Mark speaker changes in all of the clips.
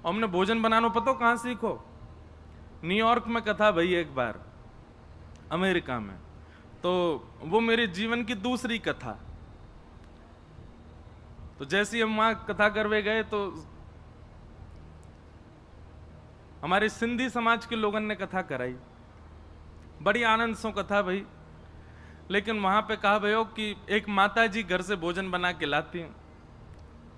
Speaker 1: और हमने भोजन बनाना पता कहां सीखो? न्यूयॉर्क में कथा भई एक बार, अमेरिका में, तो वो मेरे जीवन की दूसरी कथा। तो जैसे ही हम वहां कथा करवे गए तो हमारे सिंधी समाज के लोगों ने कथा कराई, बड़ी आनंद सो कथा भाई। लेकिन वहां पे कहा भयो कि एक माता जी घर से भोजन बना के लाती हैं,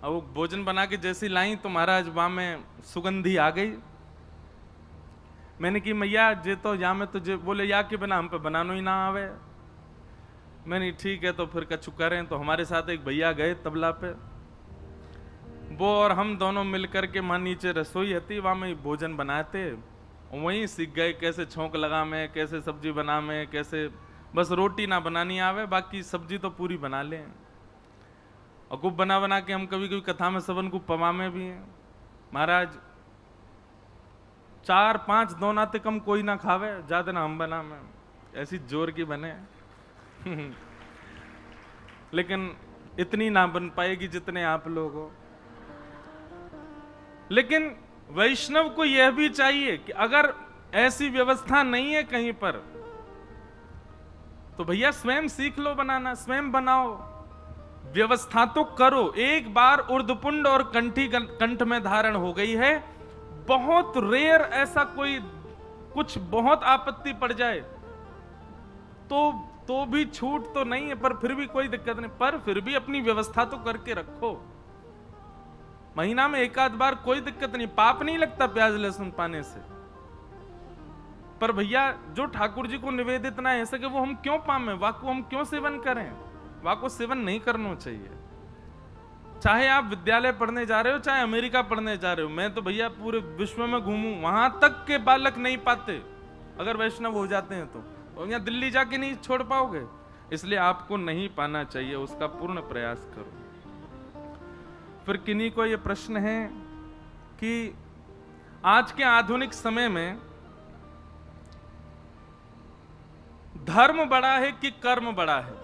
Speaker 1: और वो भोजन बना के जैसी लाई तो महाराज वहां में सुगंधी आ गई। मैंने कि मैया जे तो या में तो जे बोले या के बिना हम पे बनानो ही ना आवे। मैंने ठीक है तो फिर कछु करें। तो हमारे साथ एक भैया गए तबला पे, वो और हम दोनों मिलकर के वहां नीचे रसोई हती, वहां में भोजन बनाते, वहीं सीख गए कैसे छोंक लगा में, कैसे सब्जी बना में, कैसे बस रोटी ना बनानी आवे, बाकी सब्जी तो पूरी बना ले। और खूब बना बना के हम कभी कभी कथा में सबन को पवा में भी हैं। महाराज 4-5 दोनाते कम कोई ना खावे, ज्यादा ना हम बना में, ऐसी जोर की बने लेकिन इतनी ना बन पाएगी जितने आप लोग हो। लेकिन वैष्णव को यह भी चाहिए कि अगर ऐसी व्यवस्था नहीं है कहीं पर, तो भैया स्वयं सीख लो बनाना, स्वयं बनाओ, व्यवस्था तो करो। एक बार उर्दपुंड और कंठी कंठ में धारण हो गई है, बहुत रेयर ऐसा कोई कुछ बहुत आपत्ति पड़ जाए तो भी छूट तो नहीं है, पर फिर भी कोई दिक्कत नहीं, पर फिर भी अपनी व्यवस्था तो करके रखो। महीना में एक आध बार कोई दिक्कत नहीं, पाप नहीं लगता प्याज लहसुन पाने से। पर भैया जो ठाकुर जी को निवेदित ना है सके वो हम क्यों पामे, वाको हम क्यों सेवन करें? वाको सेवन नहीं करना चाहिए। चाहे आप विद्यालय पढ़ने जा रहे हो, चाहे अमेरिका पढ़ने जा रहे हो, मैं तो भैया पूरे विश्व में घूमूं, वहां तक के बालक नहीं पाते अगर वैष्णव हो जाते हैं तो यहाँ दिल्ली जाके नहीं छोड़ पाओगे। इसलिए आपको नहीं पाना चाहिए, उसका पूर्ण प्रयास करो। फिर किन्हीं को यह प्रश्न है कि आज के आधुनिक समय में धर्म बड़ा है कि कर्म बड़ा है?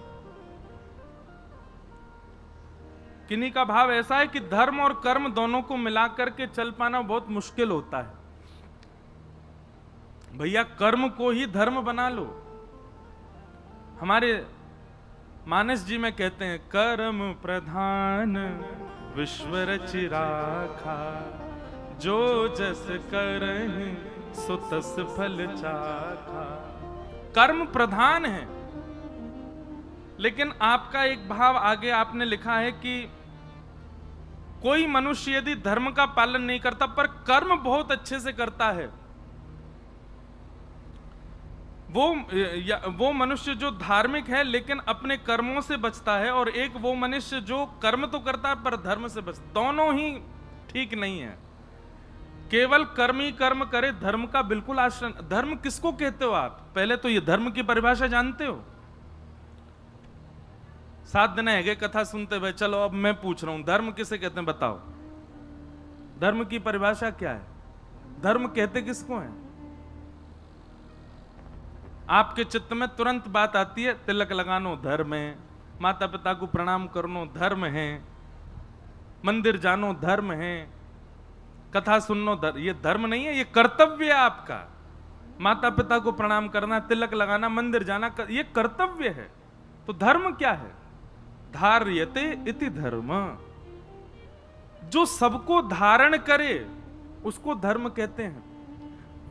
Speaker 1: किन्हीं का भाव ऐसा है कि धर्म और कर्म दोनों को मिलाकर के चल पाना बहुत मुश्किल होता है। भैया कर्म को ही धर्म बना लो। हमारे मानस जी में कहते हैं, कर्म प्रधान विश्व रचि राखा, जो जस करहि सो तस फल चाखा। कर्म प्रधान है, लेकिन आपका एक भाव आगे आपने लिखा है कि कोई मनुष्य यदि धर्म का पालन नहीं करता पर कर्म बहुत अच्छे से करता है, वो मनुष्य जो धार्मिक है लेकिन अपने कर्मों से बचता है, और एक वो मनुष्य जो कर्म तो करता है पर धर्म से बचता, दोनों ही ठीक नहीं है। केवल कर्म ही कर्म करे, धर्म का बिल्कुल आश्रय। धर्म किसको कहते हो आप? पहले तो ये धर्म की परिभाषा जानते हो? 7 दिन है कथा सुनते भाई, चलो अब मैं पूछ रहा हूं, धर्म किसे कहते हैं बताओ? धर्म की परिभाषा क्या है? धर्म कहते किसको है? आपके चित्त में तुरंत बात आती है, तिलक लगानो धर्म है, माता पिता को प्रणाम करनो धर्म है, मंदिर जानो धर्म है, कथा सुननो धर्म। ये धर्म नहीं है, ये कर्तव्य है आपका। माता पिता को प्रणाम करना, तिलक लगाना, मंदिर जाना, ये कर्तव्य है। तो धर्म क्या है? धार्यते इति धर्म। जो सबको धारण करे उसको धर्म कहते हैं।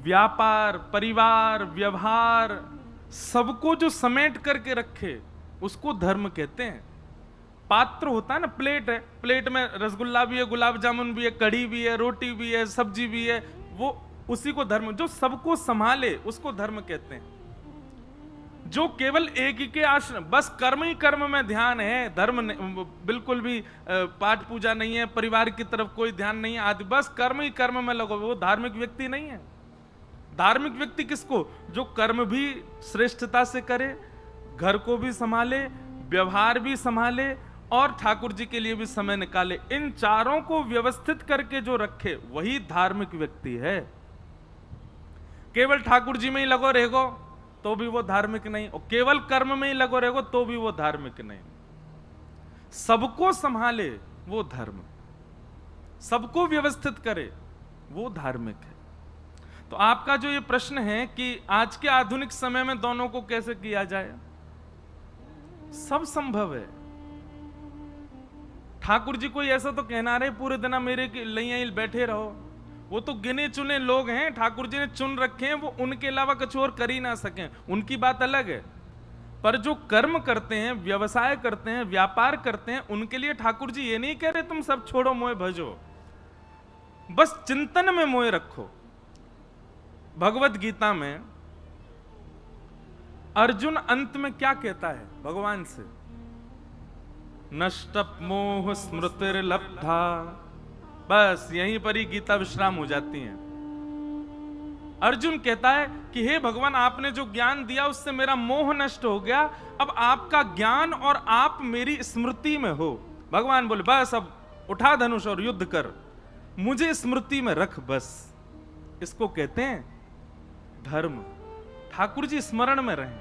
Speaker 1: व्यापार, परिवार, व्यवहार, सबको जो समेट करके रखे उसको धर्म कहते हैं। पात्र होता है ना, प्लेट है, प्लेट में रसगुल्ला भी है, गुलाब जामुन भी है, कढ़ी भी है, रोटी भी है, सब्जी भी है, वो उसी को धर्म। जो सबको संभाले उसको धर्म कहते हैं। जो केवल एक ही के आश्रम, बस कर्म ही कर्म में ध्यान है, धर्म बिल्कुल भी पाठ पूजा नहीं है, परिवार की तरफ कोई ध्यान नहीं है आदि, बस कर्म ही कर्म में लगो, वो धार्मिक व्यक्ति नहीं है। धार्मिक व्यक्ति किसको? जो कर्म भी श्रेष्ठता से करे, घर को भी संभाले, व्यवहार भी संभाले और ठाकुर जी के लिए भी समय निकाले। इन चारों को व्यवस्थित करके जो रखे वही धार्मिक व्यक्ति है। केवल ठाकुर जी में ही लगो रहेगो तो भी वो धार्मिक नहीं, और केवल कर्म में ही लगो रहेगो तो भी वो धार्मिक नहीं। सबको संभाले वो धर्म, सबको व्यवस्थित करे वो धार्मिक है। तो आपका जो ये प्रश्न है कि आज के आधुनिक समय में दोनों को कैसे किया जाए, सब संभव है। ठाकुर जी कोई ऐसा तो कहना रहे पूरे दिन मेरे लिए बैठे रहो, वो तो गिने चुने लोग हैं, ठाकुर जी ने चुन रखे हैं, वो उनके अलावा कुछ और कर ही ना सकें, उनकी बात अलग है। पर जो कर्म करते हैं, व्यवसाय करते हैं, व्यापार करते हैं, उनके लिए ठाकुर जी ये नहीं कह रहे तुम सब छोड़ो मोह भजो, बस चिंतन में मोह रखो। भगवत गीता में अर्जुन अंत में क्या कहता है भगवान से, नष्टप मोह स्मृतिर्लब्धा, बस यहीं पर ही गीता विश्राम हो जाती है। अर्जुन कहता है कि हे भगवान, आपने जो ज्ञान दिया उससे मेरा मोह नष्ट हो गया, अब आपका ज्ञान और आप मेरी स्मृति में हो। भगवान बोले बस अब उठा धनुष और युद्ध कर, मुझे स्मृति में रख बस। इसको कहते हैं धर्म। ठाकुर जी स्मरण में रहें,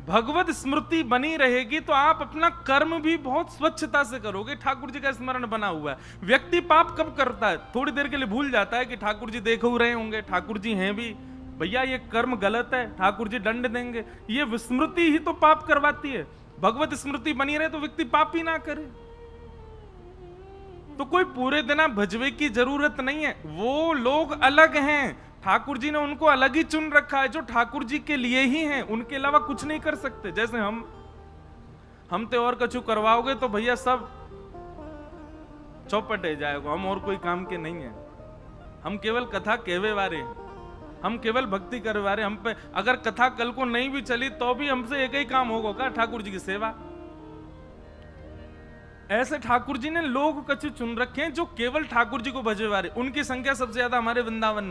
Speaker 1: भगवत स्मृति बनी रहेगी तो आप अपना कर्म भी बहुत स्वच्छता से करोगे। ठाकुर जी का स्मरण बना हुआ है। व्यक्ति पाप कब करता है, थोड़ी देर के लिए भूल जाता है कि ठाकुर जी देख रहे होंगे, ठाकुर जी हैं भी, भैया ये कर्म गलत है, ठाकुर जी दंड देंगे। ये विस्मृति ही तो पाप करवाती है। भगवत स्मृति बनी रहे तो व्यक्ति पाप ही ना करे। तो कोई पूरे दिन भजवे की जरूरत नहीं है, वो लोग अलग हैं, ठाकुर जी ने उनको अलग ही चुन रखा है, जो ठाकुर जी के लिए ही हैं, उनके अलावा कुछ नहीं कर सकते। जैसे हम तो और कछु करवाओगे तो भैया सब चौपट जाएगा, हम और कोई काम के नहीं है, हम केवल कथा कहवे वाले हैं, हम केवल भक्ति करने वाले। हम पे अगर कथा कल को नहीं भी चली तो भी हमसे एक ही काम होगा, ठाकुर जी की सेवा। ऐसे ठाकुर जी ने लोग कछु चुन रखे हैं जो केवल ठाकुर जी को भजे वाले। उनकी संख्या सबसे ज्यादा हमारे वृंदावन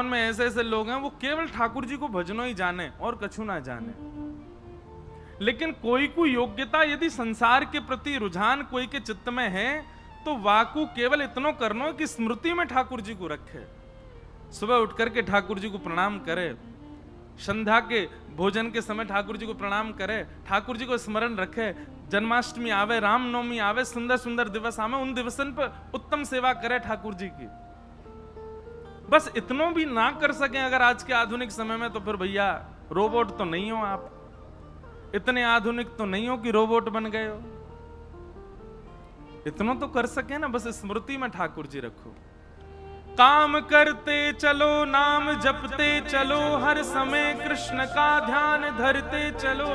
Speaker 1: में ऐसे ऐसे लोग हैं वो केवल ठाकुर जी को भजनो ही जाने और कछु ना जाने। लेकिन कोई को योग्यता यदि संसार के प्रति रुझान कोई के चित्त में है तो वाकु केवल इतनो करनो कि स्मृति में ठाकुर जी को रखे, सुबह उठ करके ठाकुर जी को प्रणाम करे, संध्या के भोजन के समय ठाकुर जी को प्रणाम करे, ठाकुर जी को स्मरण रखे। जन्माष्टमी आवे, रामनवमी आवे, सुंदर सुंदर दिवस आवे, उन दिवसन पर उत्तम सेवा करे ठाकुर जी की। बस इतनो भी ना कर सके अगर आज के आधुनिक समय में तो फिर भैया रोबोट तो नहीं हो आप, इतने आधुनिक तो नहीं हो कि रोबोट बन गए हो। इतना तो कर सके ना, बस स्मृति में ठाकुर जी रखो। काम करते चलो, नाम जपते चलो, हर समय कृष्ण का ध्यान धरते चलो,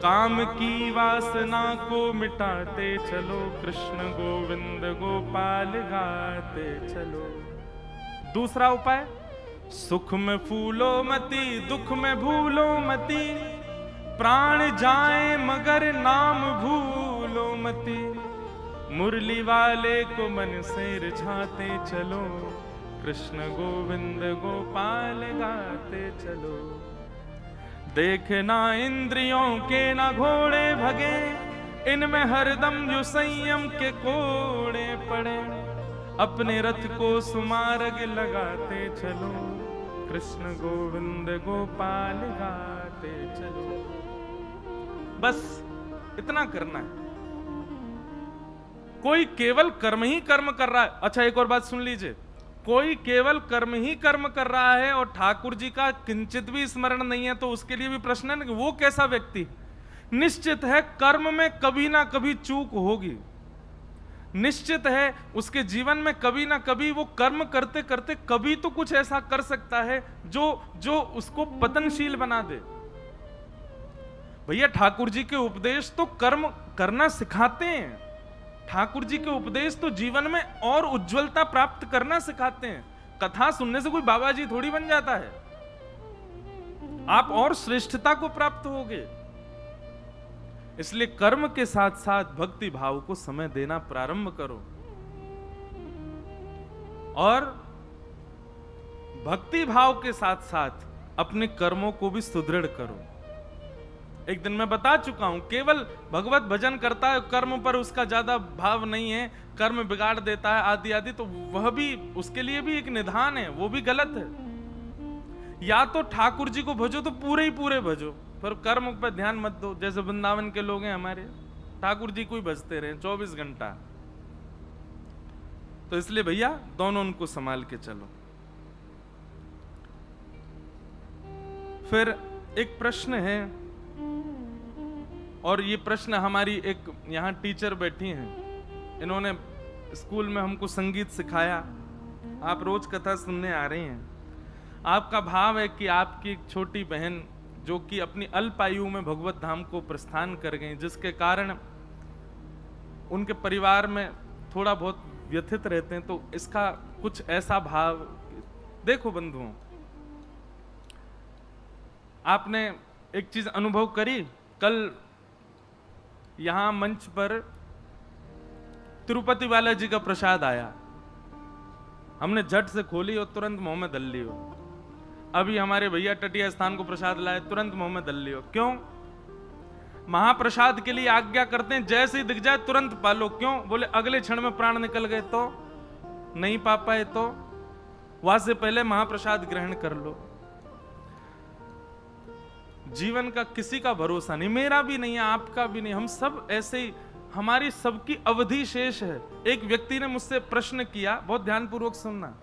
Speaker 1: काम की वासना को मिटाते चलो, कृष्ण गोविंद गोपाल गाते चलो। दूसरा उपाय, सुख में फूलो मती, दुख में भूलो मती, प्राण जाए मगर नाम भूलो मती, मुरली वाले को मन से रिझाते चलो, कृष्ण गोविंद गोपाल गाते चलो। देखना इंद्रियों के ना घोड़े भगे, इनमें हरदम जो संयम के कोड़े पड़े, अपने रथ को सुमार्ग लगाते चलो, कृष्ण गोविंद गोपाल गाते चलो। बस इतना करना है। कोई केवल कर्म ही कर्म कर रहा है। अच्छा एक और बात सुन लीजिए, कोई केवल कर्म ही कर्म कर रहा है और ठाकुर जी का किंचित भी स्मरण नहीं है तो उसके लिए भी प्रश्न है ना कि वो कैसा व्यक्ति। निश्चित है कर्म में कभी ना कभी चूक होगी, निश्चित है उसके जीवन में कभी ना कभी वो कर्म करते करते कभी तो कुछ ऐसा कर सकता है जो उसको पतनशील बना दे। भैया ठाकुर जी के उपदेश तो कर्म करना सिखाते हैं, ठाकुर जी के उपदेश तो जीवन में और उज्जवलता प्राप्त करना सिखाते हैं। कथा सुनने से कोई बाबा जी थोड़ी बन जाता है, आप और श्रेष्ठता को प्राप्त होगे। इसलिए कर्म के साथ साथ भक्ति भाव को समय देना प्रारंभ करो और भक्ति भाव के साथ साथ अपने कर्मों को भी सुदृढ़ करो। एक दिन मैं बता चुका हूं, केवल भगवत भजन करता है, कर्म पर उसका ज्यादा भाव नहीं है, कर्म बिगाड़ देता है आदि आदि, तो वह भी उसके लिए भी एक निधान है, वो भी गलत है। या तो ठाकुर जी को भजो तो पूरे ही पूरे भजो, पर कर्म पर ध्यान मत दो। जैसे वृंदावन के लोग हैं हमारे, ठाकुर जी को ही भजते रहे 24 घंटा, तो इसलिए भैया दोनों उनको संभाल के चलो। फिर एक प्रश्न है, और ये प्रश्न हमारी एक यहाँ टीचर बैठी हैं, इन्होंने स्कूल में हमको संगीत सिखाया, आप रोज कथा सुनने आ रही हैं। आपका भाव है कि आपकी एक छोटी बहन जो कि अपनी अल्प आयु में भगवत धाम को प्रस्थान कर गई, जिसके कारण उनके परिवार में थोड़ा बहुत व्यथित रहते हैं, तो इसका कुछ ऐसा भाव। देखो बंधुओं, आपने एक चीज अनुभव करी, कल यहां मंच पर तिरुपति बालाजी का प्रसाद आया, हमने झट से खोली और तुरंत मुंह में दल लियो। अभी हमारे भैया टटिया स्थान को प्रसाद लाए, तुरंत मुंह में दल लियो। क्यों? महाप्रसाद के लिए आज्ञा करते हैं, जैसे ही दिख जाए तुरंत पालो। क्यों? बोले अगले क्षण में प्राण निकल गए तो, नहीं पा पाए तो, वहां से पहले महाप्रसाद ग्रहण कर लो। जीवन का किसी का भरोसा नहीं, मेरा भी नहीं है, आपका भी नहीं, हम सब ऐसे ही, हमारी सबकी अवधि शेष है। एक व्यक्ति ने मुझसे प्रश्न किया, बहुत ध्यानपूर्वक सुनना।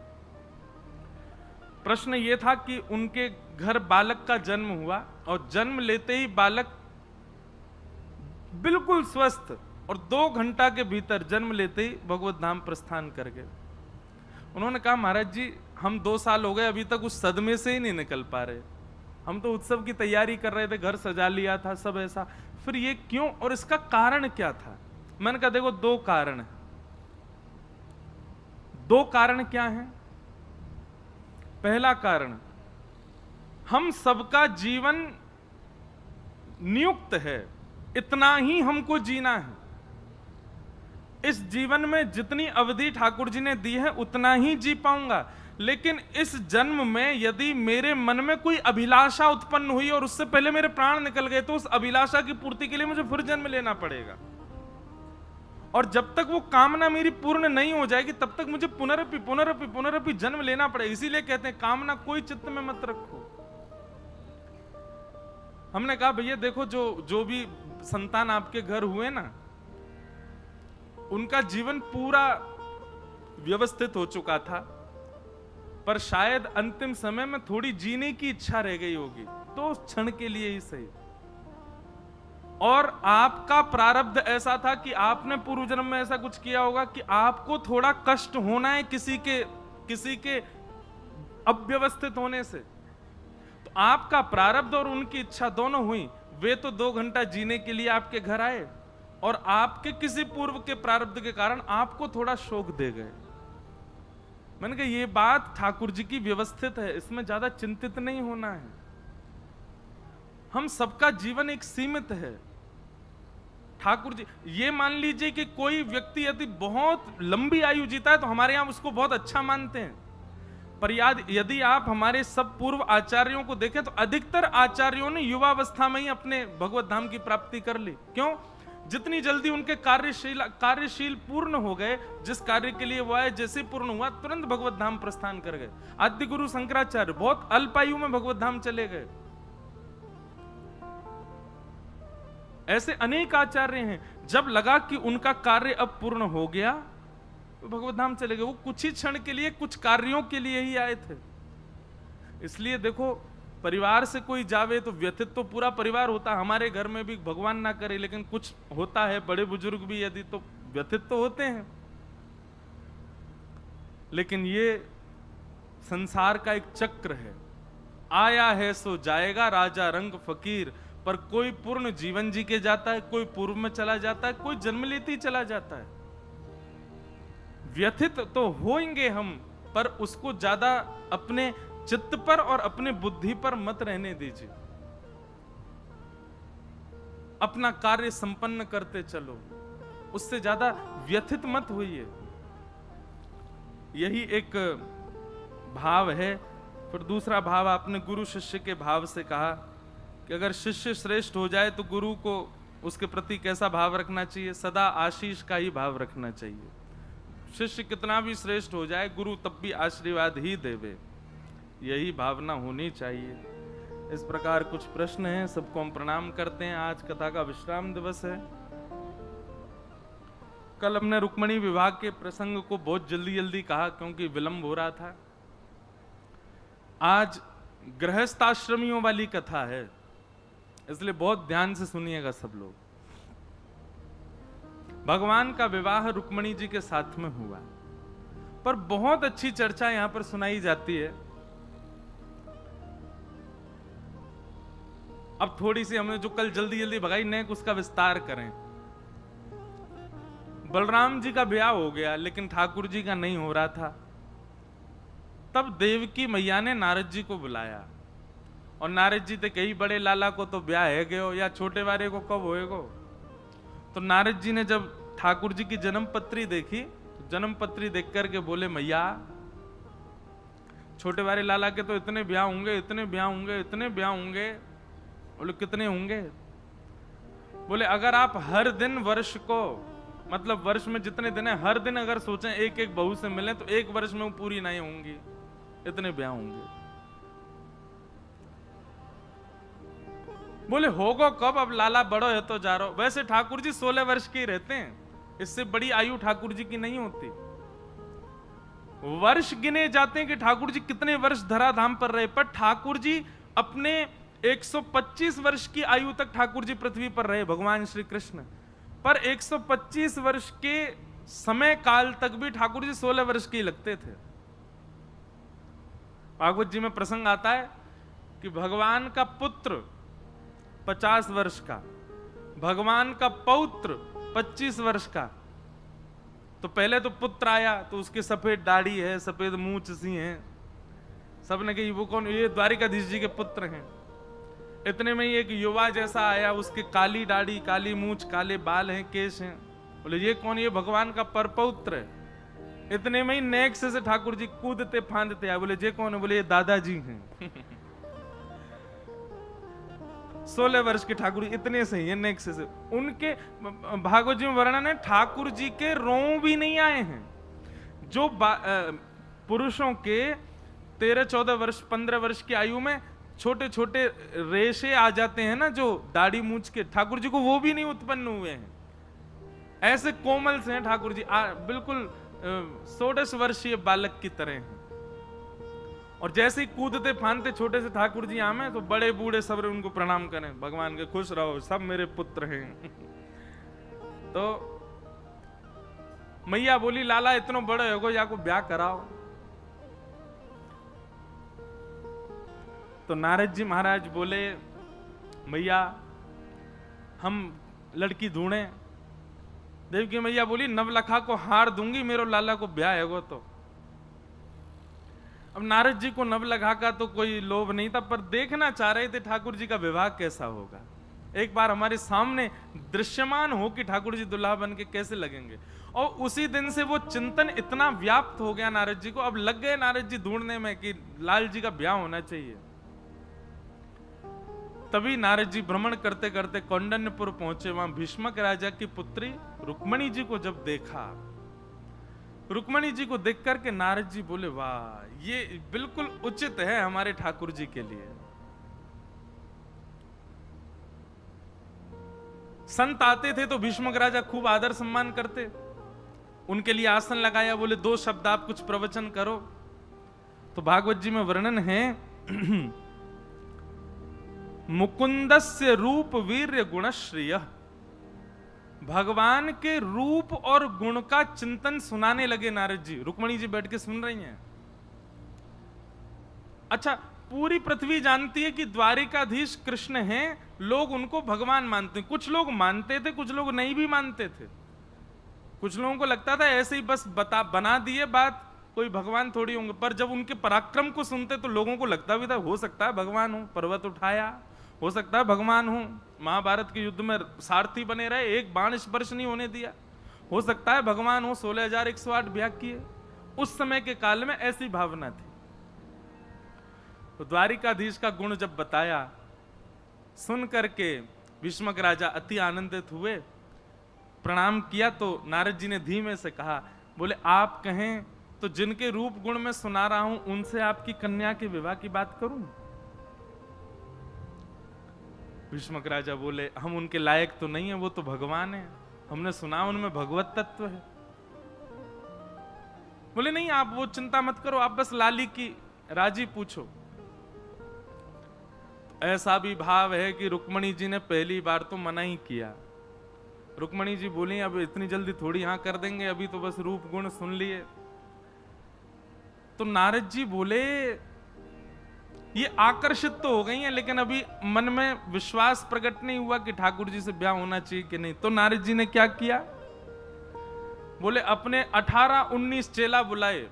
Speaker 1: प्रश्न यह था कि उनके घर बालक का जन्म हुआ और जन्म लेते ही बालक बिल्कुल स्वस्थ और 2 घंटा के भीतर जन्म लेते ही भगवत धाम प्रस्थान कर गए। उन्होंने कहा महाराज जी, हम 2 साल हो गए, अभी तक उस सदमे से ही नहीं निकल पा रहे। हम तो उत्सव की तैयारी कर रहे थे, घर सजा लिया था, सब ऐसा, फिर ये क्यों और इसका कारण क्या था? मैंने कहा देखो 2 कारण है। 2 कारण क्या है? पहला कारण, हम सबका जीवन नियुक्त है, इतना ही हमको जीना है। इस जीवन में जितनी अवधि ठाकुर जी ने दी है उतना ही जी पाऊंगा, लेकिन इस जन्म में यदि मेरे मन में कोई अभिलाषा उत्पन्न हुई और उससे पहले मेरे प्राण निकल गए, तो उस अभिलाषा की पूर्ति के लिए मुझे फिर जन्म लेना पड़ेगा। और जब तक वो कामना मेरी पूर्ण नहीं हो जाएगी, तब तक मुझे पुनरपि जन्म लेना पड़ेगा। इसीलिए कहते हैं कामना कोई चित्त में मत रखो। हमने कहा भैया देखो, जो भी संतान आपके घर हुए ना, उनका जीवन पूरा व्यवस्थित हो चुका था, पर शायद अंतिम समय में थोड़ी जीने की इच्छा रह गई होगी, तो उस क्षण के लिए ही सही। और आपका प्रारब्ध ऐसा था कि आपने पूर्व जन्म में ऐसा कुछ किया होगा कि आपको थोड़ा कष्ट होना है किसी के अव्यवस्थित होने से। तो आपका प्रारब्ध और उनकी इच्छा दोनों हुई। वे तो 2 घंटा जीने के लिए आपके घर आए और आपके किसी पूर्व के प्रारब्ध के कारण आपको थोड़ा शोक दे गए। मैंने कहा ये बात ठाकुर जी की व्यवस्थित है, इसमें ज्यादा चिंतित नहीं होना है। हम सबका जीवन एक सीमित है। ठाकुर जी, ये मान लीजिए कि कोई व्यक्ति यदि बहुत लंबी आयु जीता है तो हमारे यहां उसको बहुत अच्छा मानते हैं, पर यदि आप हमारे सब पूर्व आचार्यों को देखें तो अधिकतर आचार्यों ने युवावस्था में ही अपने भगवत धाम की प्राप्ति कर ली। क्यों? जितनी जल्दी उनके कार्यशील पूर्ण हो गए, जिस कार्य के लिए वो आए, जैसे पूर्ण हुआ तुरंत भगवत धाम प्रस्थान कर गए। आद्य गुरु शंकराचार्य बहुत अल्प आयु में भगवत धाम चले गए। ऐसे अनेक आचार्य हैं, जब लगा कि उनका कार्य अब पूर्ण हो गया तो भगवत धाम चले गए। वो कुछ ही क्षण के लिए, कुछ कार्यों के लिए ही आए थे। इसलिए देखो, परिवार से कोई जावे तो व्यथित तो पूरा परिवार होता। हमारे घर में भी भगवान ना करे लेकिन कुछ होता है, बड़े बुजुर्ग भी यदि, तो व्यथित तो होते हैं। लेकिन ये संसार का एक चक्र है, आया है सो जाएगा, राजा रंग फकीर। पर कोई पूर्ण जीवन जी के जाता है, कोई पूर्व में चला जाता है, कोई जन्म लेते ही चला जाता है। व्यथित तो होंगे हम, पर उसको ज्यादा अपने चित्त पर और अपने बुद्धि पर मत रहने दीजिए। अपना कार्य संपन्न करते चलो, उससे ज्यादा व्यथित मत होइए। यही एक भाव है। फिर दूसरा भाव आपने गुरु शिष्य के भाव से कहा कि अगर शिष्य श्रेष्ठ हो जाए तो गुरु को उसके प्रति कैसा भाव रखना चाहिए? सदा आशीष का ही भाव रखना चाहिए। शिष्य कितना भी श्रेष्ठ हो जाए, गुरु तब भी आशीर्वाद ही देवे, यही भावना होनी चाहिए। इस प्रकार कुछ प्रश्न हैं, सबको हम प्रणाम करते हैं। आज कथा का विश्राम दिवस है। कल हमने रुक्मणी विवाह के प्रसंग को बहुत जल्दी जल्दी कहा क्योंकि विलंब हो रहा था। आज गृहस्थाश्रमियों वाली कथा है, इसलिए बहुत ध्यान से सुनिएगा सब लोग। भगवान का विवाह रुक्मणी जी के साथ में हुआ, पर बहुत अच्छी चर्चा यहां पर सुनाई जाती है। अब थोड़ी सी हमने जो कल जल्दी जल्दी भगाई नेक उसका विस्तार करें। बलराम जी का ब्याह हो गया लेकिन ठाकुर जी का नहीं हो रहा था। तब देवकी मैया ने नारद जी को बुलाया और नारद जी ते कही बड़े लाला को तो ब्याह है गयो या छोटे वाले को कब होएगो। तो नारद जी ने जब ठाकुर जी की जन्म पत्री देखी तो जन्म पत्री देख करके बोले मैया छोटे वाले लाला के तो इतने ब्याह होंगे, इतने ब्याह होंगे, इतने ब्याह होंगे। बोले कितने होंगे? बोले अगर आप हर दिन वर्ष को, मतलब वर्ष में जितने दिन है, हर दिन अगर सोचें एक एक बहू से मिलें तो एक वर्ष में वो पूरी नहीं होंगी, इतने ब्याह होंगे। बोले होगा कब, अब लाला बड़ो है तो जा रहा। वैसे ठाकुर जी 16 वर्ष के ही रहते हैं, इससे बड़ी आयु ठाकुर जी की नहीं होती। वर्ष गिने जाते हैं कि ठाकुर जी कितने वर्ष धराधाम पर रहे, पर ठाकुर जी अपने 125 वर्ष की आयु तक ठाकुर जी पृथ्वी पर रहे, भगवान श्री कृष्ण। पर 125 वर्ष के समय काल तक भी ठाकुर जी 16 वर्ष के ही लगते थे। भागवत जी में प्रसंग आता है कि भगवान का पुत्र 50 वर्ष का, भगवान का पौत्र 25 वर्ष का। तो पहले तो पुत्र आया तो उसके सफेद दाढ़ी है, सफेद मूंछ सी है, सबने कही वो कौन, ये द्वारिकाधीश जी के पुत्र हैं। इतने में ही एक युवा जैसा आया, उसके काली दाढ़ी, काली मूंछ, काले बाल हैं, केश हैं। बोले ये कौन? ये भगवान का परपौत्र है। इतने में ही नेक्स्ट से ठाकुर जी कूदते फांदते आए। बोले ये कौन है? बोले ये दादाजी हैं। 16 वर्ष के ठाकुर जी इतने से ही नेक्स्ट से। उनके भागवत जी में वर्णन है ठाकुर जी के रों भी नहीं आए हैं। जो पुरुषों के 13-14 वर्ष 15 वर्ष की आयु में छोटे छोटे रेशे आ जाते हैं ना, जो दाढ़ी मूंछ के, ठाकुर जी को वो भी नहीं उत्पन्न हुए हैं। ऐसे कोमल से हैं ठाकुर जी, बिल्कुल 16 वर्षीय बालक की तरह हैं। और जैसे ही कूदते फांदते छोटे से ठाकुर जी आमे तो बड़े बूढ़े सब उनको प्रणाम करें, भगवान के खुश रहो, सब मेरे पुत्र हैं। तो मैया बोली लाला इतना बड़े हो गो, या को ब्याह कराओ। तो नारद जी महाराज बोले मैया हम लड़की ढूंढे। देवकी मैया बोली नवलखा को हार दूंगी, मेरो लाला को ब्याह है तो। अब नारद जी को नवलखा का तो कोई लोभ नहीं था, पर देखना चाह रहे थे ठाकुर जी का विवाह कैसा होगा। एक बार हमारे सामने दृश्यमान हो कि ठाकुर जी दुल्हा बन के कैसे लगेंगे। और उसी दिन से वो चिंतन इतना व्याप्त हो गया नारद जी को, अब लग गए नारद जी ढूंढने में कि लाल जी का ब्याह होना चाहिए। तभी नारद जी भ्रमण करते करते कौंडन्यपुर पहुंचे। वहां भीष्मक राजा की पुत्री रुक्मणी जी को जब देखा, रुक्मणी जी को देख करके नारद जी बोले वाह ये बिल्कुल उचित है हमारे ठाकुर जी के लिए। संत आते थे तो भीष्मक राजा खूब आदर सम्मान करते, उनके लिए आसन लगाया, बोले 2 शब्द आप कुछ प्रवचन करो। तो भागवत जी में वर्णन है मुकुंदस्य रूप वीर्य गुणश्रिय। भगवान के रूप और गुण का चिंतन सुनाने लगे नारद जी। रुक्मणी जी बैठ के सुन रही हैं। अच्छा, पूरी पृथ्वी जानती है कि द्वारिकाधीश कृष्ण हैं, लोग उनको भगवान मानते हैं। कुछ लोग मानते थे, कुछ लोग नहीं भी मानते थे। कुछ लोगों को लगता था ऐसे ही बस बना दिए बात, कोई भगवान थोड़ी होंगे। पर जब उनके पराक्रम को सुनते तो लोगों को लगता भी था हो सकता है भगवान हो, पर्वत उठाया, हो सकता है भगवान हो, महाभारत के युद्ध में सारथी बने रहे, एक बाण स्पर्श नहीं होने दिया, हो सकता है भगवान हो, 16,108 ब्याह किए। उस समय के काल में ऐसी भावना थी। तो द्वारिकाधीश का गुण जब बताया, सुन करके भीष्मक राजा अति आनंदित हुए, प्रणाम किया। तो नारद जी ने धीमे से कहा, बोले आप कहें तो जिनके रूप गुण में सुना रहा हूं उनसे आपकी कन्या के विवाह की बात करूं। भीष्मक राजा बोले हम उनके लायक तो नहीं है, वो तो भगवान है। हमने सुना उनमें भगवत तत्व है। बोले नहीं, आप वो चिंता मत करो, आप बस लाली की राजी पूछो। ऐसा भी भाव है कि रुक्मणी जी ने पहली बार तो मना ही किया। रुक्मणी जी बोली अब इतनी जल्दी थोड़ी हाँ कर देंगे, अभी तो बस रूप गुण सुन लिए। तो नारद जी बोले ये आकर्षित तो हो गई हैं, लेकिन अभी मन में विश्वास प्रकट नहीं हुआ कि ठाकुर जी से ब्याह होना चाहिए कि नहीं। तो नारद जी ने क्या किया, बोले अपने 18-19 चेला बुलाए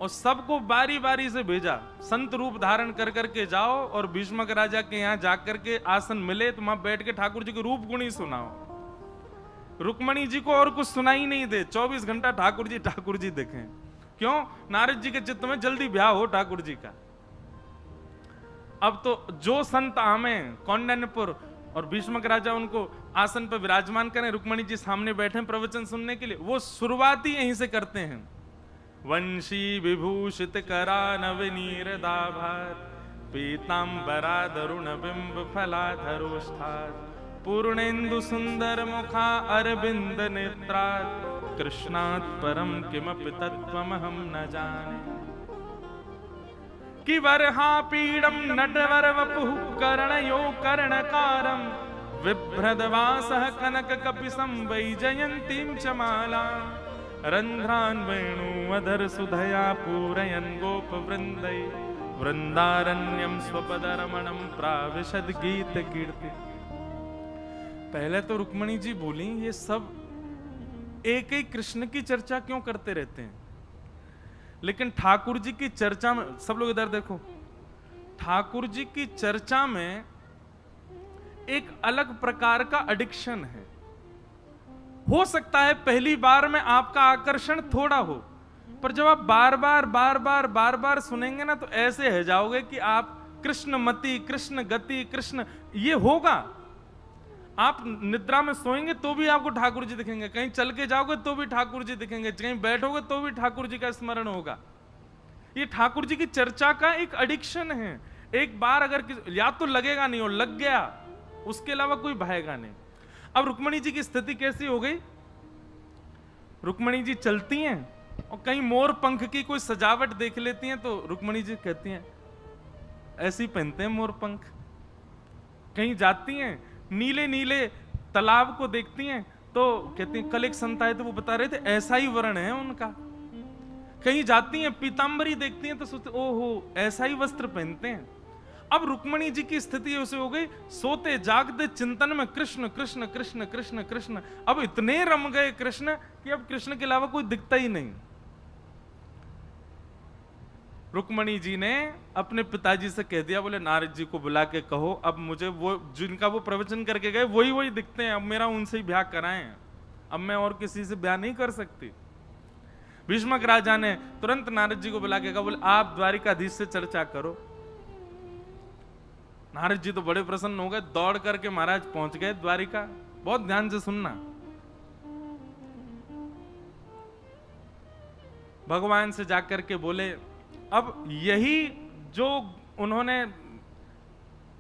Speaker 1: और सबको बारी बारी से भेजा, संत रूप धारण कर करके जाओ और भीष्मक राजा के यहाँ जाकर के आसन मिले तो वहां बैठ के ठाकुर जी के रूप गुण ही सुनाओ। रुक्मणी जी को और कुछ सुनाई नहीं दे, 24 घंटा ठाकुर जी देखें। क्यों? नारद जी के चित्त में जल्दी ब्याह हो ठाकुर जी का। अब तो जो संत आमे कौंडन्यपुर और भीष्मक राजा उनको आसन पर विराजमान करें, रुक्मणी जी सामने बैठे प्रवचन सुनने के लिए, वो शुरुआत ही यहीं से करते हैं। वंशी विभूषित करा नवनीरदाभार पीतांबरा दरुण बिंब फलाधरोष्ठात् पूर्णेन्दु सुंदर मुखा अरविंद नेत्रात् कृष्णात् परम किमपि तत्त्वमहं न जाने। कि वरहा पीडम नटवर वपुः कर्णयो कर्णकारं विभ्रदवासः कनक कपिसं वैजयन्तीं च माला रंध्रान् वेणुवधर सुधया पूरयन् गोपवृन्दै वृंदारण्यं स्वपदरमणं प्राविशद गीत कीर्ति। पहले तो रुक्मणी जी बोली ये सब एक ही कृष्ण की चर्चा क्यों करते रहते हैं, लेकिन ठाकुर जी की चर्चा में, सब लोग इधर देखो, ठाकुर जी की चर्चा में एक अलग प्रकार का एडिक्शन है। हो सकता है पहली बार में आपका आकर्षण थोड़ा हो, पर जब आप बार बार सुनेंगे ना तो ऐसे है जाओगे कि आप कृष्णमति, कृष्ण गति, कृष्ण ये होगा। आप निद्रा में सोएंगे तो भी आपको ठाकुर जी दिखेंगे, कहीं चल के जाओगे तो भी ठाकुर जी दिखेंगे, कहीं बैठोगे तो भी ठाकुर जी का स्मरण होगा। ये ठाकुर जी की चर्चा का एक एडिक्शन है। एक बार अगर या तो लगेगा नहीं और लग गया, उसके अलावा कोई बहेगा नहीं। अब रुक्मणी जी की स्थिति कैसी हो गई, रुक्मणी जी चलती हैं और कहीं मोर पंख की कोई सजावट देख लेती हैं तो रुक्मणी जी कहती हैं ऐसी पहनते हैं मोर पंख। कहीं जाती हैं नीले नीले तालाब को देखती हैं तो कहती हैं, कल एक संत आए थे वो बता रहे थे ऐसा ही वर्ण है उनका। कहीं जाती हैं पीतांबरी देखती हैं तो सोचते ओहो ऐसा ही वस्त्र पहनते हैं। अब रुक्मणी जी की स्थिति उसे हो गई, सोते जागते चिंतन में कृष्ण कृष्ण कृष्ण कृष्ण कृष्ण। अब इतने रम गए कृष्ण कि अब कृष्ण के अलावा कोई दिखता ही नहीं। रुक्मणी जी ने अपने पिताजी से कह दिया, बोले नारद जी को बुला के कहो अब मुझे वो जिनका वो प्रवचन करके गए वही दिखते हैं, अब मेरा उनसे ही ब्याह कराएं, अब मैं और किसी से ब्याह नहीं कर सकती। भीष्मक राजा ने तुरंत नारद जी को बुला के कहा, बोले आप द्वारिकाधीश से चर्चा करो। नारद जी तो बड़े प्रसन्न हो गए, दौड़ करके महाराज पहुंच गए द्वारिका। बहुत ध्यान से सुनना, भगवान से जाकर के बोले अब यही जो उन्होंने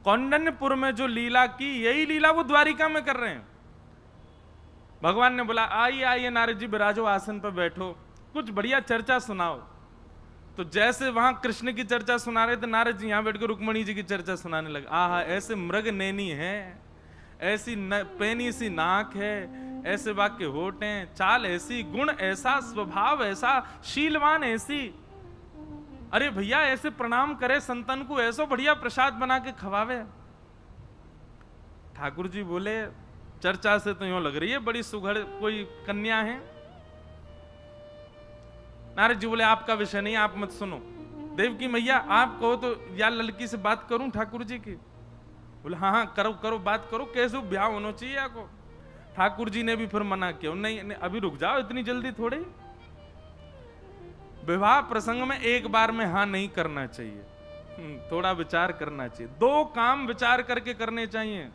Speaker 1: कौंडन्यपुर में जो लीला की, यही लीला वो द्वारिका में कर रहे हैं। भगवान ने बोला आइए आइए नारद जी विराजो, आसन पर बैठो, कुछ बढ़िया चर्चा सुनाओ। तो जैसे वहां कृष्ण की चर्चा सुना रहे थे, नारद जी यहां बैठकर रुक्मणी जी की चर्चा सुनाने लगे। आहा ऐसे मृग नैनी है, ऐसी पैनी सी नाक है, ऐसे वाक्य होठ हैं, चाल ऐसी, गुण ऐसा, स्वभाव ऐसा, शीलवान ऐसी। अरे भैया ऐसे प्रणाम करे संतन को, ऐसा बढ़िया प्रसाद बना के खवावे। ठाकुर जी बोले चर्चा से तो यूं लग रही है बड़ी सुघड़ कोई कन्या है। नारद जी बोले आपका विषय नहीं, आप मत सुनो। देवकी मैया आप कहो तो या लड़की से बात करूं ठाकुर जी की? बोले हाँ हाँ करो करो बात करो, कैसे ब्याह होना चाहिए आपको। ठाकुर जी ने भी फिर मना किया, नहीं, नहीं अभी रुक जाओ, इतनी जल्दी थोड़ी। विवाह प्रसंग में एक बार में हाँ नहीं करना चाहिए, थोड़ा विचार करना चाहिए। दो काम विचार करके करने चाहिए,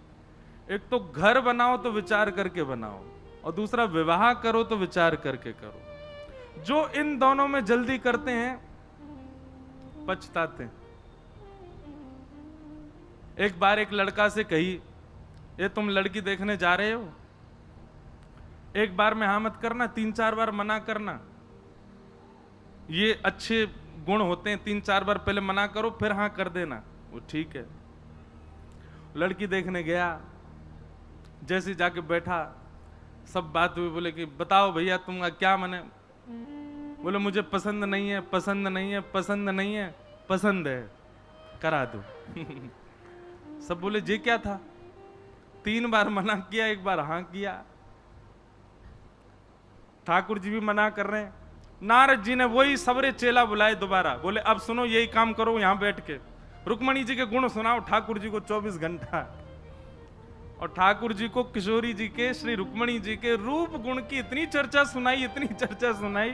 Speaker 1: एक तो घर बनाओ तो विचार करके बनाओ, और दूसरा विवाह करो तो विचार करके करो। जो इन दोनों में जल्दी करते हैं पछताते हैं। एक बार एक लड़का से कही, ये तुम लड़की देखने जा रहे हो? एक बार में हाँ मत करना, 3-4 बार मना करना, ये अच्छे गुण होते हैं। 3-4 बार पहले मना करो फिर हाँ कर देना, वो ठीक है। लड़की देखने गया, जैसे जाके बैठा, सब बात हुई, बोले कि बताओ भैया तुमका क्या मने? बोले मुझे पसंद नहीं है, पसंद नहीं है, पसंद नहीं है, पसंद है, करा दो। सब बोले जे क्या था? 3 बार मना किया, 1 बार हाँ किया। ठाकुर जी भी मना कर रहे हैं। नारद जी ने वही सबरे चेला बुलाए दोबारा, बोले अब सुनो यही काम करो यहां बैठ के, रुक्मणी जी के गुण सुनाओ ठाकुर जी को 24 घंटा। और ठाकुर जी को किशोरी जी के, श्री रुक्मणी जी के रूप गुण की इतनी चर्चा सुनाई, इतनी चर्चा सुनाई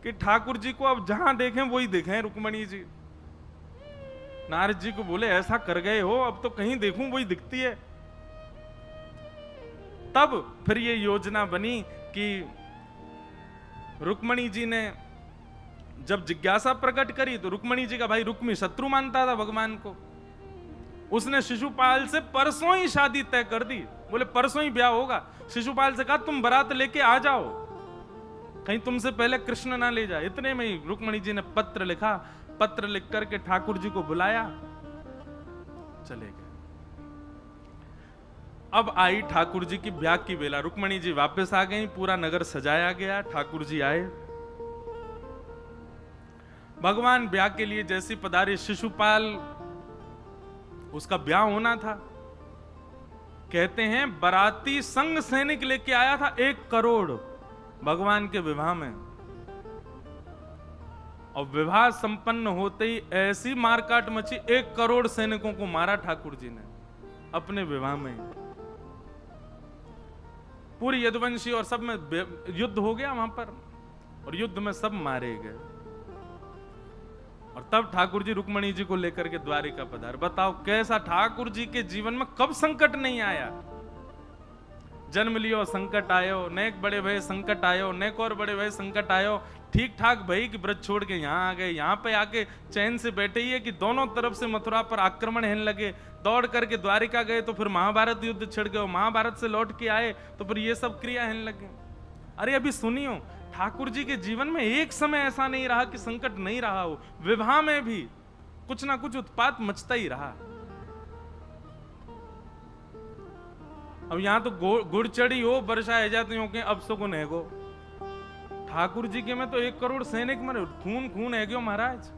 Speaker 1: कि ठाकुर जी को अब जहां देखें वही देखें रुक्मणी जी। नारद जी को बोले ऐसा कर गए हो, अब तो कहीं देखूं वही दिखती है। तब फिर ये योजना बनी कि रुक्मणी जी ने जब जिज्ञासा प्रकट करी तो रुक्मणी जी का भाई रुक्मी शत्रु मानता था भगवान को, उसने शिशुपाल से परसों ही शादी तय कर दी। बोले परसों ही ब्याह होगा। शिशुपाल से कहा तुम बारात लेके आ जाओ, कहीं तुमसे पहले कृष्ण ना ले जाए। इतने में ही रुक्मणी जी ने पत्र लिखा, पत्र लिख करके ठाकुर जी को बुलाया, चले गए। अब आई ठाकुर जी की ब्याह की बेला, रुक्मणी जी वापस आ गई, पूरा नगर सजाया गया, ठाकुर जी आए। भगवान ब्याह के लिए जैसी पधारे, शिशुपाल उसका ब्याह होना था। कहते हैं बाराती संग सैनिक लेके आया था 1 करोड़ भगवान के विवाह में। और विवाह संपन्न होते ही ऐसी मारकाट मची, 1 करोड़ सैनिकों को मारा ठाकुर जी ने अपने विवाह में। पूरी यदुवंशी और सब में युद्ध हो गया वहां पर, और युद्ध में सब मारे गए। और तब ठाकुर जी रुक्मणी जी को लेकर के द्वारिका पधार। बताओ कैसा ठाकुर जी के जीवन में कब संकट नहीं आया। जन्म लियो संकट आयो, नेक बड़े भय संकट आयो, नेक और बड़े भय संकट आयो। ठीक ठाक भई कि ब्रज छोड़ के यहाँ आ गए, यहाँ पे आके चैन से बैठे ही है कि दोनों तरफ से मथुरा पर आक्रमण होने लगे। दौड़ करके द्वारिका गए तो फिर महाभारत युद्ध छिड़ गए, महाभारत से लौट के आए तो फिर ये सब क्रिया होने लगे। अरे अभी सुनियो, ठाकुर जी के जीवन में एक समय ऐसा नहीं रहा कि संकट नहीं रहा हो। विवाह में भी कुछ ना कुछ उत्पात मचता ही रहा। अब यहां तो गुड़ चढ़ी हो, वर्षा है जाती हो के अब सगुन है गो। ठाकुर जी के में तो 1 करोड़ सैनिक मरे, खून खून है गयो महाराज।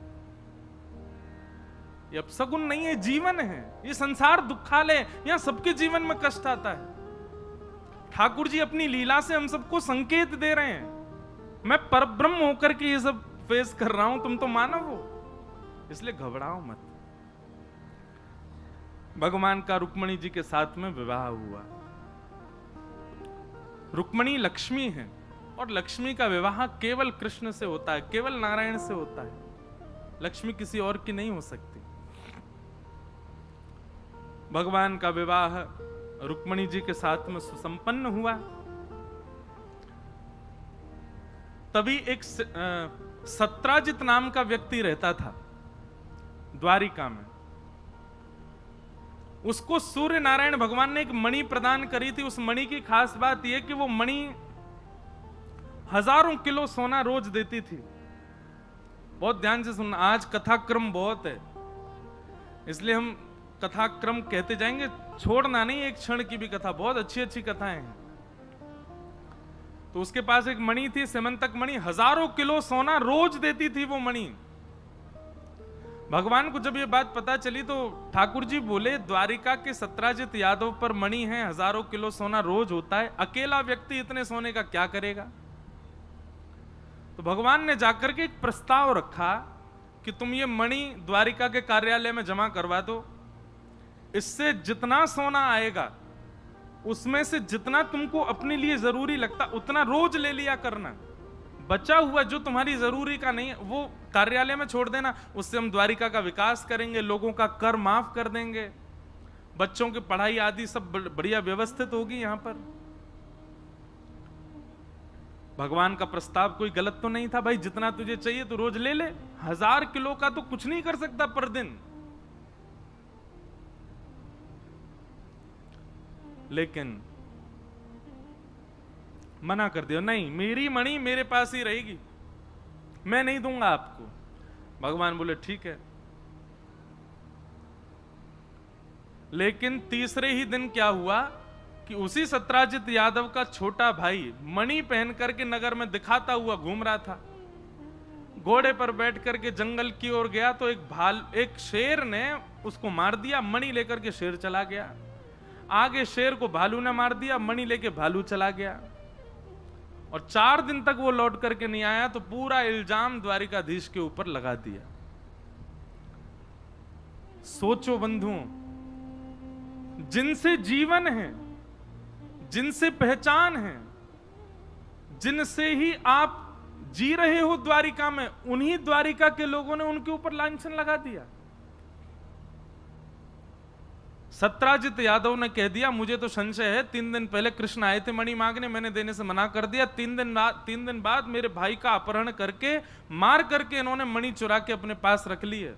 Speaker 1: ये अब सगुन नहीं है, जीवन है। ये संसार दुखालय, यहां सबके जीवन में कष्ट आता है। ठाकुर जी अपनी लीला से हम सबको संकेत दे रहे हैं। मैं परब्रह्म होकर के ये सब फेस कर रहा हूं, तुम तो मानव हो, इसलिए घबराओ मत। भगवान का रुक्मणी जी के साथ में विवाह हुआ। रुक्मणी लक्ष्मी है और लक्ष्मी का विवाह केवल कृष्ण से होता है, केवल नारायण से होता है। लक्ष्मी किसी और की नहीं हो सकती। भगवान का विवाह रुक्मणी जी के साथ में सुसंपन्न हुआ। तभी एक सत्राजित नाम का व्यक्ति रहता था द्वारिका में। उसको सूर्य नारायण भगवान ने एक मणि प्रदान करी थी। उस मणि की खास बात यह कि वो मणि हजारों किलो सोना रोज देती थी। बहुत ध्यान से सुनना, आज कथाक्रम बहुत है इसलिए हम कथाक्रम कहते जाएंगे, छोड़ना नहीं एक क्षण की भी कथा। बहुत अच्छी अच्छी कथाएं हैं। तो उसके पास एक मणि थी, सेमंतक मणि, हजारों किलो सोना रोज देती थी वो मणि। भगवान को जब ये बात पता चली तो ठाकुर जी बोले, द्वारिका के सत्राजित यादव पर मणि है, हजारों किलो सोना रोज होता है, अकेला व्यक्ति इतने सोने का क्या करेगा। तो भगवान ने जाकर के एक प्रस्ताव रखा कि तुम ये मणि द्वारिका के कार्यालय में जमा करवा दो। इससे जितना सोना आएगा उसमें से जितना तुमको अपने लिए जरूरी लगता उतना रोज ले लिया करना। बचा हुआ जो तुम्हारी जरूरी का नहीं है वो कार्यालय में छोड़ देना। उससे हम द्वारिका का विकास करेंगे, लोगों का कर माफ कर देंगे, बच्चों की पढ़ाई आदि सब बढ़िया व्यवस्थित होगी यहां पर। भगवान का प्रस्ताव कोई गलत तो नहीं था। भाई जितना तुझे चाहिए तो रोज ले ले, 1000 किलो का तो कुछ नहीं कर सकता पर दिन। लेकिन मना कर दिया, नहीं मेरी मणि मेरे पास ही रहेगी, मैं नहीं दूंगा आपको। भगवान बोले ठीक है। लेकिन तीसरे ही दिन क्या हुआ कि उसी सत्राजित यादव का छोटा भाई मणि पहन करके नगर में दिखाता हुआ घूम रहा था। घोड़े पर बैठ करके जंगल की ओर गया तो एक शेर ने उसको मार दिया, मणि लेकर के शेर चला गया। आगे शेर को भालू ने मार दिया, मणि लेके भालू चला गया। और 4 दिन तक वो लौट करके नहीं आया तो पूरा इल्जाम द्वारिकाधीश के ऊपर लगा दिया। सोचो बंधुओं, जिनसे जीवन है, जिनसे पहचान है, जिनसे ही आप जी रहे हो द्वारिका में, उन्हीं द्वारिका के लोगों ने उनके ऊपर लांछन लगा दिया। सत्राजित यादव ने कह दिया मुझे तो संशय है, 3 दिन पहले कृष्ण आए थे मणि मांगने, मैंने देने से मना कर दिया। 3 दिन बाद मेरे भाई का अपहरण करके मार करके इन्होंने मणि चुरा के अपने पास रख ली है।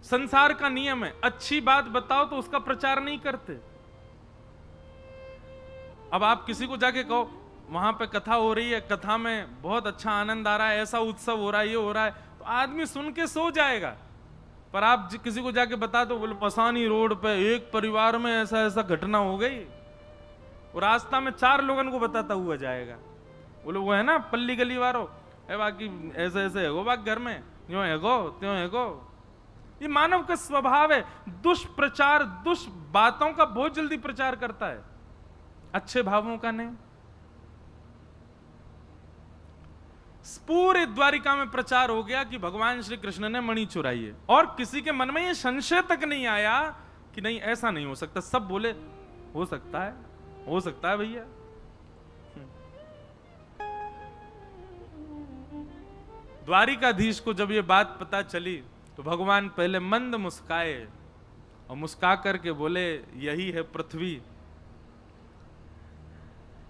Speaker 1: संसार का नियम है, अच्छी बात बताओ तो उसका प्रचार नहीं करते। अब आप किसी को जाके कहो वहां पे कथा हो रही है, कथा में बहुत अच्छा आनंद आ रहा है, ऐसा उत्सव हो रहा है, ये हो रहा है, तो आदमी सुन के सो जाएगा। पर आप किसी को जाके बता दो, बोले पसानी रोड पे एक परिवार में ऐसा ऐसा घटना हो गई, और रास्ता में 4 लोगों को बताता हुआ जाएगा। बोले वो है ना पल्ली गली वालों, बाकी ऐसे ऐसे है बाकी घर में यूं है गो त्यों है गो। ये मानव का स्वभाव है, दुष्प्रचार, बातों का बहुत जल्दी प्रचार करता है, अच्छे भावों का नहीं। पूरे द्वारिका में प्रचार हो गया कि भगवान श्री कृष्ण ने मणि चुराई है, और किसी के मन में ये संशय तक नहीं आया कि नहीं ऐसा नहीं हो सकता। सब बोले हो सकता है भैया। द्वारिकाधीश को जब ये बात पता चली तो भगवान पहले मंद मुस्काए और मुस्का करके बोले यही है पृथ्वी,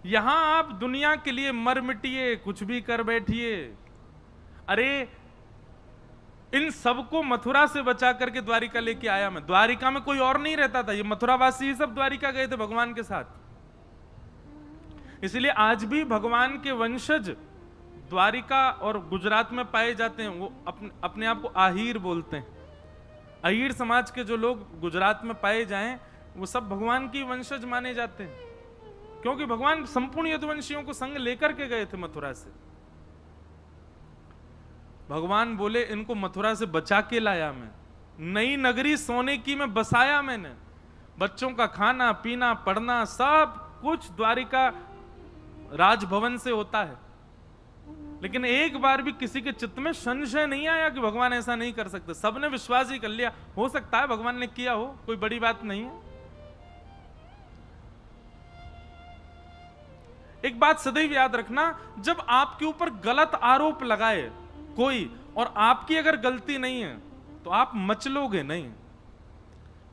Speaker 1: यहां आप दुनिया के लिए मर मिटिए, कुछ भी कर बैठिए। अरे इन सबको मथुरा से बचा करके द्वारिका लेके आया मैं। द्वारिका में कोई और नहीं रहता था, ये मथुरावासी ही सब द्वारिका गए थे भगवान के साथ। इसलिए आज भी भगवान के वंशज द्वारिका और गुजरात में पाए जाते हैं। वो अपने आप को आहिर बोलते हैं। अहीर समाज के जो लोग गुजरात में पाए जाएं वो सब भगवान की वंशज माने जाते हैं, क्योंकि भगवान संपूर्ण यदुवंशियों को संग लेकर के गए थे मथुरा से। भगवान बोले इनको मथुरा से बचा के लाया मैं, नई नगरी सोने की में बसाया मैंने। बच्चों का खाना पीना पढ़ना सब कुछ द्वारिका राजभवन से होता है। लेकिन एक बार भी किसी के चित्त में संशय नहीं आया कि भगवान ऐसा नहीं कर सकते। सबने विश्वास ही कर लिया, हो सकता है भगवान ने किया हो, कोई बड़ी बात नहीं है। एक बात सदैव याद रखना, जब आपके ऊपर गलत आरोप लगाए कोई और आपकी अगर गलती नहीं है तो आप मचलोगे नहीं।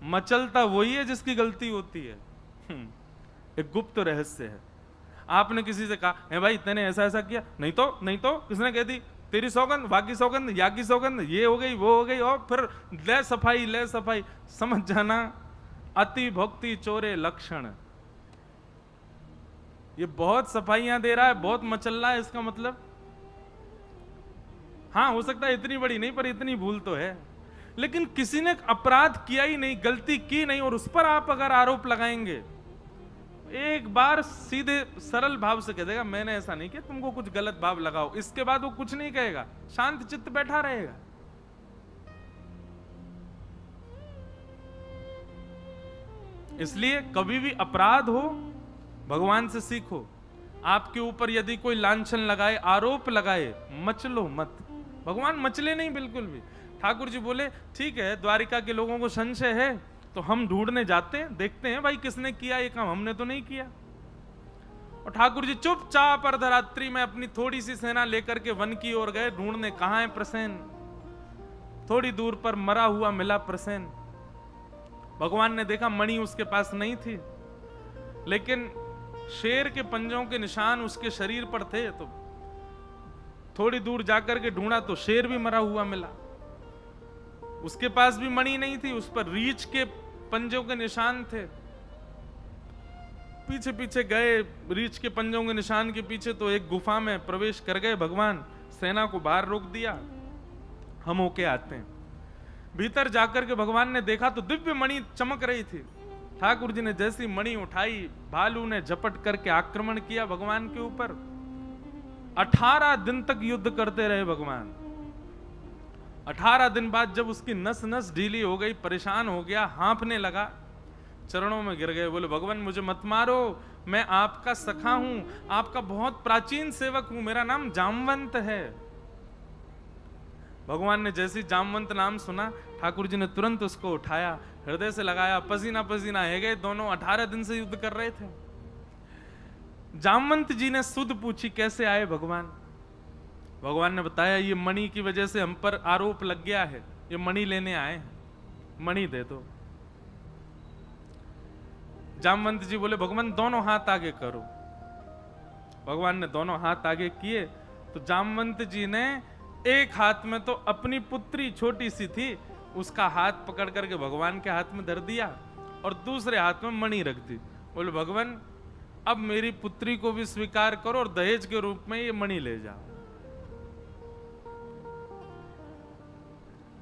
Speaker 1: मचलता वही है जिसकी गलती होती है। एक गुप्त रहस्य है। आपने किसी से कहा है भाई तूने ऐसा ऐसा किया, नहीं तो किसने कह दी तेरी सौगंध वाकी सौगंध या की सौगंध, ये हो गई वो हो गई, और फिर ले सफाई। समझ जाना अति भक्ति चोरे लक्षण। ये बहुत सफाइयां दे रहा है, बहुत मचल रहा है, इसका मतलब हाँ हो सकता है इतनी बड़ी नहीं पर इतनी भूल तो है। लेकिन किसी ने अपराध किया ही नहीं, गलती की नहीं, और उस पर आप अगर आरोप लगाएंगे, एक बार सीधे सरल भाव से कह देगा मैंने ऐसा नहीं किया, तुमको कुछ गलत भाव लगाओ। इसके बाद वो कुछ नहीं कहेगा, शांत चित्त बैठा रहेगा। इसलिए कभी भी अपराध हो भगवान से सीखो। आपके ऊपर यदि कोई लांछन लगाए, आरोप लगाए, मचलो मत। भगवान मचले नहीं बिल्कुल भी। ठाकुर जी बोले ठीक है द्वारिका के लोगों को संशय है तो हम ढूंढने जाते हैं, देखते हैं भाई किसने किया ये काम, हमने तो नहीं किया। और ठाकुर जी चुपचाप अर्धरात्रि में अपनी थोड़ी सी सेना लेकर के वन की ओर गए ढूंढने, कहां है प्रसेन। थोड़ी दूर पर मरा हुआ मिला प्रसेन। भगवान ने देखा मणि उसके पास नहीं थी, लेकिन शेर के पंजों के निशान उसके शरीर पर थे। तो थोड़ी दूर जाकर के ढूंढा तो शेर भी मरा हुआ मिला, उसके पास भी मणि नहीं थी, उस पर रीछ के पंजों के निशान थे। पीछे पीछे गए, रीछ के पंजों के निशान के पीछे, तो एक गुफा में प्रवेश कर गए भगवान। सेना को बाहर रोक दिया, हम होके आते हैं। भीतर जाकर के भगवान ने देखा तो दिव्य मणि चमक रही थी। ठाकुर जी ने जैसी मणि उठाई, भालू ने झपट करके आक्रमण किया भगवान के ऊपर। 18 दिन तक युद्ध करते रहे भगवान। 18 दिन बाद जब उसकी नस नस ढीली हो गई, परेशान हो गया, हांफने लगा, चरणों में गिर गए, बोले भगवान मुझे मत मारो, मैं आपका सखा हूं, आपका बहुत प्राचीन सेवक हूं, मेरा नाम जामवंत है। भगवान ने जैसी जामवंत नाम सुना, ठाकुर जी ने तुरंत उसको उठाया, हृदय से लगाया, पसीना पसीना है गए दोनों। 18 दिन से युद्ध कर रहे थे। जामवंत जी ने सुध पूछी कैसे आए भगवान। भगवान ने बताया ये मणि की वजह से हम पर आरोप लग गया है, ये मणि लेने आए हैं, मणि दे दो। जामवंत जी बोले भगवान दोनों हाथ आगे करो। भगवान ने दोनों हाथ आगे किए तो जामवंत जी ने एक हाथ में तो अपनी पुत्री छोटी सी थी, उसका हाथ पकड़ करके भगवान के हाथ में धर दिया और दूसरे हाथ में मणि रख दी। बोले भगवान अब मेरी पुत्री को भी स्वीकार करो और दहेज के रूप में ये मणि ले जाओ।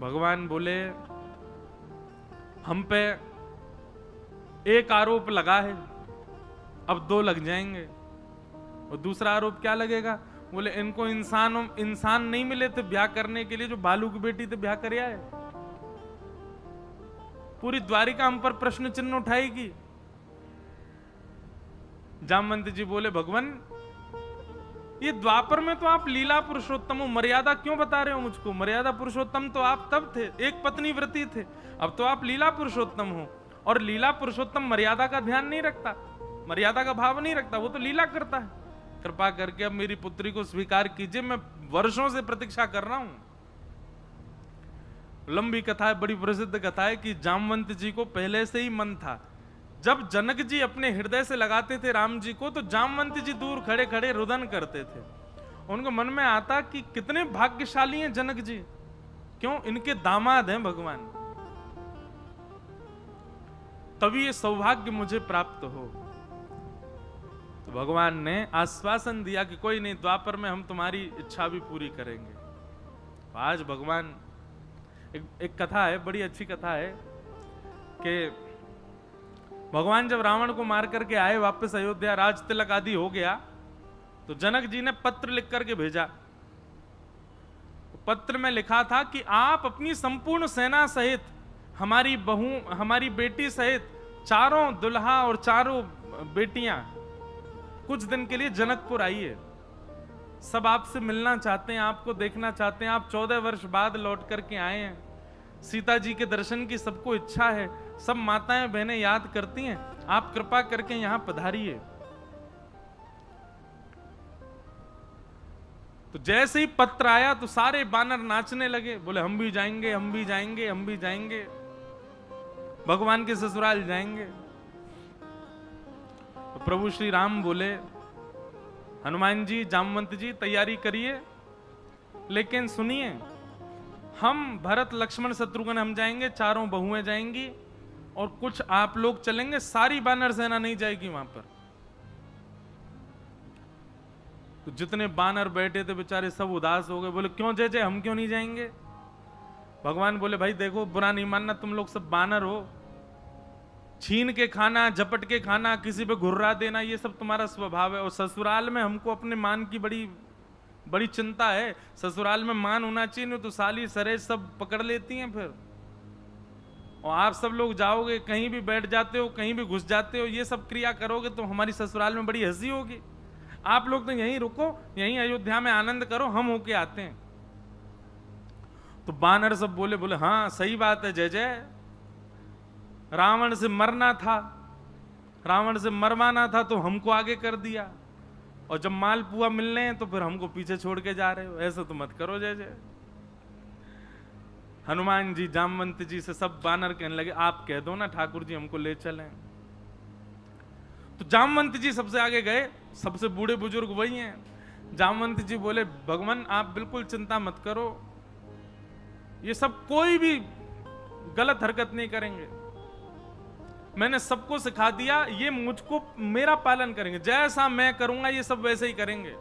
Speaker 1: भगवान बोले हम पे एक आरोप लगा है, अब 2 लग जाएंगे। और दूसरा आरोप क्या लगेगा? बोले इनको इंसान नहीं मिले थे ब्याह करने के लिए, जो भालू की बेटी थे ब्याह कर आए। पूरी द्वारिका हम पर प्रश्न चिन्ह उठाएगी। जामवंत जी बोले भगवान ये द्वापर में तो आप लीला पुरुषोत्तम हो, मर्यादा क्यों बता रहे हो मुझको? मर्यादा पुरुषोत्तम तो आप तब थे, एक पत्नी व्रती थे, अब तो आप लीला पुरुषोत्तम हो। और लीला पुरुषोत्तम मर्यादा का ध्यान नहीं रखता, मर्यादा का भाव नहीं रखता, वो तो लीला करता है। कृपा करके अब मेरी पुत्री को स्वीकार कीजिए, मैं वर्षों से प्रतीक्षा कर रहा हूं। लंबी कथा है, बड़ी प्रसिद्ध कथा है कि जामवंत जी को पहले से ही मन था, जब जनक जी अपने हृदय से लगाते थे राम जी को, तो जामवंत जी दूर खड़े खड़े रुदन करते थे। उनको मन में आता कि कितने भाग्यशाली हैं जनक जी, क्यों इनके दामाद हैं भगवान, तभी ये सौभाग्य मुझे प्राप्त हो। तो भगवान ने आश्वासन दिया कि कोई नहीं, द्वापर में हम तुम्हारी इच्छा भी पूरी करेंगे। तो आज भगवान एक कथा है, बड़ी अच्छी कथा है कि भगवान जब रावण को मार करके आए वापस अयोध्या, राज तिलक आदि हो गया, तो जनक जी ने पत्र लिख करके भेजा। पत्र में लिखा था कि आप अपनी संपूर्ण सेना सहित, हमारी बहू, हमारी बेटी सहित, चारों दुल्हा और चारों बेटियां कुछ दिन के लिए जनकपुर आइए। सब आपसे मिलना चाहते हैं, आपको देखना चाहते हैं। आप 14 वर्ष बाद लौट करके आए हैं, सीता जी के दर्शन की सबको इच्छा है, सब माताएं बहनें याद करती हैं, आप कृपा करके यहां पधारिए। तो जैसे ही पत्र आया तो सारे बानर नाचने लगे, बोले हम भी जाएंगे, हम भी जाएंगे, हम भी जाएंगे, भगवान के ससुराल जाएंगे। तो प्रभु श्री राम बोले हनुमान जी, जामवंत जी तैयारी करिए, लेकिन सुनिए, हम भरत लक्ष्मण शत्रुघ्न हम जाएंगे, चारों बहुएं जाएंगी और कुछ आप लोग चलेंगे, सारी बानर सेना नहीं जाएगी वहां पर। तो जितने बानर बैठे थे बेचारे सब उदास हो गए, बोले क्यों जय जय, हम क्यों नहीं जाएंगे? भगवान बोले भाई देखो, बुरा नहीं मानना, तुम लोग सब बानर हो, छीन के खाना, झपट के खाना, किसी पे घुर्रा देना, ये सब तुम्हारा स्वभाव है। और ससुराल में हमको अपने मान की बड़ी बड़ी चिंता है, ससुराल में मान होना चाहिए, नहीं तो साली सरेज सब पकड़ लेती हैं फिर। और आप सब लोग जाओगे, कहीं भी बैठ जाते हो, कहीं भी घुस जाते हो, ये सब क्रिया करोगे तो हमारी ससुराल में बड़ी हंसी होगी। आप लोग तो यहीं रुको, यहीं अयोध्या में आनंद करो, हम होके आते हैं। तो बानर सब बोले, बोले हाँ सही बात है जय जय, रावण से मरना था, रावण से मरवाना था तो हमको आगे कर दिया, और जब मालपुआ मिलने हैं तो फिर हमको पीछे छोड़ के जा रहे हो, ऐसा तो मत करो जय जय। हनुमान जी, जामवंत जी से सब बानर कहने लगे आप कह दो ना ठाकुर जी हमको ले चलें। तो जामवंत जी सबसे आगे गए, सबसे बूढ़े बुजुर्ग वही हैं। जामवंत जी बोले भगवान आप बिल्कुल चिंता मत करो, ये सब कोई भी गलत हरकत नहीं करेंगे, मैंने सबको सिखा दिया, ये मुझको मेरा पालन करेंगे, जैसा मैं करूंगा ये सब वैसे ही करेंगे।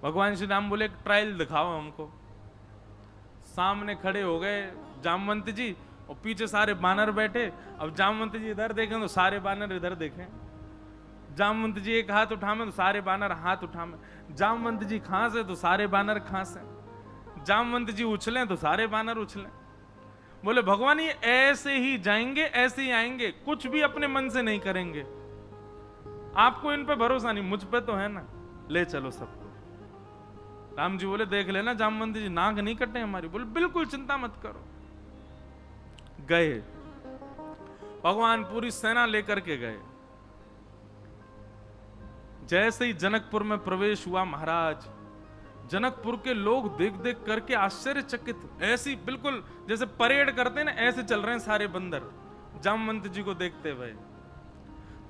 Speaker 1: भगवान श्री राम बोले एक ट्रायल दिखाओ हमको। सामने खड़े हो गए जामवंत जी और पीछे सारे बानर बैठे। अब जामवंत जी इधर देखें तो सारे बानर इधर देखें। जामवंत जी एक हाथ उठावे तो सारे बानर हाथ उठावे। जामवंत जी खांसे तो सारे बानर खांसे। जामवंत जी उछलें तो सारे बानर उछलें। बोले भगवान ये ऐसे ही जाएंगे, ऐसे ही आएंगे, कुछ भी अपने मन से नहीं करेंगे। आपको इन पे भरोसा नहीं, मुझ पे तो है ना, ले चलो सबको। राम जी बोले देख लेना जामवंत जी, नाक नहीं कटे हमारी। बोले बिल्कुल चिंता मत करो। गए, भगवान पूरी सेना लेकर के गए। जैसे ही जनकपुर में प्रवेश हुआ महाराज, जनकपुर के लोग देख देख करके आश्चर्यचकित, ऐसी बिल्कुल जैसे परेड करते हैं ना, ऐसे चल रहे हैं सारे बंदर जामवंत जी को देखते हुए।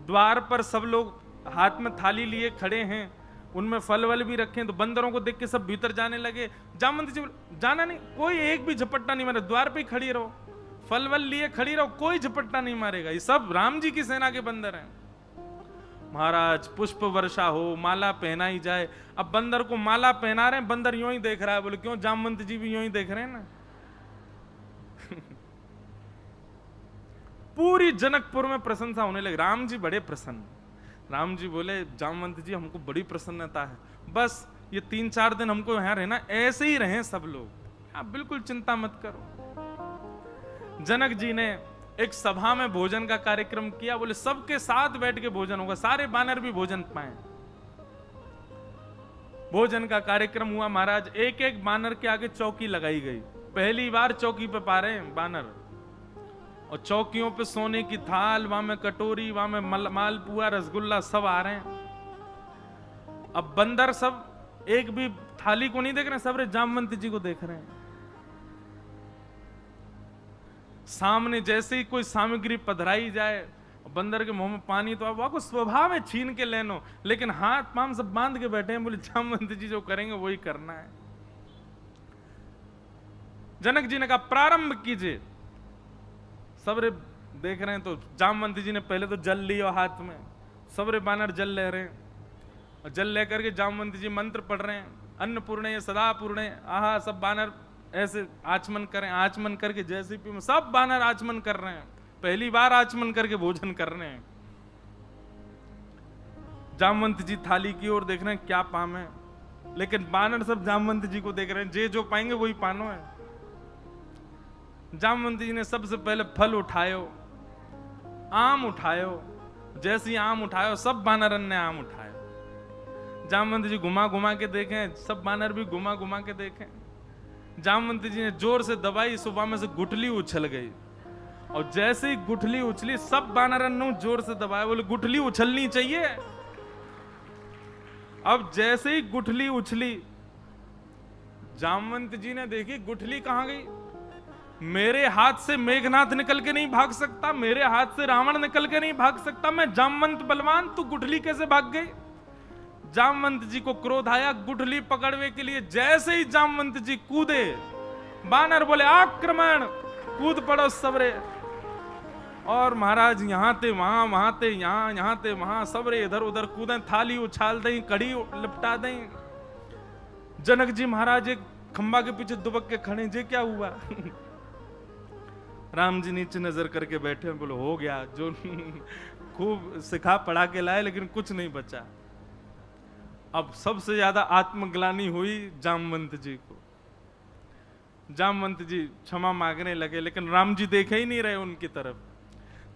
Speaker 1: द्वार पर सब लोग हाथ में थाली लिए खड़े हैं, उनमें फल वल भी रखे हैं। तो बंदरों को देख के सब भीतर जाने लगे। जामवंत जी जाना नहीं, कोई एक भी झपट्टा नहीं मारे, द्वार पे ही खड़ी रहो, फल वल लिए खड़ी रहो, कोई झपट्टा नहीं मारेगा, ये सब राम जी की सेना के बंदर हैं। महाराज पुष्प वर्षा हो, माला पहनाई जाए। अब बंदर को माला पहना रहे हैं, बंदर यूं ही देख रहा है। बोले क्यों? जामवंत जी भी यूं ही देख रहे हैं ना। पूरी जनकपुर में प्रशंसा होने लगी, राम जी बड़े प्रसन्न। राम जी बोले जामवंत जी हमको बड़ी प्रसन्नता है, बस ये 3-4 दिन हमको यहां रहना, ऐसे ही रहें सब लोग, आप बिल्कुल चिंता मत करो। जनक जी ने एक सभा में भोजन का कार्यक्रम किया। बोले सबके साथ बैठ के भोजन होगा, सारे बानर भी भोजन पाए। भोजन का कार्यक्रम हुआ महाराज। एक एक बानर के आगे चौकी लगाई गई। पहली बार चौकी पे पा रहे हैं बानर, और चौकियों पे सोने की थाल, वहां में कटोरी, वहां में मालपुआ, रसगुल्ला सब आ रहे हैं। अब बंदर सब एक भी थाली को नहीं देख रहे, सब जामवंत जी को देख रहे हैं। सामने जैसे ही कोई सामग्री पधराई जाए, बंदर के मुंह में पानी तो आपको स्वभाव है छीन के लेनो, लेकिन हाथ पांव सब बांध के बैठे हैं। बोले जामवंत जी जो करेंगे वही करना है। जनक जी ने कहा प्रारंभ कीजिए। सबरे देख रहे हैं तो जामवंत जी ने पहले तो जल लिया हाथ में, सबरे बानर जल ले रहे हैं, और जल लेकर के जामवंत जी मंत्र पढ़ रहे हैं, अन्नपूर्णे सदा पूर्णे आहा। सब बानर ऐसे आचमन करें, आचमन करके जैसे भी सब बानर आचमन कर रहे हैं, पहली बार आचमन करके भोजन कर रहे हैं। जामवंत जी थाली की ओर देख रहे हैं क्या पाम है, लेकिन बानर सब जामवंत जी को देख रहे हैं, जे जो पाएंगे वही पानो है। जामवंत जी ने सबसे पहले फल उठायो, आम उठायो। जैसे ही आम उठायो सब बानरन ने आम उठायो। जामवंत जी घुमा घुमा के देखें, सब बानर भी घुमा घुमा के देखें। जामवंत जी ने जोर से दबाई, सुबह में से गुठली उछल गई, और जैसे ही गुठली उछली सब बानरन ने जोर से दबाया। बोले गुठली उछलनी चाहिए। अब जैसे ही गुठली उछली, जामवंत जी ने देखी गुठली कहां गई। मेरे हाथ से मेघनाथ निकल के नहीं भाग सकता, मेरे हाथ से रावण निकल के नहीं भाग सकता, मैं जामवंत बलवान, तू गुठली कैसे भाग गई। जामवंत जी को क्रोध आया, गुठली पकड़ने के लिए जैसे ही जामवंत जी कूदे, बानर बोले आक्रमण, कूद पड़ो सबरे। और महाराज यहां थे वहां, वहां थे यहां, यहां थे वहां, सबरे इधर उधर कूदे, थाली उछाल दें, कड़ी लिपटा दें। जनक जी महाराज एक खंबा के पीछे दुबक के खड़े, जे क्या हुआ। राम जी नीचे नजर करके बैठे, बोले हो गया जो खूब सिखा पढ़ा के लाए, लेकिन कुछ नहीं बचा। अब सबसे ज्यादा आत्मग्लानि हुई जामवंत जी को। जामवंत जी क्षमा मांगने लगे, लेकिन राम जी देखे ही नहीं रहे उनकी तरफ।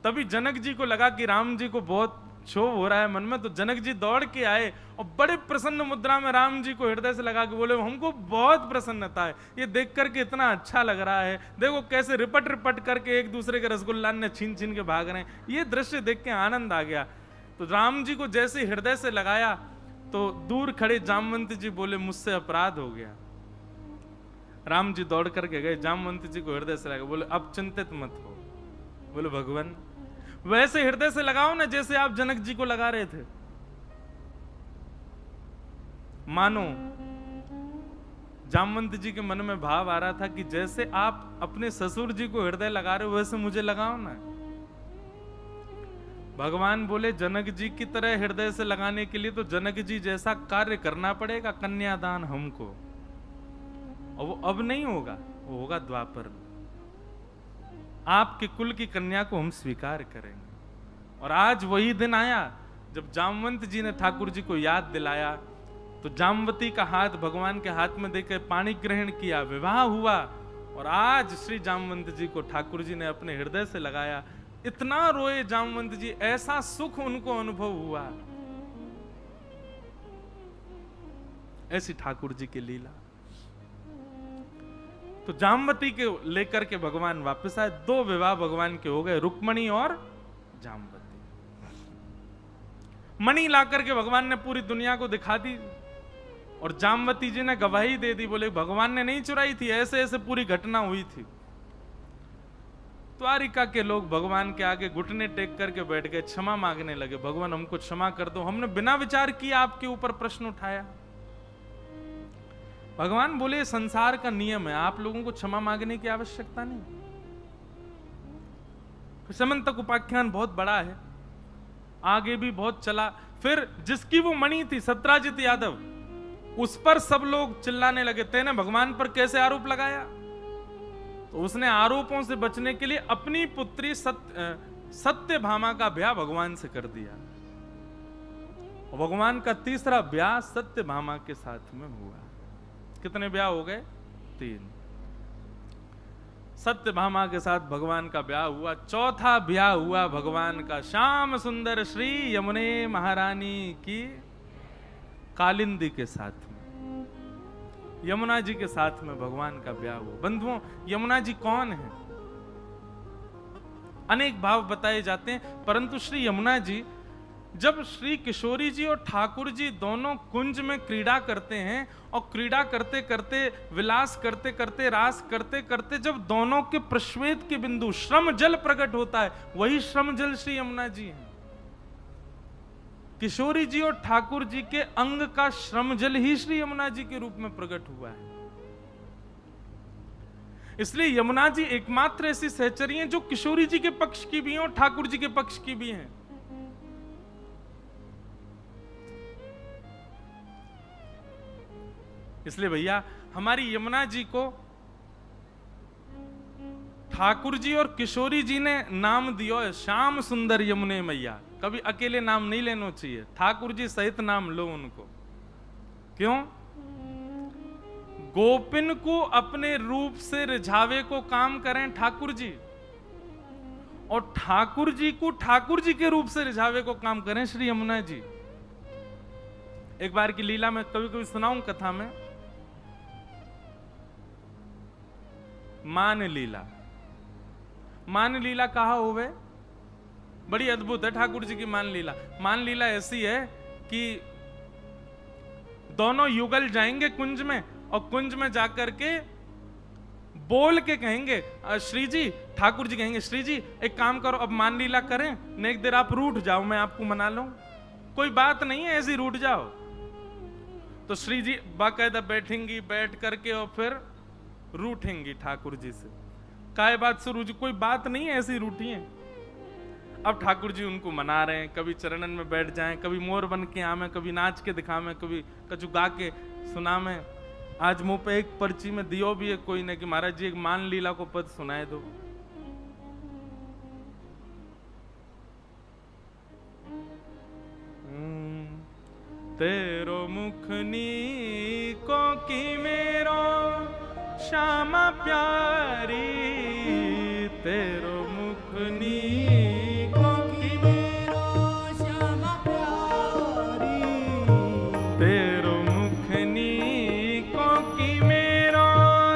Speaker 1: तभी जनक जी को लगा कि राम जी को बहुत क्षोभ हो रहा है मन में, तो जनक जी दौड़ के आए और बड़े प्रसन्न मुद्रा में राम जी को हृदय से लगा के बोले हमको बहुत प्रसन्नता है, ये देख करके इतना अच्छा लग रहा है, देखो कैसे रिपट रिपट करके एक दूसरे के रसगुल्ला ने छीन छीन के भाग रहे हैं, ये दृश्य देख के आनंद आ गया। तो राम जी को जैसे हृदय से लगाया तो दूर खड़े जामवंत जी बोले मुझसे अपराध हो गया। राम जी दौड़ करके गए, जामवंत जी को हृदय से लगा, बोले अब चिंतित मत हो। बोले भगवान वैसे हृदय से लगाओ ना जैसे आप जनक जी को लगा रहे थे। मानो जामवंत जी के मन में भाव आ रहा था कि जैसे आप अपने ससुर जी को हृदय लगा रहे हो वैसे मुझे लगाओ ना। भगवान बोले जनक जी की तरह हृदय से लगाने के लिए तो जनक जी जैसा कार्य करना पड़ेगा, कन्यादान हमको। और वो अब नहीं होगा, वो होगा द्वापर में। आपके कुल की कन्या को हम स्वीकार करेंगे। और आज वही दिन आया जब जामवंत जी ने ठाकुर जी को याद दिलाया, तो जामवती का हाथ भगवान के हाथ में देकर पानी ग्रहण किया, विवाह हुआ। और आज श्री जामवंत जी को ठाकुर जी ने अपने हृदय से लगाया। इतना रोए जामवंत जी, ऐसा सुख उनको अनुभव हुआ। ऐसी ठाकुर जी की लीला। तो जामवती के लेकर के भगवान वापस आए। 2 विवाह भगवान के हो गए, रुक्मणी और जामवती। मणि लाकर के भगवान ने पूरी दुनिया को दिखा दी। और जामवती जी ने गवाही दे दी, बोले भगवान ने नहीं चुराई थी, ऐसे ऐसे पूरी घटना हुई थी। द्वारिका के लोग भगवान के आगे घुटने टेक करके बैठ गए, क्षमा मांगने लगे, भगवान हमको क्षमा कर दो, हमने बिना विचार किए आपके ऊपर प्रश्न उठाया। भगवान बोले संसार का नियम है, आप लोगों को क्षमा मांगने की आवश्यकता नहीं। समंतक उपाख्यान बहुत बड़ा है, आगे भी बहुत चला। फिर जिसकी वो मणि थी सत्राजित यादव, उस पर सब लोग चिल्लाने लगे, तेने भगवान पर कैसे आरोप लगाया? तो उसने आरोपों से बचने के लिए अपनी पुत्री सत्यभामा का ब्याह भगवान से कर दिया। और भगवान का तीसरा ब्याह सत्यभामा के साथ में हुआ। कितने ब्याह हो गए? 3। सत्यभामा के साथ भगवान का ब्याह हुआ। चौथा ब्याह हुआ भगवान का श्याम सुंदर श्री यमुने महारानी की कालिंदी के साथ में, यमुना जी के साथ में भगवान का ब्याह हुआ। बंधुओं, यमुना जी कौन है? अनेक भाव बताए जाते हैं, परंतु श्री यमुना जी, जब श्री किशोरी जी और ठाकुर जी दोनों कुंज में क्रीड़ा करते हैं, और क्रीड़ा करते करते, विलास करते करते, रास करते करते, जब दोनों के प्रश्वेत के बिंदु श्रम जल प्रकट होता है, वही श्रम जल श्री यमुना जी हैं। किशोरी जी और ठाकुर जी के अंग का श्रम जल ही श्री यमुना जी के रूप में प्रकट हुआ है। इसलिए यमुना जी एकमात्र ऐसी सहचरी हैं जो किशोरी जी के पक्ष की भी हैं और ठाकुर जी के पक्ष की भी हैं। इसलिए भैया, हमारी यमुना जी को ठाकुर जी और किशोरी जी ने नाम दिया है श्याम सुंदर यमुने मैया। कभी अकेले नाम नहीं लेना चाहिए, ठाकुर जी सहित नाम लो उनको। क्यों? गोपिन को अपने रूप से रिझावे को काम करें ठाकुर जी, और ठाकुर जी को ठाकुर जी के रूप से रिझावे को काम करें श्री यमुना जी। एक बार की लीला में कभी कभी सुनाऊं कथा में। मान लीला, मान लीला कहा हुए, बड़ी अद्भुत है ठाकुर जी की मान लीला। मान लीला ऐसी है कि दोनों युगल जाएंगे कुंज में, और कुंज में जाकर के बोल के कहेंगे, श्री जी, ठाकुर जी कहेंगे, श्री जी एक काम करो, अब मान लीला करें, न एक देर आप रूठ जाओ, मैं आपको मना लूं, कोई बात नहीं है, ऐसी रूठ जाओ। तो श्री जी बाकायदा बैठेंगी, बैठ करके और फिर रूठेंगी ठाकुर जी से। काय बात से रूठी? कोई बात नहीं है, ऐसी रूठी है। अब ठाकुर जी उनको मना रहे हैं, कभी चरणन में बैठ जाएं, कभी मोर बन के आवे, कभी नाच के दिखावे, कभी कछु गा के सुनावे। आज मुंह पे एक पर्ची में दियो भी है कोई ने कि महाराज जी एक मान लीला को पद सुनाए दो। तेरो मुखनी को की मेरो श्यामा प्यारी, तेरो मुखनी को की मेरो श्यामा प्यारी, तेरो मुखनी को की मेरो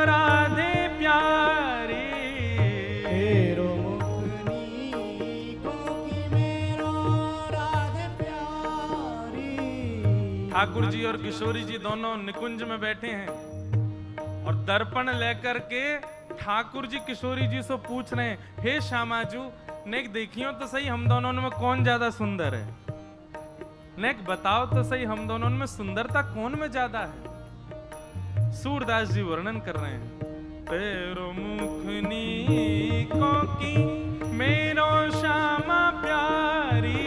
Speaker 1: राधे प्यारी, तेरो मुखनी को की मेरो राधे प्यारी। ठाकुर जी और किशोरी जी दोनों निकुंज में बैठे हैं और दर्पण लेकर के ठाकुर जी किशोरी जी से पूछ रहे हैं, हे श्यामाजू, नेक देखियो तो सही हम दोनों में कौन ज्यादा सुंदर है? नेक बताओ तो सही हम दोनों में सुंदरता कौन में ज्यादा है? सूरदास जी वर्णन कर रहे हैं, तेरो मुखनी को की मेरो श्यामा प्यारी,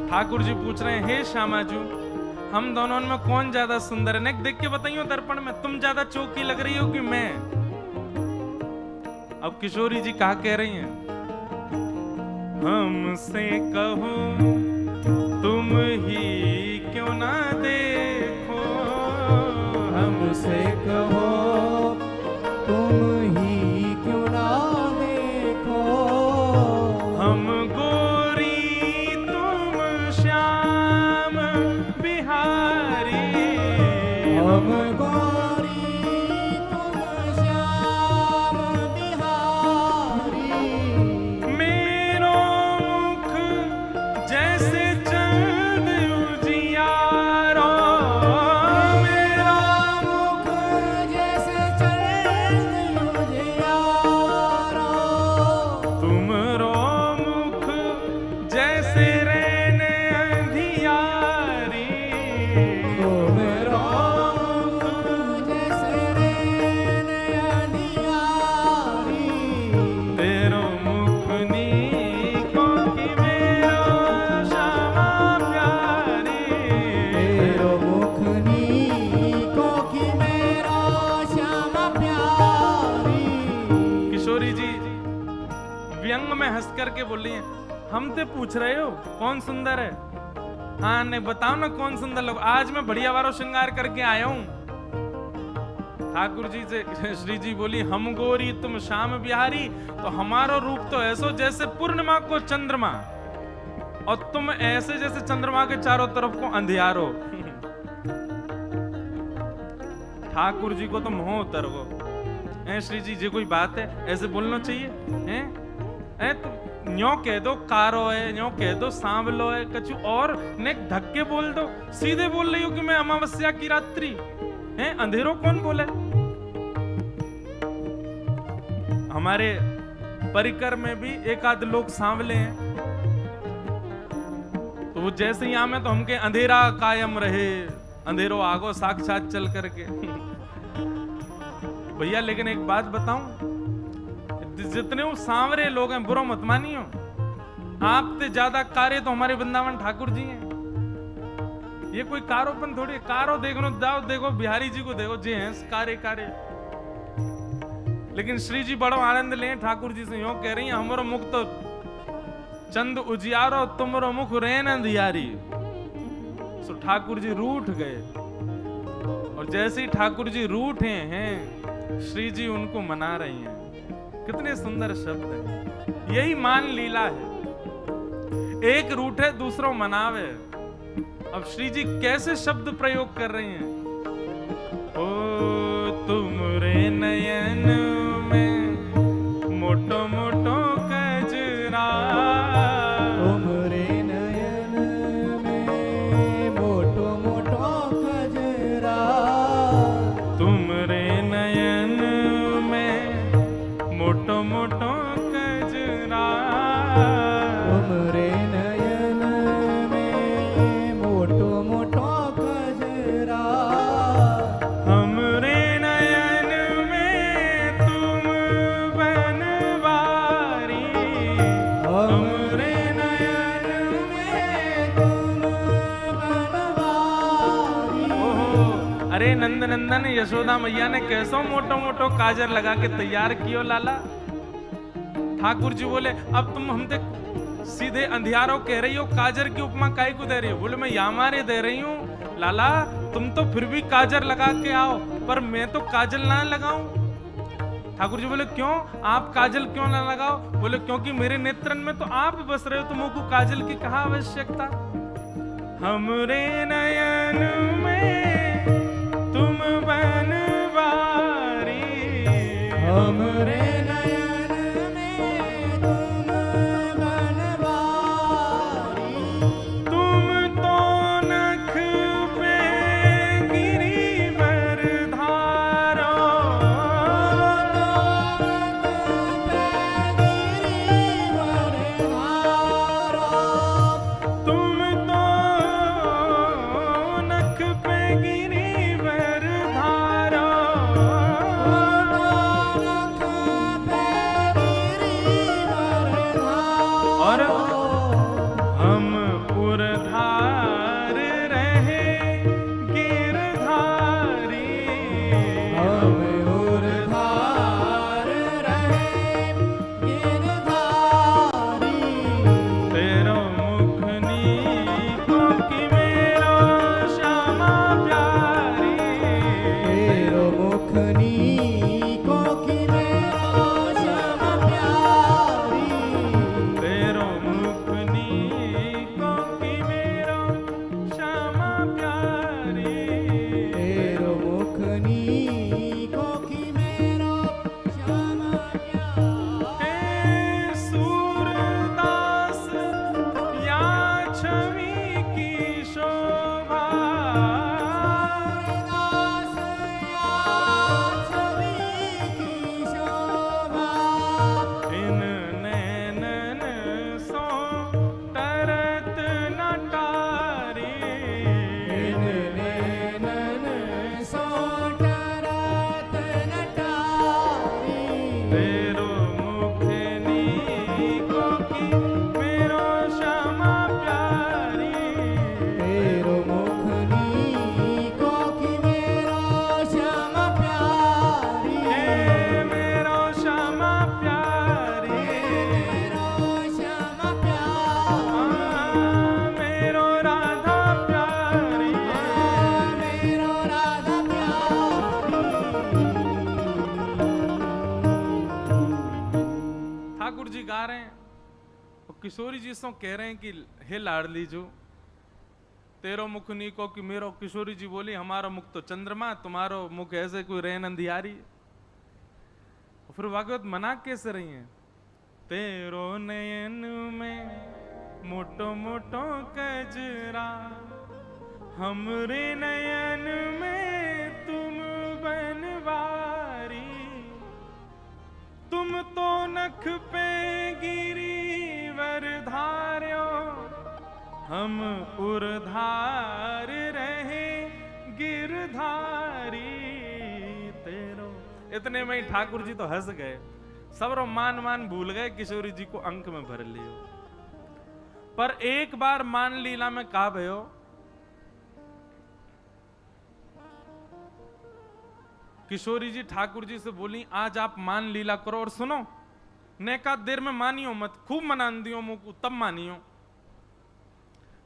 Speaker 1: ठाकुर जी पूछ रहे हैं, हे श्यामाजू, हम दोनों में कौन ज्यादा सुंदर है? देख के बताइयो दर्पण में, तुम ज्यादा चौकी लग रही हो कि मैं? अब किशोरी जी कहा कह रही हैं, हमसे कहो तुम ही क्यों ना देखो,
Speaker 2: हमसे कहो तुम ही क्यों ना देखो,
Speaker 1: हम
Speaker 2: हम गौरी तुम श्याम बिहारी,
Speaker 1: मेरो मुख जैसे चंद उजियारो,
Speaker 2: मेरा मुख जैसे चंद उजियारो,
Speaker 1: तुमरो मुख जैसे रैन अंधियारी,
Speaker 2: तुमरो
Speaker 1: में हंस करके बोली है, हम ते पूछ रहे हो कौन सुंदर है? हाँ नहीं बताओ ना कौन सुंदर लोग, आज मैं बढ़िया वारो श्रृंगार करके आया हूं। ठाकुर जी से श्री जी बोली, हम गोरी तुम श्याम बिहारी, तो हमारो रूप तो ऐसो जैसे पूर्णिमा को चंद्रमा, और तुम ऐसे जैसे चंद्रमा के चारों तरफ को अंधियारो। ठाकुर जी को तो मोह उतर गो। श्री जी जी कोई बात है, ऐसे बोलना चाहिए हैं? तो न्यो कह दो कारो है, न्यो कह दो सांवलो है, कछु और ने धक्के बोल दो। सीधे बोल रही हो कि मैं अमावस्या की रात्रि है, अंधेरों कौन बोले? हमारे परिकर में भी एक आध लोग सांवले हैं, तो वो जैसे यहां में तो हमके अंधेरा कायम रहे, अंधेरों आगो साक्षात चल करके। भैया लेकिन एक बात बताऊं, जितने वो सांवरे लोग हैं, बुरा मत मानियो, आपसे ज्यादा कार्य तो हमारे वृंदावन ठाकुर जी हैं। ये कोई कारोपन थोड़ी, कारो देखो जाओ, देखो बिहारी जी को देखो, जी हैं कार्य कार्य। लेकिन श्री जी बड़ो आनंद लें ठाकुर जी से, यूं कह रही हैं, हमारो मुख तो चंद उजियारो, तुमरो मुख रैन अंधियारी। सो ठाकुर जी रूठ गए, और जैसे ही ठाकुर जी रूठे हैं, श्री जी उनको मना रही हैं। कितने सुंदर शब्द है, यही मान लीला है, एक रूठे दूसरों मनावे। अब श्री जी कैसे शब्द प्रयोग कर रही हैं, ओ तुमरे नयन में मोटो मोटो कजरा,
Speaker 2: तुमरे नयन में मोटो मोटो कजरा,
Speaker 1: तुमरे नयन मोटो मोटो कजरा,
Speaker 2: तुमरे नयन में मोटो मोटो कजरा,
Speaker 1: हमरे नयन में तुम बनवारी,
Speaker 2: हमरे नयन में तुम बनवारी।
Speaker 1: ओहो, अरे नंद नंदन यशोदा मैया ने कैसो मोटो मोटो काजर लगा के तैयार कियो लाला। ठाकुर जी बोले, अब तुम हमसे सीधे अंधियारों कह रही हो, काजर की उपमा काहे को दे रही हो? बोले मैं यामारे दे रही हूँ लाला, तुम तो फिर भी काजर लगा के आओ, पर मैं तो काजल ना लगाऊं। ठाकुर जी बोले क्यों, आप काजल क्यों ना लगाओ? बोले क्योंकि मेरे नेत्रन में तो आप बस रहे हो, तुमको काजल की कहाँ आवश्यकता? हमरे नयन में तुम बनवारी,
Speaker 2: हमरे नयन में तुम बनवारी।
Speaker 1: और किशोरी जी सो कह रहे हैं कि हे लाडली जो तेरो मुख नीको कि मेरो। किशोरी जी बोली हमारा मुख तो चंद्रमा, तुम्हारो मुख ऐसे कोई रेन अंधियारी। और फिर भागवत मना कैसे रही है? तेरो नयन में मोटो मोटो कजरा, हमरे नयन में तुम बनवारी। तुम तो नख पे गिरीवर धार्यो, हम उर्धार रहे गिरधारी तेरो। इतने में ही ठाकुर जी तो हंस गए, सबरो मान मान भूल गए, किशोरी जी को अंक में भर लियो। पर एक बार मान लीला में कहा भयो, किशोरी जी ठाकुर जी से बोली आज आप मान लीला करो और सुनो, नेका देर में मानियो मत, खूब मनान दियो मुझको तब मानियो।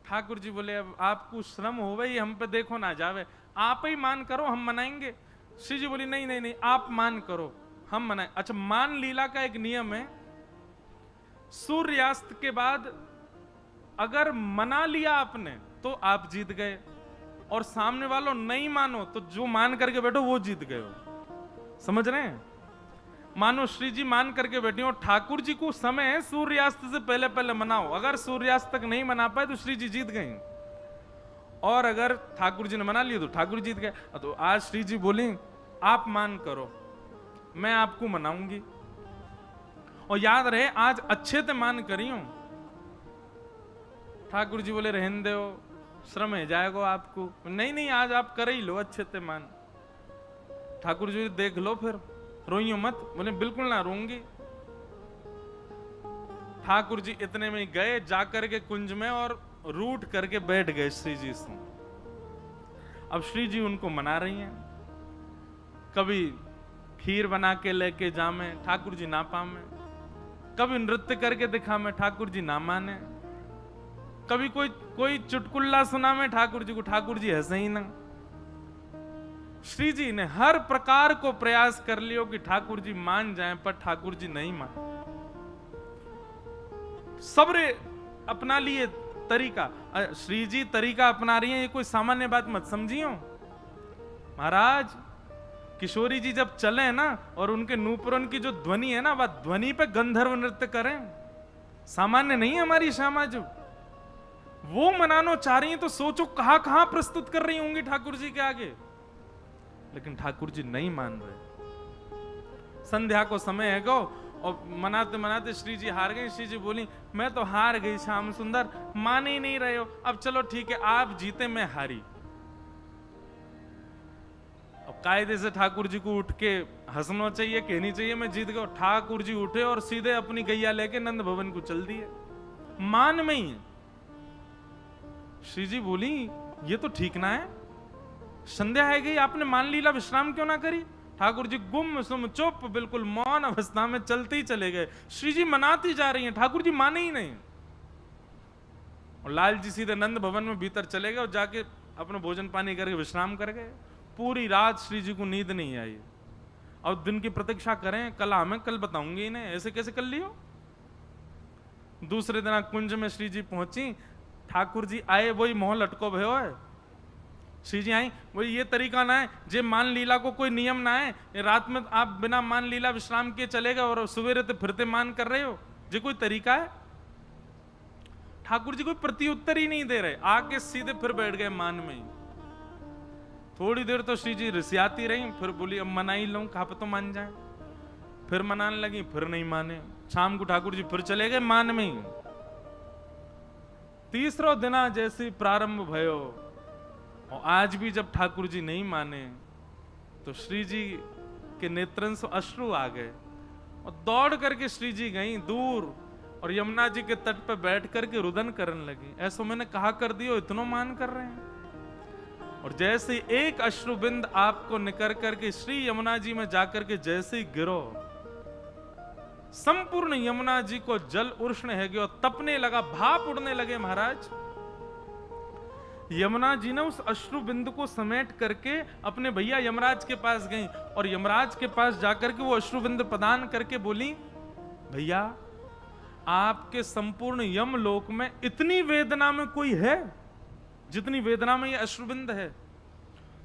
Speaker 1: ठाकुर जी बोले अब आपको श्रम हो गई, हम पे देखो ना जावे, आप ही मान करो हम मनाएंगे। श्री जी बोली नहीं नहीं नहीं आप मान करो हम मनाए। अच्छा, मान लीला का एक नियम है, सूर्यास्त के बाद अगर मना लिया आपने तो आप जीत गए, और सामने वालों नहीं मानो तो जो मान करके बैठो वो जीत गए हो। समझ रहे हैं? मानो श्री जी मान करके बैठी हो, ठाकुर जी को समय है सूर्यास्त से पहले पहले मनाओ। अगर सूर्यास्त तक नहीं मना पाए तो श्री जी जीत गए, और अगर ठाकुर जी ने मना लिया तो ठाकुर जीत गए। तो आज श्री जी बोली आप मान करो, मैं आपको मनाऊंगी, और याद रहे आज अच्छे से मान करियो। ठाकुर जी बोले रहने दो, श्रम है जाएगा आपको। नहीं नहीं आज आप कर ही लो अच्छे से मान। ठाकुर जी देख लो फिर, रोइयो मत। बोले बिल्कुल ना रोऊंगी। ठाकुर जी इतने में गए जाकर के कुंज में और रूठ करके बैठ गए श्री जी से। अब श्री जी उनको मना रही हैं, कभी खीर बना के लेके जामे, ठाकुर जी ना पामे, कभी नृत्य करके दिखा में, ठाकुर जी ना माने, कभी कोई चुटकुल्ला सुना में ठाकुर जी को, ठाकुर जी हंसे ही ना। श्री जी ने हर प्रकार को प्रयास कर लियो कि ठाकुर जी मान जाएं, पर ठाकुर जी नहीं मान। सबरे अपना लिए तरीका, श्री जी तरीका अपना रही है, ये कोई सामान्य बात मत समझियो महाराज। किशोरी जी जब चले ना और उनके नूपुरन की जो ध्वनि है ना, वह ध्वनि पे गंधर्व नृत्य करें, सामान्य नहीं है हमारी श्यामा जो। वो मनानो चाह रही है तो सोचो कहां कहां प्रस्तुत कर रही होंगी ठाकुर जी के आगे, लेकिन ठाकुर जी नहीं मान रहे। संध्या को समय है गो, और मनाते मनाते श्री जी हार गई। श्री जी बोली मैं तो हार गई श्याम सुंदर, मान ही नहीं रहे हो, अब चलो ठीक है आप जीते मैं हारी। अब कायदे से ठाकुर जी को उठ के हंसना चाहिए, कहनी चाहिए मैं जीत गया। ठाकुर जी उठे और सीधे अपनी गैया लेके नंद भवन को चल दिए, मान में ही। श्री जी बोली ये तो ठीक ना है, संध्या है गई आपने मान लीला विश्राम क्यों ना करी। ठाकुर जी गुम सुम चुप बिल्कुल मौन अवस्था में चलते ही चले गए। श्री जी मनाती जा रही हैं, ठाकुर जी माने ही नहीं। और लाल जी सीधे नंद भवन में भीतर चले गए और जाके अपना भोजन पानी करके विश्राम कर गए। पूरी रात श्री जी को नींद नहीं आई। और दिन की प्रतीक्षा करें, कल हमें कल बताऊंगी इन्हें, ऐसे कैसे कर लियो। दूसरे दिन कुंज में श्री जी पहुंची, ठाकुर जी आए, वही मोह लटको भयो है। श्री जी आई, वही ये तरीका ना है जे मान लीला को कोई नियम ना है, ये रात में आप बिना मान लीला विश्राम किए चले गए और सवेरे तो फिरते मान कर रहे हो, जे कोई तरीका है। ठाकुर जी कोई प्रत्युत्तर ही नहीं दे रहे, आके सीधे फिर बैठ गए मान में ही। थोड़ी देर तो श्री जी रिसियाती रही, फिर बोली अब मना ही लूं, कहा पे तो मान जाए। फिर मनाने लगी, फिर नहीं माने। शाम को ठाकुर जी फिर चले गए मान में ही। तीसरा दिना जैसे प्रारंभ भयो, और आज भी जब ठाकुर जी नहीं माने तो श्री जी के नेत्रन से अश्रु आ गए, और दौड़ करके श्री जी गई दूर और यमुना जी के तट पर बैठ करके रुदन करने लगी। ऐसा मैंने कहा कर दियो, इतना मान कर रहे हैं। और जैसे एक अश्रु बिंद आपको निकर करके श्री यमुना जी में जाकर के जैसे ही गिरो, संपूर्ण यमुना जी को जल उष्ण है गया, तपने लगा, भाप उड़ने लगे महाराज। यमुना जी ने उस अश्रु बिंदु को समेट करके अपने भैया यमराज के पास गई, और यमराज के पास जाकर के वो अश्रु बिंदु प्रदान करके बोली भैया आपके संपूर्ण यमलोक में इतनी वेदना में कोई है जितनी वेदना में ये अश्रुबिंद है।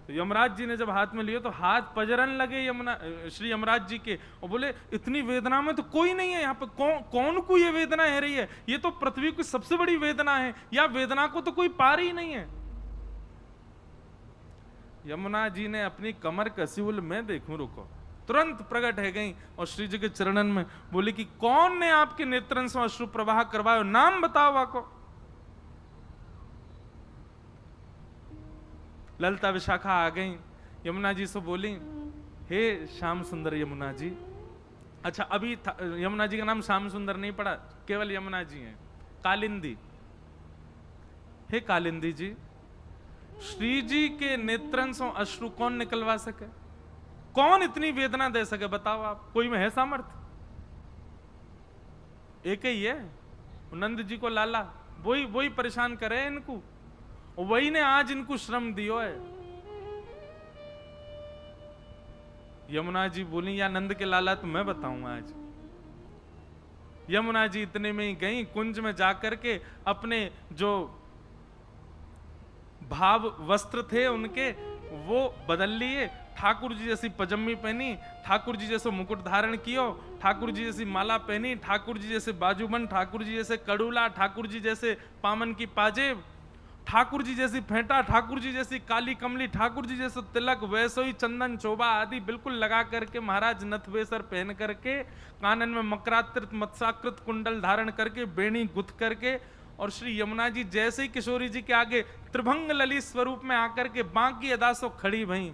Speaker 1: तो यमराज जी ने जब हाथ में लिए तो हाथ पजरन लगे श्री यमराज जी के, और बोले इतनी वेदना में तो कोई नहीं है यहाँ पे, कौन को ये वेदना है रही है, ये तो पृथ्वी की सबसे बड़ी वेदना है, या वेदना को तो कोई पार ही नहीं है। यमुना जी ने अपनी कमर कसी, बोले मैं देखूं, रुको। तुरंत प्रकट है गई और श्री जी के चरणन में बोली कि कौन ने आपके नेत्रन से अश्रु प्रवाह करवायो, नाम बताओ आपको। ललिता विशाखा आ गई, यमुना जी से बोली हे श्याम सुंदर यमुना जी। अच्छा, अभी यमुना जी का नाम श्याम सुंदर नहीं पड़ा, केवल यमुना जी हैं। कालिंदी, हे कालिंदी जी, श्री जी के नेत्रन से अश्रु कौन निकलवा सके, कौन इतनी वेदना दे सके, बताओ आप, कोई में है सामर्थ्य? एक ही है, नंद जी को लाला, वही परेशान करे इनको, वही ने आज इनको श्रम दियो है। यमुना जी बोली या नंद के लाला तो मैं बताऊं आज। यमुना जी इतने में ही गई, कुंज में जाकर के अपने जो भाव वस्त्र थे उनके वो बदल लिए, ठाकुर जी जैसी पजम्मी पहनी, ठाकुर जी जैसे मुकुट धारण कियो, ठाकुर जी जैसी माला पहनी, ठाकुर जी जैसे बाजूबंद, ठाकुर जी जैसे कड़ूला, ठाकुर जी जैसे पामन की पाजेब, ठाकुर जी जैसी फेंटा, ठाकुर जी जैसी काली कमली, ठाकुर जी जैसे तिलक, वैसे ही चंदन चोबा आदि बिल्कुल लगा करके महाराज नथवेसर पहन करके, कानन में मकराकृत मत्स्याकृत कुंडल धारण करके, बेणी गुथ करके, और श्री यमुना जी जैसे ही किशोरी जी के आगे त्रिभंग ललित स्वरूप में आकर के बाकी अदा सो खड़ी भई।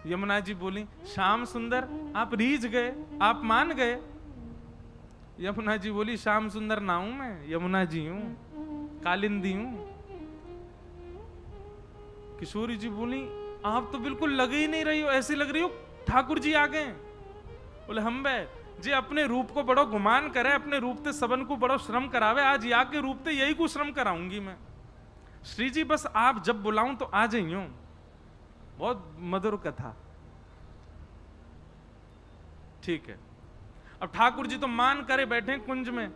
Speaker 1: यमुना जी बोली श्याम सुंदर आप रीझ गए, आप मान गए। यमुना जी बोली श्याम सुंदर ना हूं मैं, यमुना जी हूं, कालिंदी हूं। किशोरी जी बोली आप तो बिल्कुल लगे ही नहीं रही हो, ऐसी लग रही हो ठाकुर जी आ गए। बोले हम बे जे अपने रूप को बड़ो गुमान करे, अपने रूप ते सबन को बड़ो श्रम करावे, आज या के रूप ते यही को श्रम कराऊंगी मैं। श्री जी बस आप जब बुलाऊं तो आ जाइयो। बहुत मधुर कथा, ठीक है। अब ठाकुर जी तो मान करे बैठे कुंज में,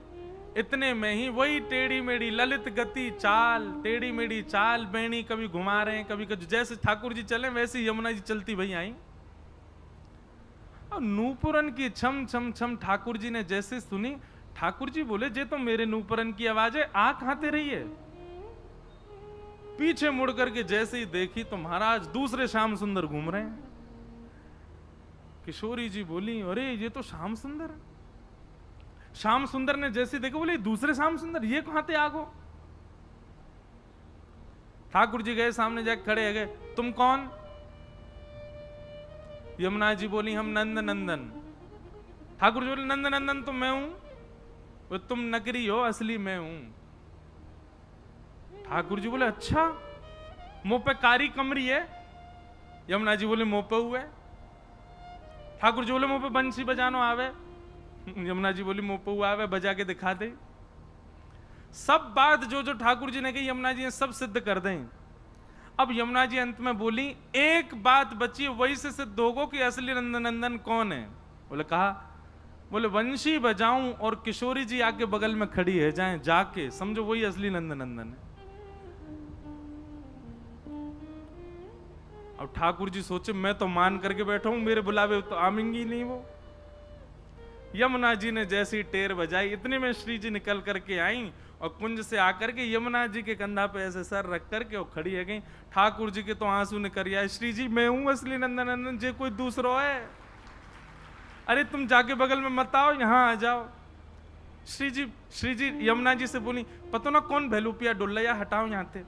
Speaker 1: इतने में ही वही टेढ़ी मेढ़ी ललित गति चाल, टेढ़ी मेढ़ी चाल, बेणी कभी घुमा रहे हैं कभी कभी, जैसे ठाकुर जी चले वैसे यमुना जी चलती भई आई। और नूपुरन की छम छम छम ठाकुर जी ने जैसे सुनी, ठाकुर जी बोले जे तो मेरे नूपुरन की आवाज है, आ कहां रही है। पीछे मुड़ करके जैसे ही देखी तो महाराज दूसरे श्याम सुंदर घूम रहे हैं। किशोरी जी बोली अरे ये तो श्याम सुंदर है। श्याम सुंदर ने जैसे देखा बोले दूसरे श्याम सुंदर ये कहां थे आगो। ठाकुर जी गए सामने जाके खड़े है गए, तुम कौन। यमुना जी बोली हम नंद नंदन। ठाकुर जी बोले नंद नंदन तो मैं हूं, तुम नकली हो असली मैं हूं। ठाकुर जी बोले अच्छा मुंह पे कारी कमरी है। यमुना जी बोले मुंह पे हुए। ठाकुर जी बोले मुंह पे बंसी बजानो आवे। यमुना जी बोली मुंह पे हुआ आवे, बजा के दिखा दे। सब बात जो जो ठाकुर जी ने कही यमुना जी ने सब सिद्ध कर दें। अब यमुना जी अंत में बोली एक बात बची, वही से सिद्ध होगो कि असली नंदन कौन है। बोले कहा, बोले वंशी बजाऊं और किशोरी जी आके बगल में खड़ी है जाए, जाके समझो वही असली नंदन है। अब ठाकुर जी सोचे मैं तो मान करके बैठा हूं, मेरे बुलावे तो आमेंगी नहीं वो। यमुना जी ने जैसी टेर बजाई, इतने में श्री जी निकल करके आई और कुंज से आकर के यमुना जी के कंधा पे ऐसे सर रख करके वो खड़ी है गई। ठाकुर जी के तो आंसू निकल आए, श्री जी मैं हूं असली नंदन, जे कोई दूसरो है। अरे तुम जाके बगल में मत आओ, यहां आ जाओ। श्री जी यमुना जी से बोली पता ना कौन भैलूपिया डोला, या हटाओ यहां थे।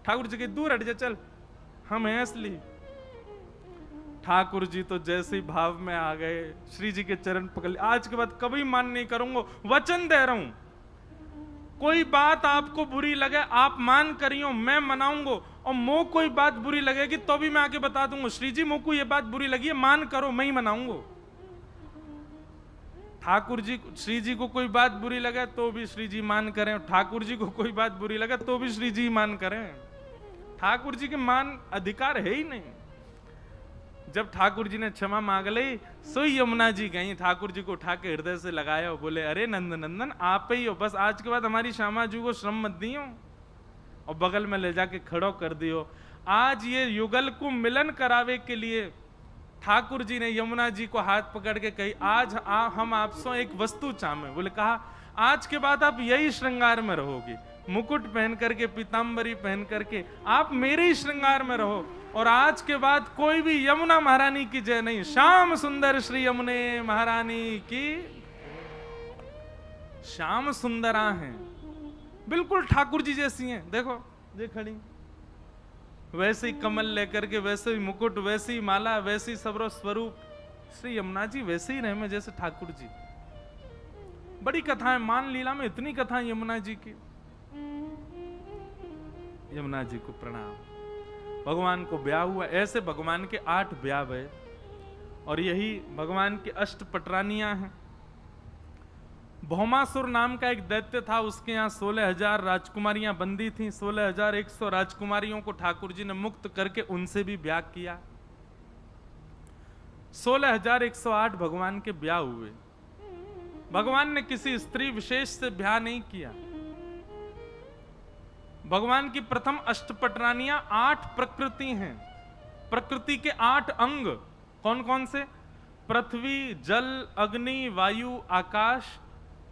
Speaker 1: ठाकुर जी के दूर हट जा, चल हम हैं असली। ठाकुर जी तो जैसे ही भाव में आ गए, श्री जी के चरण पकड़ लिए। आज के बाद कभी मान नहीं करूंगा, वचन दे रहा हूं। कोई बात आपको बुरी लगे आप मान करियो, मैं मनाऊंगा। और मो कोई बात बुरी लगेगी तो भी मैं आके बता दूंगा, श्री जी मुझको ये बात बुरी लगी है, मान करो, मैं ही मनाऊंगा। ठाकुर जी श्री जी को कोई बात बुरी लगे तो भी श्री जी मान करें, ठाकुर जी को कोई बात बुरी लगे तो भी श्री जी मान करें। ठाकुर जी के मान अधिकार है ही नहीं। जब ठाकुर जी ने क्षमा मांग ली, सोई यमुना जी गई, ठाकुर जी को उठा के हृदय से लगाया और बोले, अरे नंद नंदन आप ही हो, बस आज के बाद हमारी श्यामा जी को श्रम मत दियो, और बगल में ले जाके खड़ो कर दियो। आज ये युगल को मिलन करावे के लिए ठाकुर जी ने यमुना जी को हाथ पकड़ के कही, आज हम आपसे एक वस्तु चाहे। बोले कहा, आज के बाद आप यही श्रृंगार में रहोगी, मुकुट पहन करके, पीतांबरी पहन करके आप मेरे ही श्रृंगार में रहो, और आज के बाद कोई भी यमुना महारानी की जय नहीं, श्याम सुंदर श्री यमुने महारानी की। श्याम सुंदरा हैं, बिल्कुल ठाकुर जी जैसी हैं, देखो ये खड़ी, वैसे ही कमल लेकर के, वैसे ही मुकुट, वैसे ही माला, वैसे ही सबरो स्वरूप, श्री यमुना जी वैसे ही रहे में जैसे ठाकुर जी। बड़ी कथाएं, मान लीला में इतनी कथाएं यमुना जी की। यमुना जी को प्रणाम। भगवान को ब्याह हुआ, ऐसे भगवान के 8 ब्याह हुए, और यही भगवान की अष्टपटरानियां हैं। भौमासुर नाम का एक दैत्य था, उसके यहाँ 16,000 राजकुमारियां बंदी थीं। 16,100 राजकुमारियों को ठाकुर जी ने मुक्त करके उनसे भी ब्याह किया। 16,108 भगवान के ब्याह हुए। भगवान ने किसी स्त्री विशेष से ब्याह नहीं किया। भगवान की प्रथम अष्टपटरानियां 8 प्रकृति हैं। प्रकृति के 8 अंग कौन कौन से? पृथ्वी, जल, अग्नि, वायु, आकाश।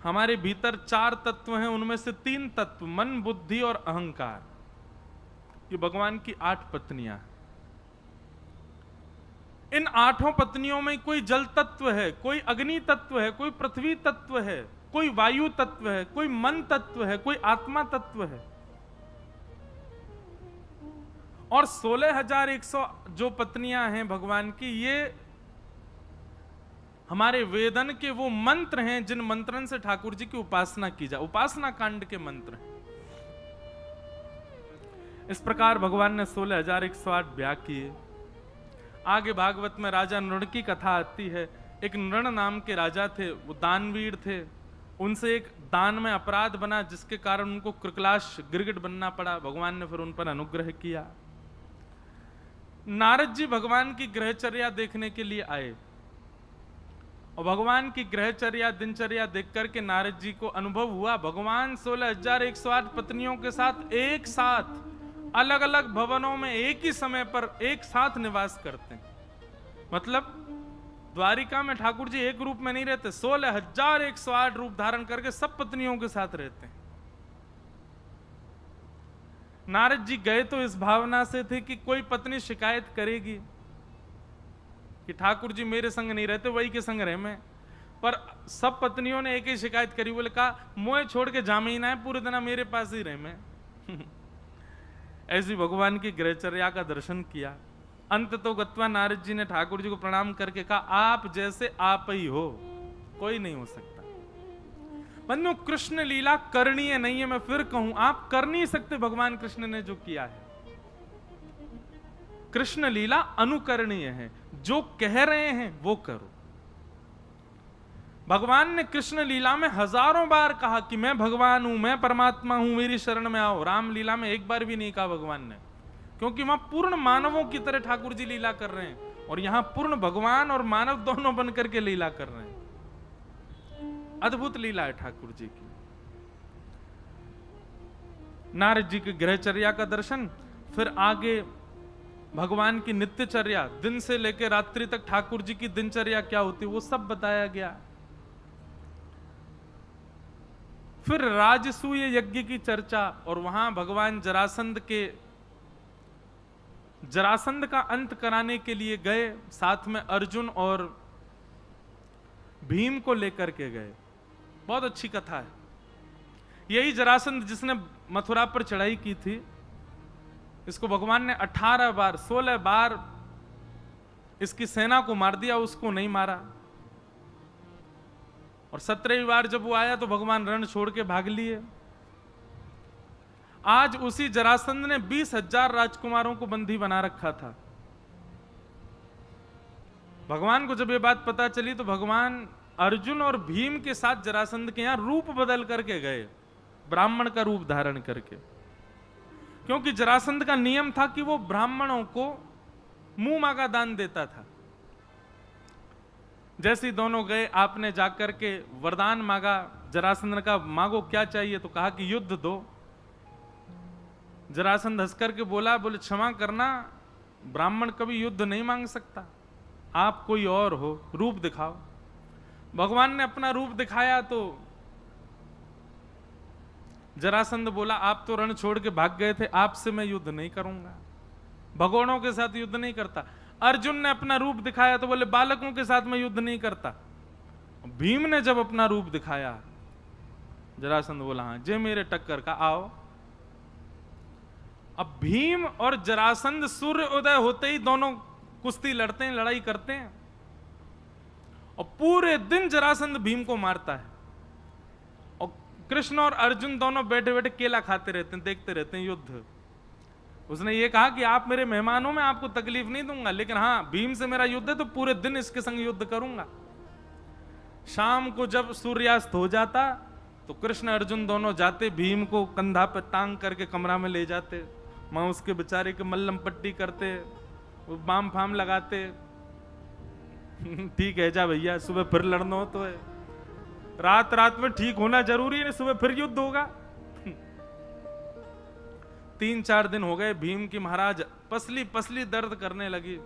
Speaker 1: हमारे भीतर 4 तत्व हैं, उनमें से 3 तत्व मन, बुद्धि और अहंकार। ये भगवान की 8 पत्नियां। इन 8 पत्नियों में कोई जल तत्व है, कोई अग्नि तत्व है, कोई पृथ्वी तत्व है, कोई वायु तत्व है, कोई मन तत्व है, कोई आत्मा तत्व है। और 16,100 जो पत्नियां हैं भगवान की, ये हमारे वेदन के वो मंत्र हैं जिन मंत्रन से ठाकुर जी की उपासना की जाए। उपासना कांड के मंत्र हैं। इस प्रकार भगवान ने 16,108 ब्याह किए। आगे भागवत में राजा नृण की कथा आती है। एक नृण नाम के राजा थे, वो दानवीर थे। उनसे एक दान में अपराध बना, जिसके कारण उनको कृकलाश गिरगिट बनना पड़ा। भगवान ने फिर उन पर अनुग्रह किया। नारद जी भगवान की ग्रहचर्या देखने के लिए आए, और भगवान की ग्रहचर्या, दिनचर्या देख करके नारद जी को अनुभव हुआ, भगवान 16,108 पत्नियों के साथ एक साथ अलग अलग भवनों में एक ही समय पर एक साथ निवास करते हैं। मतलब द्वारिका में ठाकुर जी एक रूप में नहीं रहते, 16,108 रूप धारण करके सब पत्नियों के साथ रहते हैं। नारद जी गए तो इस भावना से थे कि कोई पत्नी शिकायत करेगी कि ठाकुर जी मेरे संग नहीं रहते, वही के संग रहे मैं। पर सब पत्नियों ने एक ही शिकायत करी, बोले कहा मोह छोड़ के जामे ही ना है, पूरे दिन मेरे पास ही रहे मैं। ऐसी भगवान की ग्रहचर्या का दर्शन किया। अंत तो गत्वा नारद जी ने ठाकुर जी को प्रणाम करके कहा, आप जैसे आप ही हो, कोई नहीं हो सकता। बंधु, कृष्ण लीला करणीय नहीं है। मैं फिर कहूं, आप कर नहीं सकते भगवान कृष्ण ने जो किया है। कृष्ण लीला अनुकरणीय है, जो कह रहे हैं वो करो। भगवान ने कृष्ण लीला में हजारों बार कहा कि मैं भगवान हूं, मैं परमात्मा हूं, मेरी शरण में आओ। राम लीला में एक बार भी नहीं कहा भगवान ने, क्योंकि वहां पूर्ण मानवों की तरह ठाकुर जी लीला कर रहे हैं, और यहां पूर्ण भगवान और मानव दोनों बन करके लीला कर रहे हैं। अद्भुत लीला है ठाकुर जी की। नारद जी की ग्रहचर्या का दर्शन, फिर आगे भगवान की नित्यचर्या, दिन से लेकर रात्रि तक ठाकुर जी की दिनचर्या क्या होती है वो सब बताया गया। फिर राजसूय यज्ञ की चर्चा, और वहां भगवान जरासंध का अंत कराने के लिए गए, साथ में अर्जुन और भीम को लेकर के गए। बहुत अच्छी कथा है। यही जरासंध जिसने मथुरा पर चढ़ाई की थी, इसको भगवान ने 18 बार 16 बार इसकी सेना को मार दिया, उसको नहीं मारा। और 17वीं बार जब वो आया तो भगवान रण छोड़ के भाग लिए। आज उसी जरासंध ने 20,000 राजकुमारों को बंदी बना रखा था। भगवान को जब ये बात पता चली तो भगवान अर्जुन और भीम के साथ जरासंध के यहां रूप बदल करके गए, ब्राह्मण का रूप धारण करके। क्योंकि जरासंध का नियम था कि वो ब्राह्मणों को मुंह मांगा दान देता था। जैसे ही दोनों गए, आपने जाकर के वरदान मांगा। जरासंध ने कहा मांगो क्या चाहिए, तो कहा कि युद्ध दो। जरासंध हंस करके बोला, बोले क्षमा करना, ब्राह्मण कभी युद्ध नहीं मांग सकता, आप कोई और हो, रूप दिखाओ। भगवान ने अपना रूप दिखाया तो जरासंध बोला आप तो रण छोड़ के भाग गए थे, आपसे मैं युद्ध नहीं करूंगा, भगोड़ों के साथ युद्ध नहीं करता। अर्जुन ने अपना रूप दिखाया तो बोले बालकों के साथ मैं युद्ध नहीं करता। भीम ने जब अपना रूप दिखाया, जरासंध बोला हाँ जे मेरे टक्कर का आओ। अब भीम और जरासंध सूर्य उदय होते ही दोनों कुश्ती लड़ते हैं, लड़ाई करते हैं, और पूरे दिन जरासंध भीम को मारता है। और कृष्ण और अर्जुन दोनों बैठे बैठे केला खाते रहते हैं, देखते रहते हैं युद्ध। उसने ये कहा कि आप मेरे मेहमान हो, मैं आपको तकलीफ नहीं दूंगा, लेकिन हाँ भीम से मेरा युद्ध है तो पूरे दिन इसके संग युद्ध करूंगा। शाम को जब सूर्यास्त हो जाता तो कृष्ण अर्जुन दोनों जाते, भीम को कंधा पर टांग करके कमरा में ले जाते, मां उसके बेचारे के मल्लम पट्टी करते, वो बाम फाम लगाते। ठीक है जा भैया, सुबह फिर लड़ना हो तो है, रात रात में ठीक होना जरूरी है, सुबह फिर युद्ध होगा। 3-4 दिन हो गए, भीम की महाराज पसली पसली दर्द करने लगी।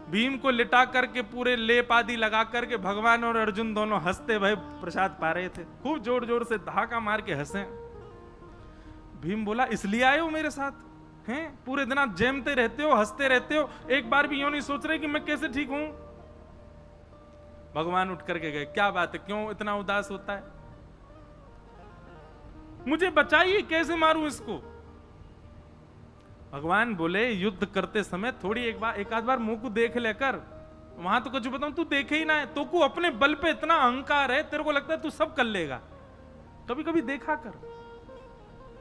Speaker 1: भीम को लिटा करके पूरे लेप आदि लगा करके भगवान और अर्जुन दोनों हंसते भय प्रसाद पा रहे थे, खूब जोर जोर से धक्का मार के हंसे। भीम बोला इसलिए आए हो मेरे साथ हैं, पूरे दिन आप जैमते रहते हो, हंसते रहते हो, एक बार भी यूं नहीं सोच रहे कि मैं कैसे ठीक हूं। भगवान उठ करके गए, क्या बात है, क्यों इतना उदास होता है, मुझे बचाइए, कैसे मारूं इसको। भगवान बोले युद्ध करते समय थोड़ी एक आध बार मुंह को देख लेकर, वहां तो कुछ बताऊं तू देखे ही ना है, तो को अपने बल पे इतना अहंकार है, तेरे को लगता है तू सब कर लेगा, कभी कभी देखा कर।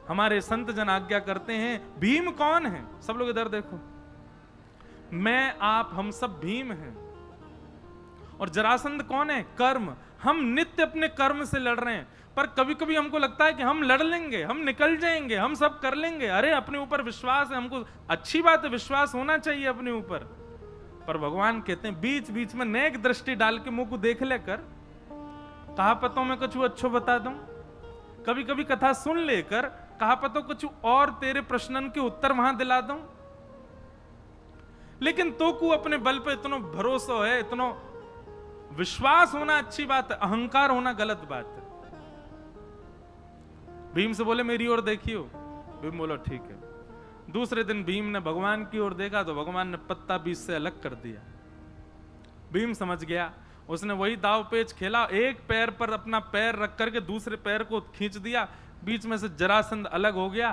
Speaker 1: हमारे संत जन आज्ञा करते हैं, भीम कौन है, सब लोग इधर देखो, मैं आप हम सब भीम हैं। और जरासंध कौन है, कर्म। हम नित्य अपने कर्म से लड़ रहे हैं, पर कभी कभी हमको लगता है कि हम लड़ लेंगे, हम निकल जाएंगे, हम सब कर लेंगे। अरे अपने ऊपर विश्वास है, हमको अच्छी बात है, विश्वास होना चाहिए अपने ऊपर। पर भगवान कहते हैं बीच बीच में नेक दृष्टि डाल के मुंह को देख लेकर, कहा पतों में कुछ अच्छो बता दूं, कभी कभी कथा सुन लेकर कहा पतो कुछ और तेरे प्रश्नन के उत्तर वहां दिला दूं। लेकिन तो को अपने बल पे इतना भरोसा है, इतना विश्वास होना अच्छी बात है, अहंकार होना गलत बात है। भीम से बोले मेरी ओर देखियो, भीम बोलो ठीक है। दूसरे दिन भीम ने भगवान की ओर देखा तो भगवान ने पत्ता बीच से अलग कर दिया। भीम समझ गया, उसने वही दाव पेच खेला, एक पैर पर अपना पैर रख करके दूसरे पैर को खींच दिया, बीच में से जरासंध अलग हो गया।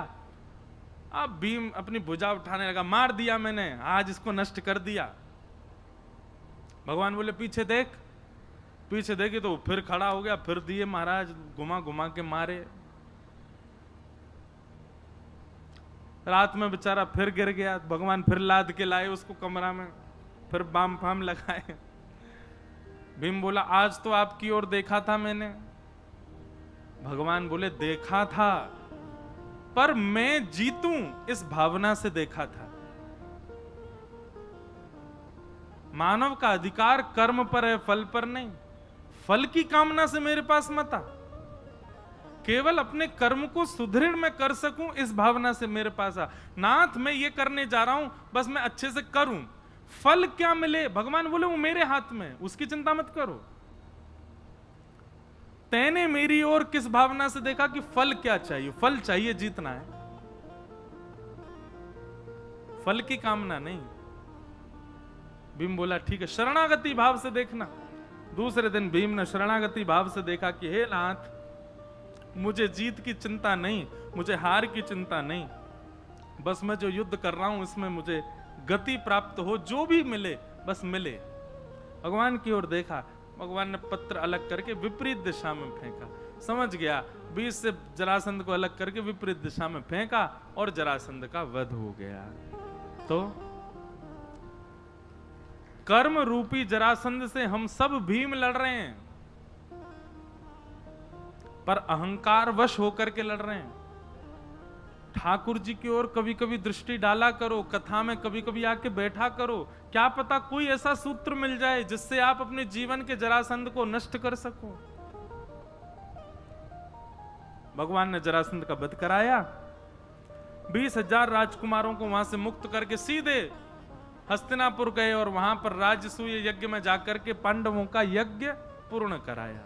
Speaker 1: अब भीम अपनी भुजा उठाने लगा, मार दिया मैंने, आज इसको नष्ट कर दिया। भगवान बोले पीछे देख, पीछे देखी तो फिर खड़ा हो गया, फिर दिए महाराज घुमा घुमा के मारे। रात में बेचारा फिर गिर गया, भगवान फिर लाद के लाए उसको कमरा में, फिर बाम फाम लगाए। भीम बोला आज तो आपकी ओर देखा था मैंने। भगवान बोले देखा था, पर मैं जीतूं इस भावना से देखा था। मानव का अधिकार कर्म पर है, फल पर नहीं। फल की कामना से मेरे पास मत आ, केवल अपने कर्म को सुदृढ़ मैं कर सकूं इस भावना से मेरे पास आ। नाथ मैं ये करने जा रहा हूं, बस मैं अच्छे से करूं, फल क्या मिले भगवान बोले वो मेरे हाथ में, उसकी चिंता मत करो। तैने मेरी ओर किस भावना से देखा कि फल क्या चाहिए, फल चाहिए जीतना है, फल की कामना नहीं। भीम बोला ठीक है, शरणागति भाव से देखना। दूसरे दिन भीम ने शरणागति भाव से देखा कि हे नाथ मुझे जीत की चिंता नहीं, मुझे हार की चिंता नहीं, बस मैं जो युद्ध कर रहा हूं इसमें मुझे गति प्राप्त हो, जो भी मिले बस मिले। भगवान की ओर देखा, भगवान ने पत्र अलग करके विपरीत दिशा में फेंका। समझ गया, बीच से जरासंध को अलग करके विपरीत दिशा में फेंका और जरासंध का वध हो गया। तो कर्म रूपी जरासंध से हम सब भीम लड़ रहे हैं, पर अहंकार वश होकर के लड़ रहे हैं। ठाकुर जी की ओर कभी कभी दृष्टि डाला करो, कथा में कभी कभी आके बैठा करो। क्या पता कोई ऐसा सूत्र मिल जाए जिससे आप अपने जीवन के जरासंध को नष्ट कर सको। भगवान ने जरासंध का वध कराया, 20,000 राजकुमारों को वहां से मुक्त करके सीधे हस्तिनापुर गए और वहां पर राजसूय यज्ञ में जाकर के पांडवों का यज्ञ पूर्ण कराया।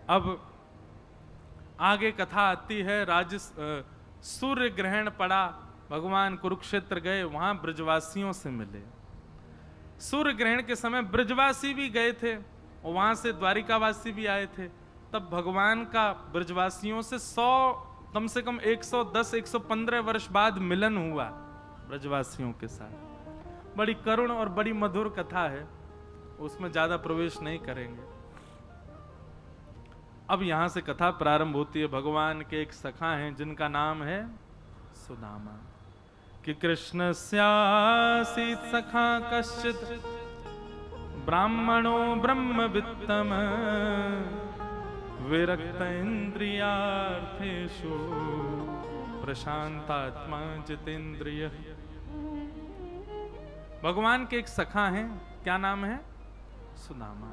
Speaker 1: अब आगे कथा आती है, सूर्य ग्रहण पड़ा, भगवान कुरुक्षेत्र गए, वहां ब्रजवासियों से मिले। सूर्य ग्रहण के समय ब्रजवासी भी गए थे और वहां से द्वारिकावासी भी आए थे। तब भगवान का ब्रजवासियों से कम से कम 110-115 वर्ष बाद मिलन हुआ ब्रजवासियों के साथ। बड़ी करुण और बड़ी मधुर कथा है, उसमें ज्यादा प्रवेश नहीं करेंगे। अब यहां से कथा प्रारंभ होती है। भगवान के एक सखा हैं जिनका नाम है सुदामा। कि कृष्ण स्यासीत सखा कश्चित ब्राह्मणो ब्रह्मवित्तम विरक्त इंद्रियार्थेषु प्रशांतात्मा जितेंद्रिय। भगवान के एक सखा हैं, क्या नाम है? सुदामा।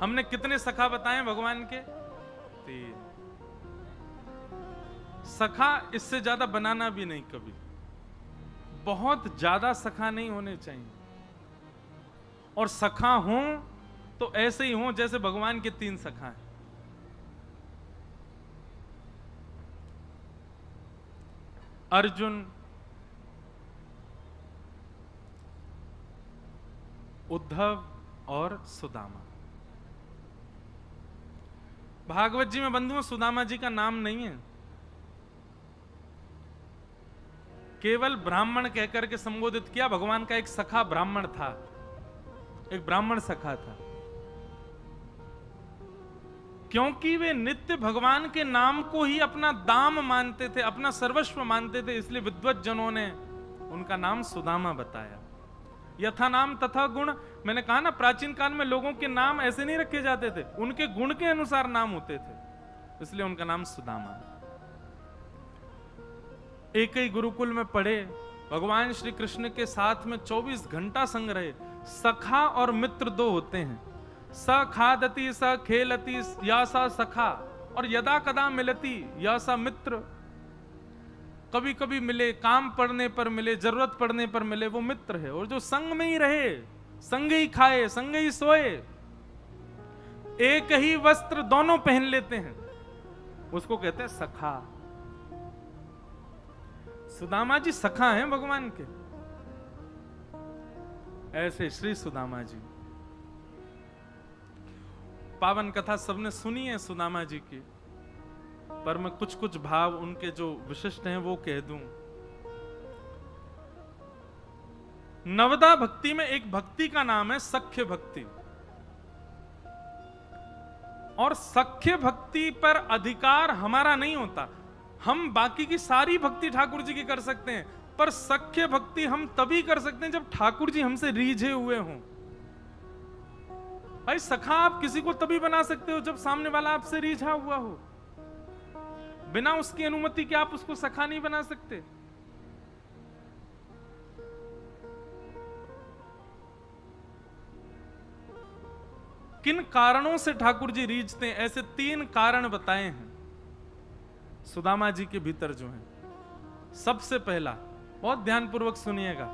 Speaker 1: हमने कितने सखा बताए भगवान के? 3। सखा इससे ज्यादा बनाना भी नहीं कभी, बहुत ज्यादा सखा नहीं होने चाहिए। और सखा हों तो ऐसे ही हों जैसे भगवान के 3 सखा हैं। अर्जुन, उद्धव और सुदामा। भागवत जी में बंधुओं सुदामा जी का नाम नहीं है, केवल ब्राह्मण कहकर के संबोधित किया। भगवान का एक सखा ब्राह्मण था, एक ब्राह्मण सखा था। क्योंकि वे नित्य भगवान के नाम को ही अपना दाम मानते थे, अपना सर्वस्व मानते थे, इसलिए विद्वत जनों ने उनका नाम सुदामा बताया। यथा नाम तथा गुण। मैंने कहा ना, प्राचीन काल में लोगों के नाम ऐसे नहीं रखे जाते थे, उनके गुण के अनुसार नाम होते थे, इसलिए उनका नाम सुदामा। एक ही गुरुकुल में पढ़े, भगवान श्री कृष्ण के साथ में 24 घंटा संग रहे। सखा और मित्र 2 होते हैं, स खादति स खेलति या सा सखा, और यदा कदा मिलती या सा मित्र। कभी कभी मिले, काम पड़ने पर मिले, जरूरत पड़ने पर मिले, वो मित्र है। और जो संग में ही रहे, संग ही खाए, संग ही सोए, एक ही वस्त्र दोनों पहन लेते हैं, उसको कहते हैं सखा। सुदामा जी सखा हैं भगवान के। ऐसे श्री सुदामा जी, पावन कथा सबने सुनी है सुदामा जी की, पर मैं कुछ कुछ भाव उनके जो विशिष्ट हैं वो कह दूं। नवदा भक्ति में एक भक्ति का नाम है सख्य भक्ति, और सख्य भक्ति पर अधिकार हमारा नहीं होता। हम बाकी की सारी भक्ति ठाकुर जी की कर सकते हैं, पर सख्य भक्ति हम तभी कर सकते हैं जब ठाकुर जी हमसे रीझे हुए हों। भाई सखा आप किसी को तभी बना सकते हो जब सामने वाला आपसे रीझा हुआ हो। बिना उसकी अनुमति के आप उसको सखा नहीं बना सकते। किन कारणों से ठाकुर जी रीझते हैं? ऐसे 3 कारण बताए हैं सुदामा जी के भीतर जो हैं। सबसे पहला, बहुत ध्यानपूर्वक सुनिएगा,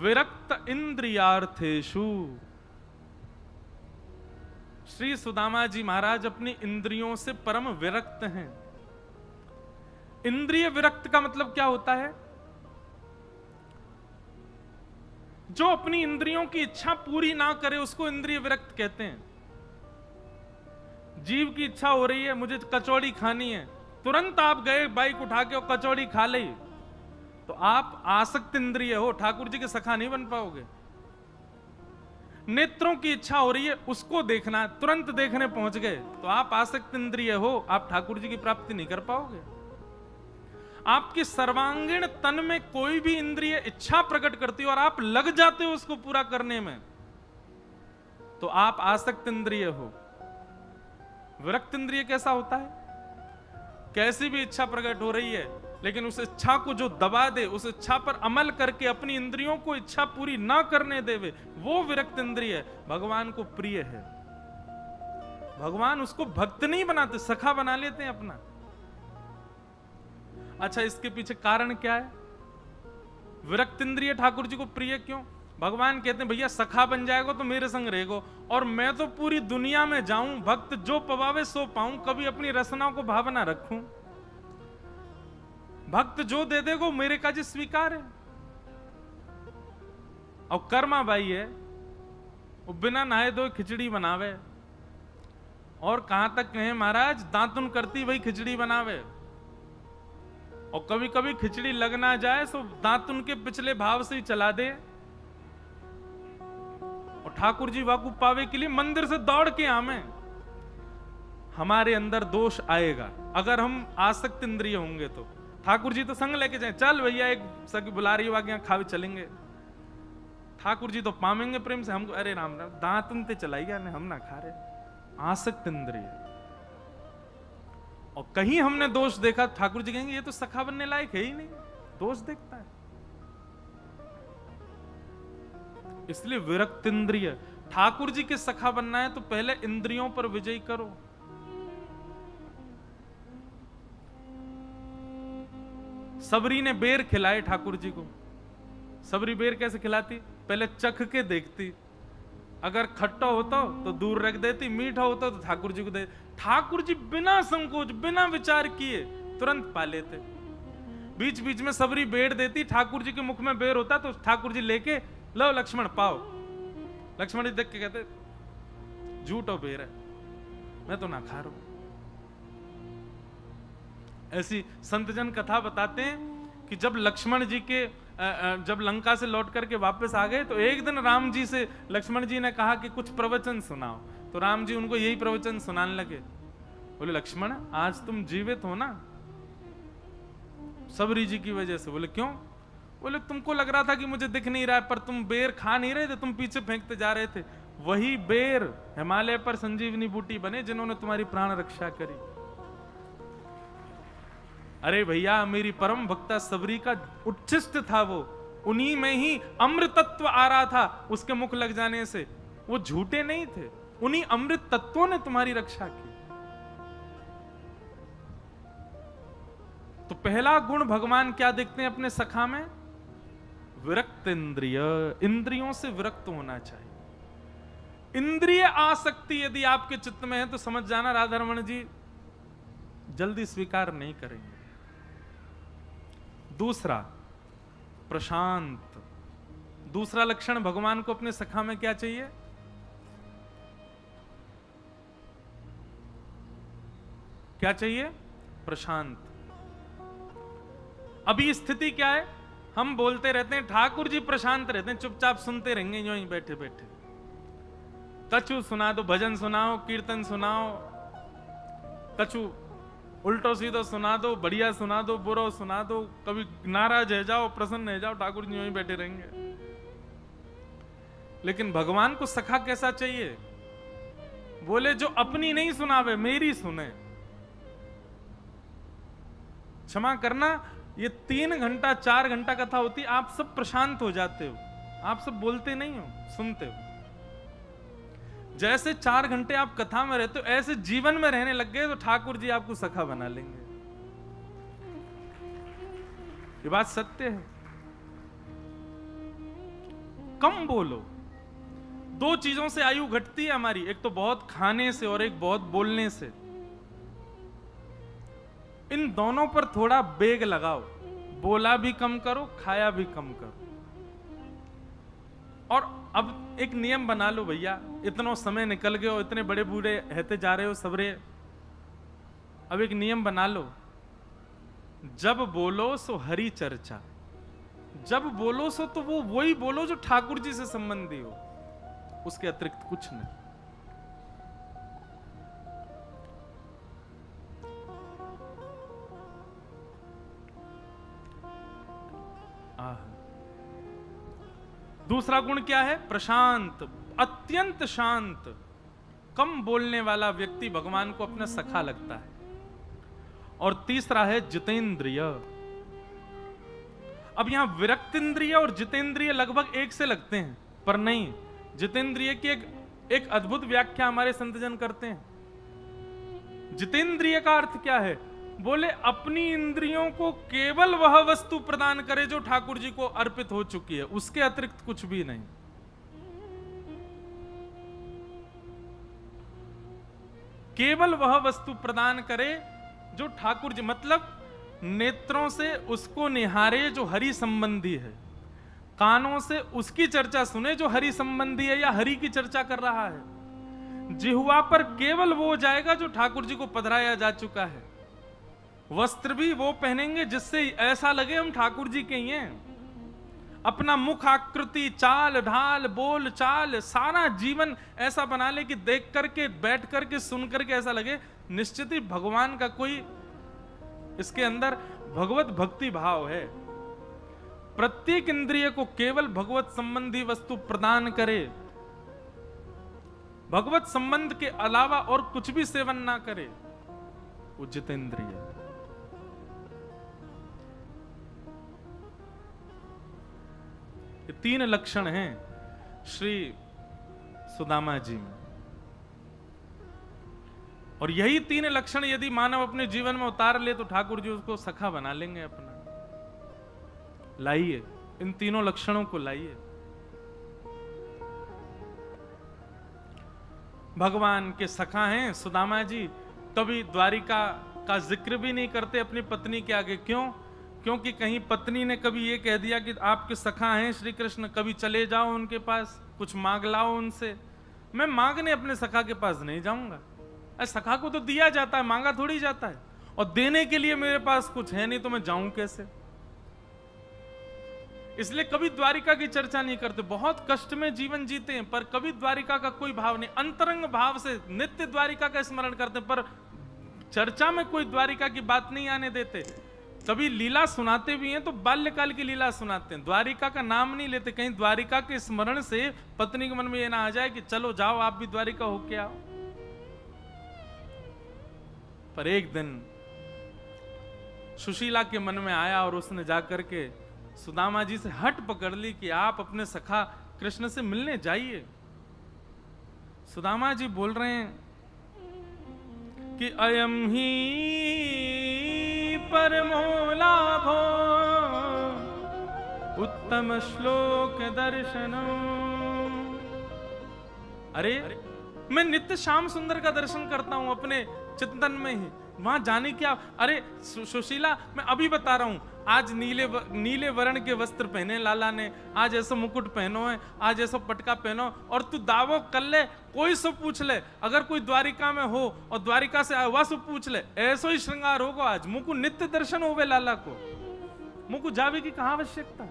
Speaker 1: विरक्त इंद्रियार्थेषु। श्री सुदामा जी महाराज अपनी इंद्रियों से परम विरक्त हैं। इंद्रिय विरक्त का मतलब क्या होता है? जो अपनी इंद्रियों की इच्छा पूरी ना करे उसको इंद्रिय विरक्त कहते हैं। जीव की इच्छा हो रही है, मुझे कचौड़ी खानी है, तुरंत आप गए बाइक उठा के और कचौड़ी खा ली, तो आप आसक्त इंद्रिय हो, ठाकुर जी के सखा नहीं बन पाओगे। नेत्रों की इच्छा हो रही है, उसको देखना है, तुरंत देखने पहुंच गए, तो आप आसक्त इंद्रिय हो, आप ठाकुर जी की प्राप्ति नहीं कर पाओगे। आपके सर्वांगीण तन में कोई भी इंद्रिय इच्छा प्रकट करती हो और आप लग जाते हो उसको पूरा करने में, तो आप आसक्त इंद्रिय हो। विरक्त इंद्रिय कैसा होता है? कैसी भी इच्छा प्रकट हो रही है, लेकिन उस इच्छा को जो दबा दे, उस इच्छा पर अमल करके अपनी इंद्रियों को इच्छा पूरी ना करने देवे, वो विरक्त इंद्रिय भगवान को प्रिय है। भगवान उसको भक्त नहीं बनाते, सखा बना लेते हैं अपना। अच्छा, इसके पीछे कारण क्या है? विरक्त इंद्रिय ठाकुर जी को प्रिय क्यों? भगवान कहते हैं भैया सखा बन जाएगा तो मेरे संग रहेगो, और मैं तो पूरी दुनिया में जाऊं, भक्त जो पवावे सो पाऊं, कभी अपनी रचनाओं को भावना रखूं। भक्त जो दे देगो मेरे का जी स्वीकार है। और कर्मा बाई है, वो बिना नहाए धोए खिचड़ी बनावे, और कहां तक कहें महाराज, दांतुन करती वही खिचड़ी बनावे। और कभी कभी खिचड़ी लग ना जाए तो दांतुन के पिछले भाव से ही चला दे, और ठाकुर जी वाकू पावे के लिए मंदिर से दौड़ के आवे। हमारे अंदर दोष आएगा अगर हम आसक्त इंद्रिय होंगे तो। ठाकुर जी तो संग लेके जाए, चल भैया एक सगी बुला रही वागे खावे चलेंगे। ठाकुर जी तो पामेंगे प्रेम से हमको, अरे राम राम दांतुन ते चलाइया ने, हम ना खा रहे। आसक्त इंद्रिय। और कहीं हमने दोष देखा, ठाकुर जी कहेंगे ये तो सखा बनने लायक है ही नहीं, दोष देखता है। इसलिए विरक्त इंद्रिय। ठाकुर जी के सखा बनना है तो पहले इंद्रियों पर विजय करो। सबरी ने बेर खिलाए ठाकुर जी को। सबरी बेर कैसे खिलाती? पहले चख के देखती, अगर खट्टा होता तो दूर रख देती, मीठा होता तो ठाकुर जी को दे। ठाकुर जी बिना संकोच, बिना विचार किए तुरंत पा लेते। बीच बीच में सबरी बेर देती, ठाकुर जी के मुख में बेर होता तो ठाकुर जी लेके, लो लक्ष्मण पाओ। लक्ष्मण जी देख के कहते झूठ और बेर है, मैं तो ना खा रहा हूं। ऐसी संतजन कथा बताते हैं कि जब लक्ष्मण जी के जब लंका से लौट करके वापस आ गए तो एक दिन राम जी से लक्ष्मण जी ने कहा कि कुछ प्रवचन सुनाओ। तो राम जी उनको यही प्रवचन सुनाने लगे। बोले लक्ष्मण आज तुम जीवित हो ना सबरी जी की वजह से। बोले क्यों? बोले तुमको लग रहा था कि मुझे दिख नहीं रहा है, पर तुम बेर खा नहीं रहे थे, तुम पीछे फेंकते जा रहे थे। वही बेर हिमालय पर संजीवनी बूटी बने जिन्होंने तुम्हारी प्राण रक्षा करी। अरे भैया मेरी परम भक्ता सबरी का उच्छिष्ट था वो, उन्हीं में ही अमृत तत्व आ रहा था उसके मुख लग जाने से। वो झूठे नहीं थे, उन्हीं अमृत तत्वों ने तुम्हारी रक्षा की। तो पहला गुण भगवान क्या देखते हैं अपने सखा में? विरक्त इंद्रिय। इंद्रियों से विरक्त होना चाहिए। इंद्रिय आसक्ति यदि आपके चित्त में है तो समझ जाना राधा रमण जी जल्दी स्वीकार नहीं करेंगे। दूसरा प्रशांत। दूसरा लक्षण भगवान को अपने सखा में क्या चाहिए? क्या चाहिए? प्रशांत। अभी स्थिति क्या है? हम बोलते रहते हैं ठाकुर जी प्रशांत रहते हैं, चुपचाप सुनते रहेंगे यूं ही बैठे बैठे। कछु सुना दो, भजन सुनाओ, कीर्तन सुनाओ, कछु उल्टो सीधो सुना दो, बढ़िया सुना दो, बुरो सुना दो, कभी नाराज है जाओ, प्रसन्न है जाओ, ठाकुर जी यूं ही बैठे रहेंगे। लेकिन भगवान को सखा कैसा चाहिए? बोले जो अपनी नहीं सुनावे, मेरी सुने। क्षमा करना, ये 3 घंटा 4 घंटा कथा होती, आप सब प्रशांत हो जाते हो, आप सब बोलते नहीं हो, सुनते हो। जैसे 4 घंटे आप कथा में रहते हो, ऐसे जीवन में रहने लग गए तो ठाकुर जी आपको सखा बना लेंगे। ये बात सत्य है। कम बोलो। 2 चीजों से आयु घटती है हमारी, एक तो बहुत खाने से और एक बहुत बोलने से। इन दोनों पर थोड़ा बेग लगाओ, बोला भी कम करो, खाया भी कम करो। और अब एक नियम बना लो भैया, इतना समय निकल गए हो, इतने बड़े बूढ़े रहते जा रहे हो सबरे, अब एक नियम बना लो, जब बोलो सो हरि चर्चा। जब बोलो सो तो वो वही बोलो जो ठाकुर जी से संबंधी हो, उसके अतिरिक्त कुछ नहीं। दूसरा गुण क्या है? प्रशांत, अत्यंत शांत। कम बोलने वाला व्यक्ति भगवान को अपना सखा लगता है। और तीसरा है जितेंद्रिय। अब यहां विरक्त इंद्रिय और जितेंद्रिय लगभग एक से लगते हैं, पर नहीं, जितेंद्रिय की एक अद्भुत व्याख्या हमारे संतजन करते हैं। जितेंद्रिय का अर्थ क्या है? बोले अपनी इंद्रियों को केवल वह वस्तु प्रदान करे जो ठाकुर जी को अर्पित हो चुकी है, उसके अतिरिक्त कुछ भी नहीं। केवल वह वस्तु प्रदान करे जो ठाकुर जी, मतलब नेत्रों से उसको निहारे जो हरि संबंधी है, कानों से उसकी चर्चा सुने जो हरि संबंधी है या हरि की चर्चा कर रहा है, जिह्वा पर केवल वो जाएगा जो ठाकुर जी को पधराया जा चुका है, वस्त्र भी वो पहनेंगे जिससे ऐसा लगे हम ठाकुर जी के ही हैं, अपना मुख आकृति, चाल ढाल, बोल चाल, सारा जीवन ऐसा बना ले कि देख करके, बैठ करके, सुन करके ऐसा लगे निश्चित ही भगवान का कोई इसके अंदर भगवत भक्ति भाव है। प्रत्येक इंद्रिय को केवल भगवत संबंधी वस्तु प्रदान करे, भगवत संबंध के अलावा और कुछ भी सेवन ना करे, वो जितेंद्रिय। ये 3 लक्षण हैं श्री सुदामा जी में, और यही 3 लक्षण यदि मानव अपने जीवन में उतार ले तो ठाकुर जी उसको सखा बना लेंगे अपना। लाइए इन 3 लक्षणों को लाइए। भगवान के सखा हैं सुदामा जी, कभी द्वारिका का जिक्र भी नहीं करते अपनी पत्नी के आगे। क्यों? क्योंकि कहीं पत्नी ने कभी ये कह दिया कि आपके सखा हैं श्री कृष्ण, कभी चले जाओ उनके पास, कुछ मांग लाओ उनसे। मैं मांगने अपने सखा के पास नहीं जाऊंगा। सखा को तो दिया जाता है, मांगा थोड़ी जाता है, और देने के लिए मेरे पास कुछ है नहीं तो मैं जाऊं कैसे? इसलिए कभी द्वारिका की चर्चा नहीं करते। बहुत कष्ट में जीवन जीते हैं पर कभी द्वारिका का कोई भाव नहीं, अंतरंग भाव से नित्य द्वारिका का स्मरण करते हैं, पर चर्चा में कोई द्वारिका की बात नहीं आने देते। कभी लीला सुनाते भी हैं तो बाल्यकाल की लीला सुनाते हैं, द्वारिका का नाम नहीं लेते। कहीं द्वारिका के स्मरण से पत्नी के मन में यह ना आ जाए कि चलो जाओ आप भी द्वारिका होके आओ। पर एक दिन सुशीला के मन में आया और उसने जाकर के सुदामा जी से हट पकड़ ली कि आप अपने सखा कृष्ण से मिलने जाइए। सुदामा जी बोल रहे हैं कि अयम ही परमो लाभो उत्तम श्लोक दर्शनो। अरे मैं नित्य श्याम सुंदर का दर्शन करता हूं अपने चिंतन में ही, वहां जाने क्या? अरे सुशीला मैं अभी बता रहा हूं, आज नीले वर्ण के वस्त्र पहने लाला ने, आज ऐसा मुकुट पहनो है, आज ऐसा पटका पहनो, और तू दावो कर ले, कोई सो पूछ ले, अगर कोई द्वारिका में हो और द्वारिका से आया हुआ सो पूछ ले, ऐसा ही श्रृंगार होगा आज। मुकु नित्य दर्शन होवे लाला को, मुकु जावे की कहां आवश्यकता?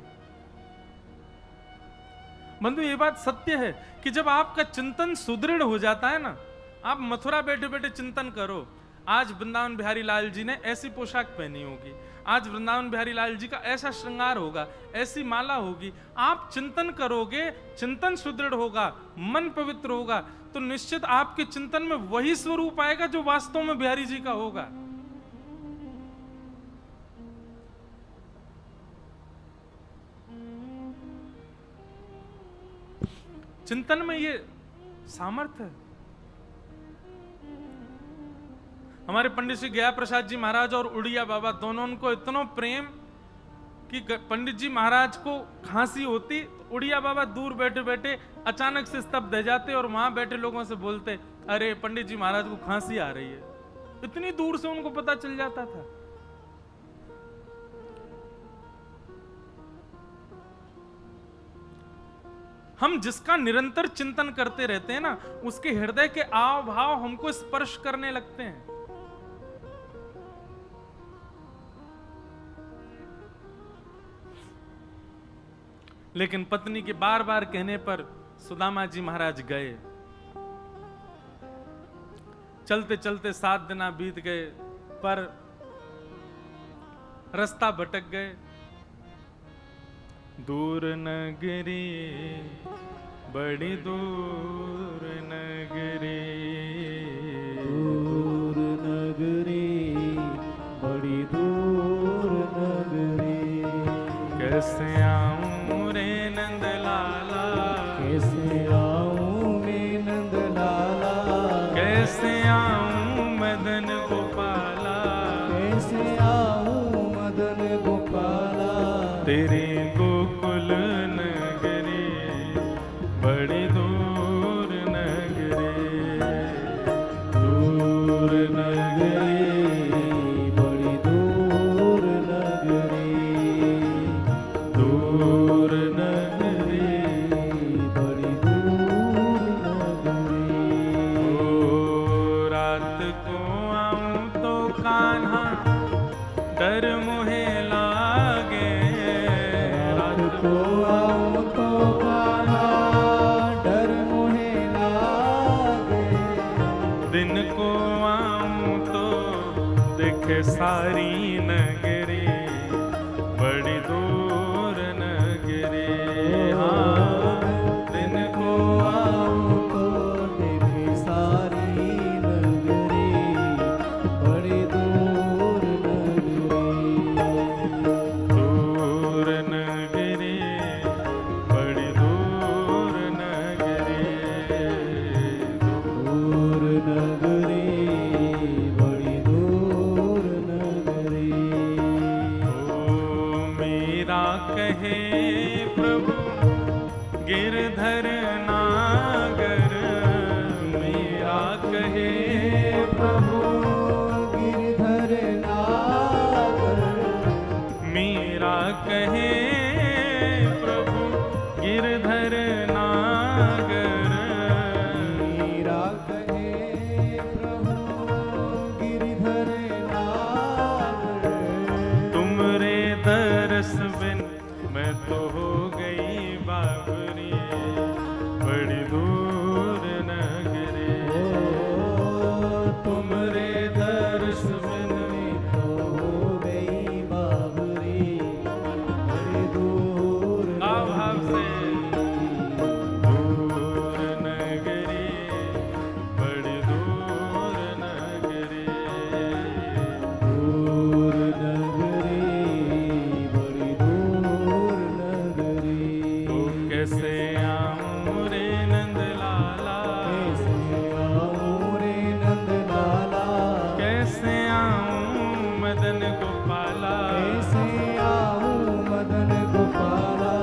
Speaker 1: बंधु ये बात सत्य है कि जब आपका चिंतन सुदृढ़ हो जाता है ना, आप मथुरा बैठे बैठे चिंतन करो, आज वृंदावन बिहारी लाल जी ने ऐसी पोशाक पहनी होगी, आज वृंदावन बिहारी लाल जी का ऐसा श्रृंगार होगा, ऐसी माला होगी, आप चिंतन करोगे, चिंतन सुदृढ़ होगा, मन पवित्र होगा, तो निश्चित आपके चिंतन में वही स्वरूप आएगा जो वास्तव में बिहारी जी का होगा। चिंतन में ये सामर्थ्य है। हमारे पंडित श्री गया प्रसाद जी महाराज और उड़िया बाबा दोनों को इतना प्रेम कि पंडित जी महाराज को खांसी होती तो उड़िया बाबा दूर बैठे बैठे अचानक से स्तब्ध रह जाते और वहां बैठे लोगों से बोलते, अरे पंडित जी महाराज को खांसी आ रही है। इतनी दूर से उनको पता चल जाता था। हम जिसका निरंतर चिंतन करते रहते हैं ना, उसके हृदय के आव भाव हमको स्पर्श करने लगते हैं। लेकिन पत्नी के बार बार कहने पर सुदामा जी महाराज गए। चलते चलते 7 दिन बीत गए पर रास्ता भटक गए। दूर नगरी, बड़ी दूर नगरी, आऊं मदन गोपाला,
Speaker 2: कैसे आऊं मदन गोपाला,
Speaker 1: तेरे गोकुल नगरी बड़ी दूर नगरी,
Speaker 2: दूर नगरी, बड़ी दूर नगरी, दूर नगरी, बड़ी दूर नगरी।
Speaker 1: ओ रात को आऊं तो कान्हा डर मुहे लागे,
Speaker 2: रात को आऊं तो कान्हा डर मुहे लागे,
Speaker 1: दिन को आऊं तो देखे सारी नगरी बड़ी दूर नगरी, हाँ दिन को
Speaker 2: आऊं तो देखे सारी नगरी बड़ी दूर नगरी,
Speaker 1: दूर नगरी बड़ी दूर नगरी,
Speaker 2: दूर नगरी, बड़ी दूर नगरी।
Speaker 1: ओ मेरा कहे प्रभु गिरधर नागर, मेरा कहे
Speaker 2: प्रभु गिरधर नागर,
Speaker 1: मेरा कहे प्रभु गिरधर नागर,
Speaker 2: मीरा कहे प्रभु गिरधर नागर,
Speaker 1: तुमरे दरस बिन मैं तो हो गई बाबरी बड़ी दूर नगरी,
Speaker 2: तुमरे दर्श बिन तो हो गई बाबरी बड़ी दूर
Speaker 1: भाव से दूर नगरी बड़ी दूर नगरी,
Speaker 2: दूर नगरी, बड़ी दूर नगरी।
Speaker 1: ओ कैसे आऊं रे नंद लाला,
Speaker 2: कैसे आऊं रे नंद लाला,
Speaker 1: कैसे आऊं मदन गोपाला,
Speaker 2: कैसे आऊं मदन गोपाला,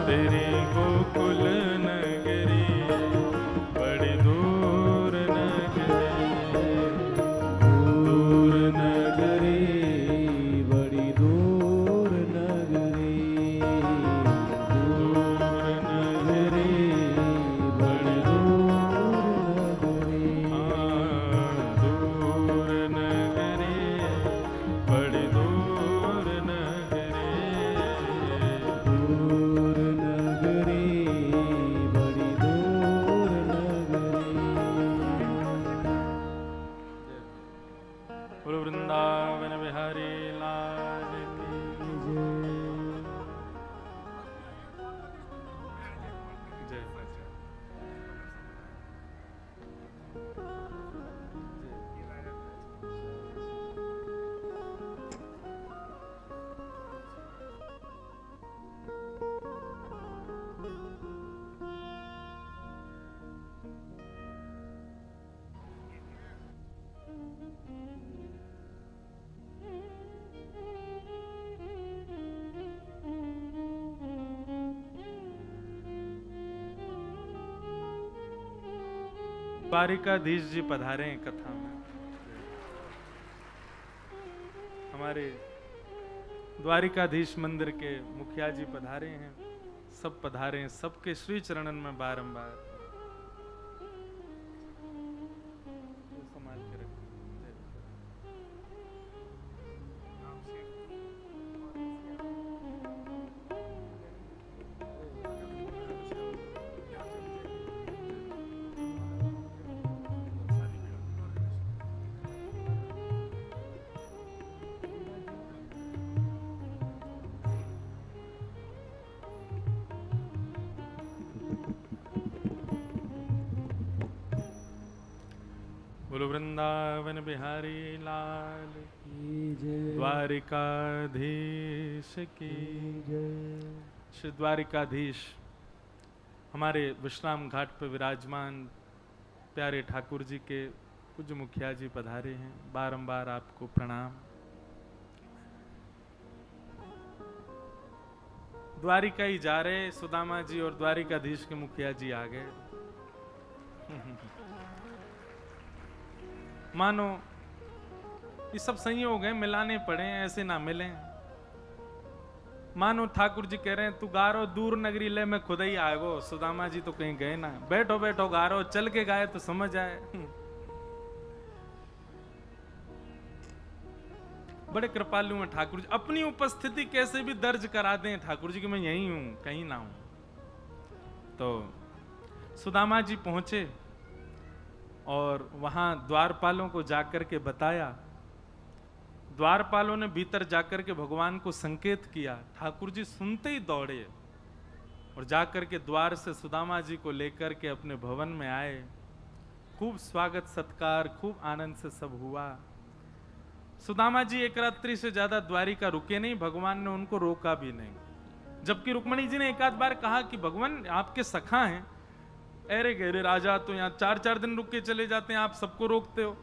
Speaker 1: तेरे गोकुल नगरी बड़ी दूर नगरी,
Speaker 2: दूर नगरी, बड़ी दूर नगरी, दूर नगरी, बड़ी दूर नगरी,
Speaker 1: हाँ दूर नगरी बड़ी दूर नगरी,
Speaker 2: दूर नगरी, बड़ी दूर नगरी।
Speaker 1: बोलो वृंदावन बिहारी लाल की जय। द्वारिकाधीश जी पधारे हैं कथा में, हमारे द्वारिकाधीश मंदिर के मुखिया जी पधारे हैं, सब पधारे हैं, सबके श्री चरणन में बारंबार संभाल के रखें। बोलो वृंदावन बिहारी लाल
Speaker 2: की जय,
Speaker 1: द्वारिकाधीश की
Speaker 2: जय।
Speaker 1: श्री द्वारिकाधीश हमारे विश्राम घाट पर विराजमान प्यारे ठाकुर जी के पूज्य मुखिया जी पधारे हैं, बारंबार आपको प्रणाम। द्वारिका ही जा रहे सुदामा जी और द्वारिकाधीश के मुखिया जी आ गए। मानो ये सब संयोग है, मिलाने पड़े, ऐसे ना मिले। मानो ठाकुर जी कह रहे हैं तू गारो दूर नगरी ले, मैं खुद ही आएगो। सुदामा जी तो कहीं गए ना, बैठो बैठो गारो, चल के गाए तो समझ आए। बड़े कृपालु हैं ठाकुर जी, अपनी उपस्थिति कैसे भी दर्ज करा दें ठाकुर जी कि मैं यहीं हूं, कहीं ना हूं। तो सुदामा जी पहुंचे और वहां द्वारपालों को जाकर के बताया। द्वारपालों ने भीतर जाकर के भगवान को संकेत किया। ठाकुर जी सुनते ही दौड़े और जाकर के द्वार से सुदामा जी को लेकर के अपने भवन में आए। खूब स्वागत सत्कार, खूब आनंद से सब हुआ। सुदामा जी एक रात्रि से ज्यादा द्वारिका रुके नहीं, भगवान ने उनको रोका भी नहीं। जबकि रुक्मणी जी ने एक आध बार कहा कि भगवान आपके सखा हैं, अरे गहरे राजा तो यहाँ 4-4 दिन रुक के चले जाते हैं, आप सबको रोकते हो।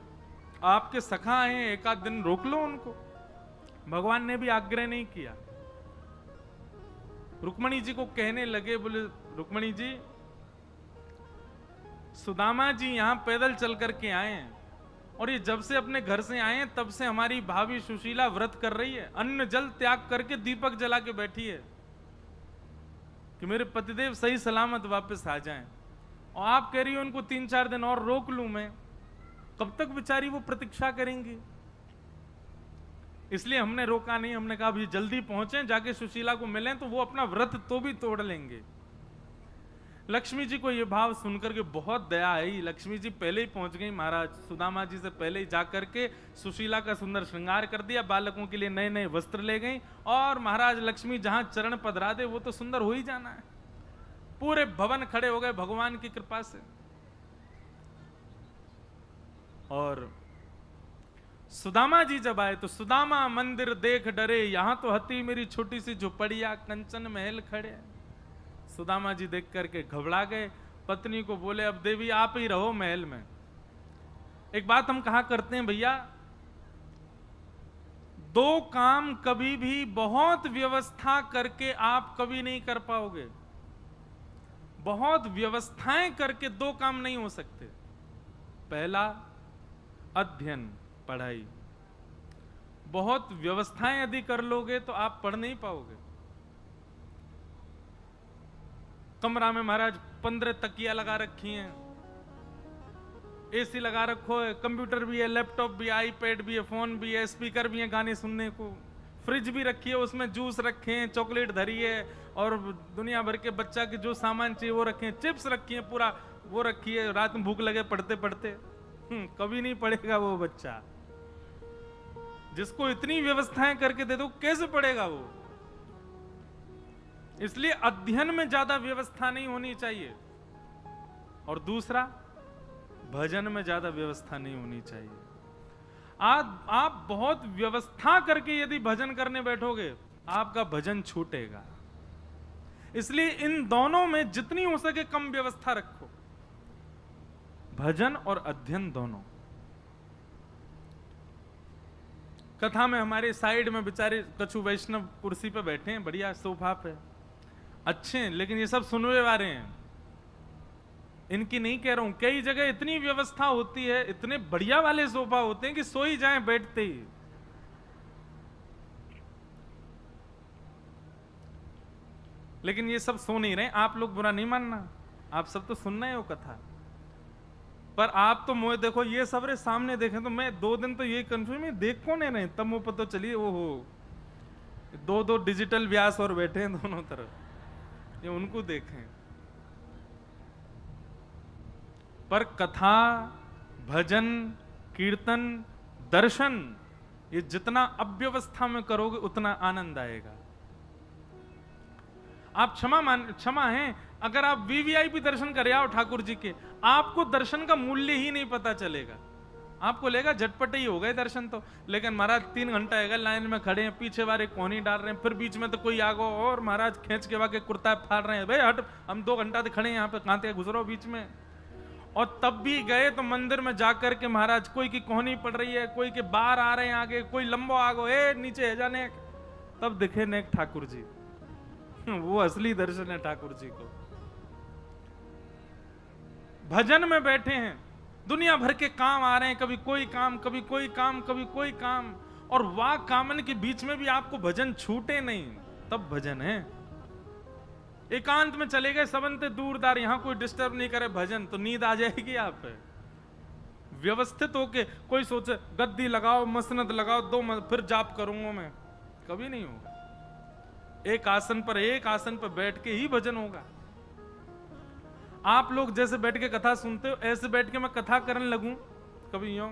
Speaker 1: आपके सखा हैं, एक आध दिन रोक लो उनको। भगवान ने भी आग्रह नहीं किया। रुक्मणी जी को कहने लगे, बोले रुक्मणी जी, सुदामा जी यहां पैदल चल करके आए हैं और ये जब से अपने घर से आए हैं तब से हमारी भाभी सुशीला व्रत कर रही है, अन्न जल त्याग करके दीपक जला के बैठी है कि मेरे पतिदेव सही सलामत वापस आ जाएं। और आप कह रही हो उनको 3-4 दिन और रोक लूं मैं, कब तक बेचारी वो प्रतीक्षा करेंगी? इसलिए हमने रोका नहीं। हमने कहा अभी जल्दी पहुंचे, जाके सुशीला को मिलें तो वो अपना व्रत तो भी तोड़ लेंगे। लक्ष्मी जी को ये भाव सुनकर के बहुत दया आई। लक्ष्मी जी पहले ही पहुंच गई महाराज, सुदामा जी से पहले ही जाकर के सुशीला का सुंदर श्रृंगार कर दिया, बालकों के लिए नए नए वस्त्र ले गई। और महाराज लक्ष्मी जहां चरण पधरा दे वो तो सुंदर हो ही जाना है। पूरे भवन खड़े हो गए भगवान की कृपा से। और सुदामा जी जब आए तो सुदामा मंदिर देख डरे, यहां तो हती मेरी छोटी सी झोपड़िया, कंचन महल खड़े। सुदामा जी देख करके घबरा गए। पत्नी को बोले अब देवी आप ही रहो महल में। एक बात हम कहा करते हैं भैया, दो काम कभी भी बहुत व्यवस्था करके आप कभी नहीं कर पाओगे। बहुत व्यवस्थाएं करके दो काम नहीं हो सकते। पहला अध्ययन, पढ़ाई। बहुत व्यवस्थाएं यदि कर लोगे तो आप पढ़ नहीं पाओगे। कमरा में महाराज 15 तकिया लगा रखी हैं, एसी लगा रखो है, कंप्यूटर भी है, लैपटॉप भी है, आईपैड भी है, फोन भी है, स्पीकर भी है गाने सुनने को, फ्रिज भी रखी है, उसमें जूस रखे हैं, चॉकलेट धरी है और दुनिया भर के बच्चा के जो सामान चाहिए वो रखे हैं, चिप्स रखी है, पूरा वो रखी है। रात में भूख लगे पढ़ते पढ़ते कभी नहीं पढ़ेगा वो बच्चा। जिसको इतनी व्यवस्थाएं करके दे दो कैसे पढ़ेगा वो? इसलिए अध्ययन में ज्यादा व्यवस्था नहीं होनी चाहिए। और दूसरा, भजन में ज्यादा व्यवस्था नहीं होनी चाहिए। आप बहुत व्यवस्था करके यदि भजन करने बैठोगे आपका भजन छूटेगा। इसलिए इन दोनों में जितनी हो सके कम व्यवस्था रखो, भजन और अध्ययन दोनों। कथा में हमारे साइड में बेचारे कछु वैष्णव कुर्सी पे बैठे हैं, बढ़िया सोफा पे, अच्छे हैं, लेकिन ये सब सुनने वाले हैं। इनकी नहीं कह रहा हूं, कई जगह इतनी व्यवस्था होती है, इतने बढ़िया वाले सोफा होते हैं कि सो ही जाएं बैठते ही। लेकिन ये सब सो नहीं रहे। आप लोग बुरा नहीं मानना, आप सब तो सुन रहे हो कथा, पर आप तो मुझे देखो, ये सब रे सामने देखें तो मैं 2 दिन तो ये कंफ्यूज में देख कौन रहे, तब वो पता चलिए वो हो 2 डिजिटल व्यास और बैठे हैं दोनों तरफ, ये उनको देखें। पर कथा, भजन, कीर्तन, दर्शन, ये जितना अव्यवस्था में करोगे उतना आनंद आएगा। आप क्षमा हैं, अगर आप वीवीआईपी दर्शन कर आओ ठाकुर जी के, आपको दर्शन का मूल्य ही नहीं पता चलेगा। आपको लगेगा झटपट ही हो गए दर्शन तो, लेकिन महाराज 3 घंटा है लाइन में खड़े हैं, पीछे वाले कोनी डाल रहे हैं, फिर बीच में तो कोई आगो और महाराज खींच के वाके कुर्ता फाड़ रहे हैं, भाई हट, हम 2 घंटा खड़े हैं यहाँ पे, कहां घुस रहे हो बीच में। और तब भी गए तो मंदिर में जाकर के महाराज कोई की कोहनी पड़ रही है, कोई के बाहर आ रहे हैं आगे, कोई लंबो आगो ए नीचे है जाने, तब दिखे नेक ठाकुर जी। वो असली दर्शन है ठाकुर जी को। भजन में बैठे हैं, दुनिया भर के काम आ रहे हैं, कभी कोई काम, कभी कोई काम, कभी कोई काम, और वाह कामन के बीच में भी आपको भजन छूटे नहीं, तब भजन है। एकांत में चले गए सबंते दूरदार, यहां कोई डिस्टर्ब नहीं करे भजन, तो नींद आ जाएगी आप पे। व्यवस्थित होके कोई सोचे गद्दी लगाओ, मसनद लगाओ, फिर जाप करूंगा मैं, कभी नहीं होगा। एक आसन पर बैठ के ही भजन होगा। आप लोग जैसे बैठ के कथा सुनते हो, ऐसे बैठ के मैं कथा करने लगूं, कभी यूं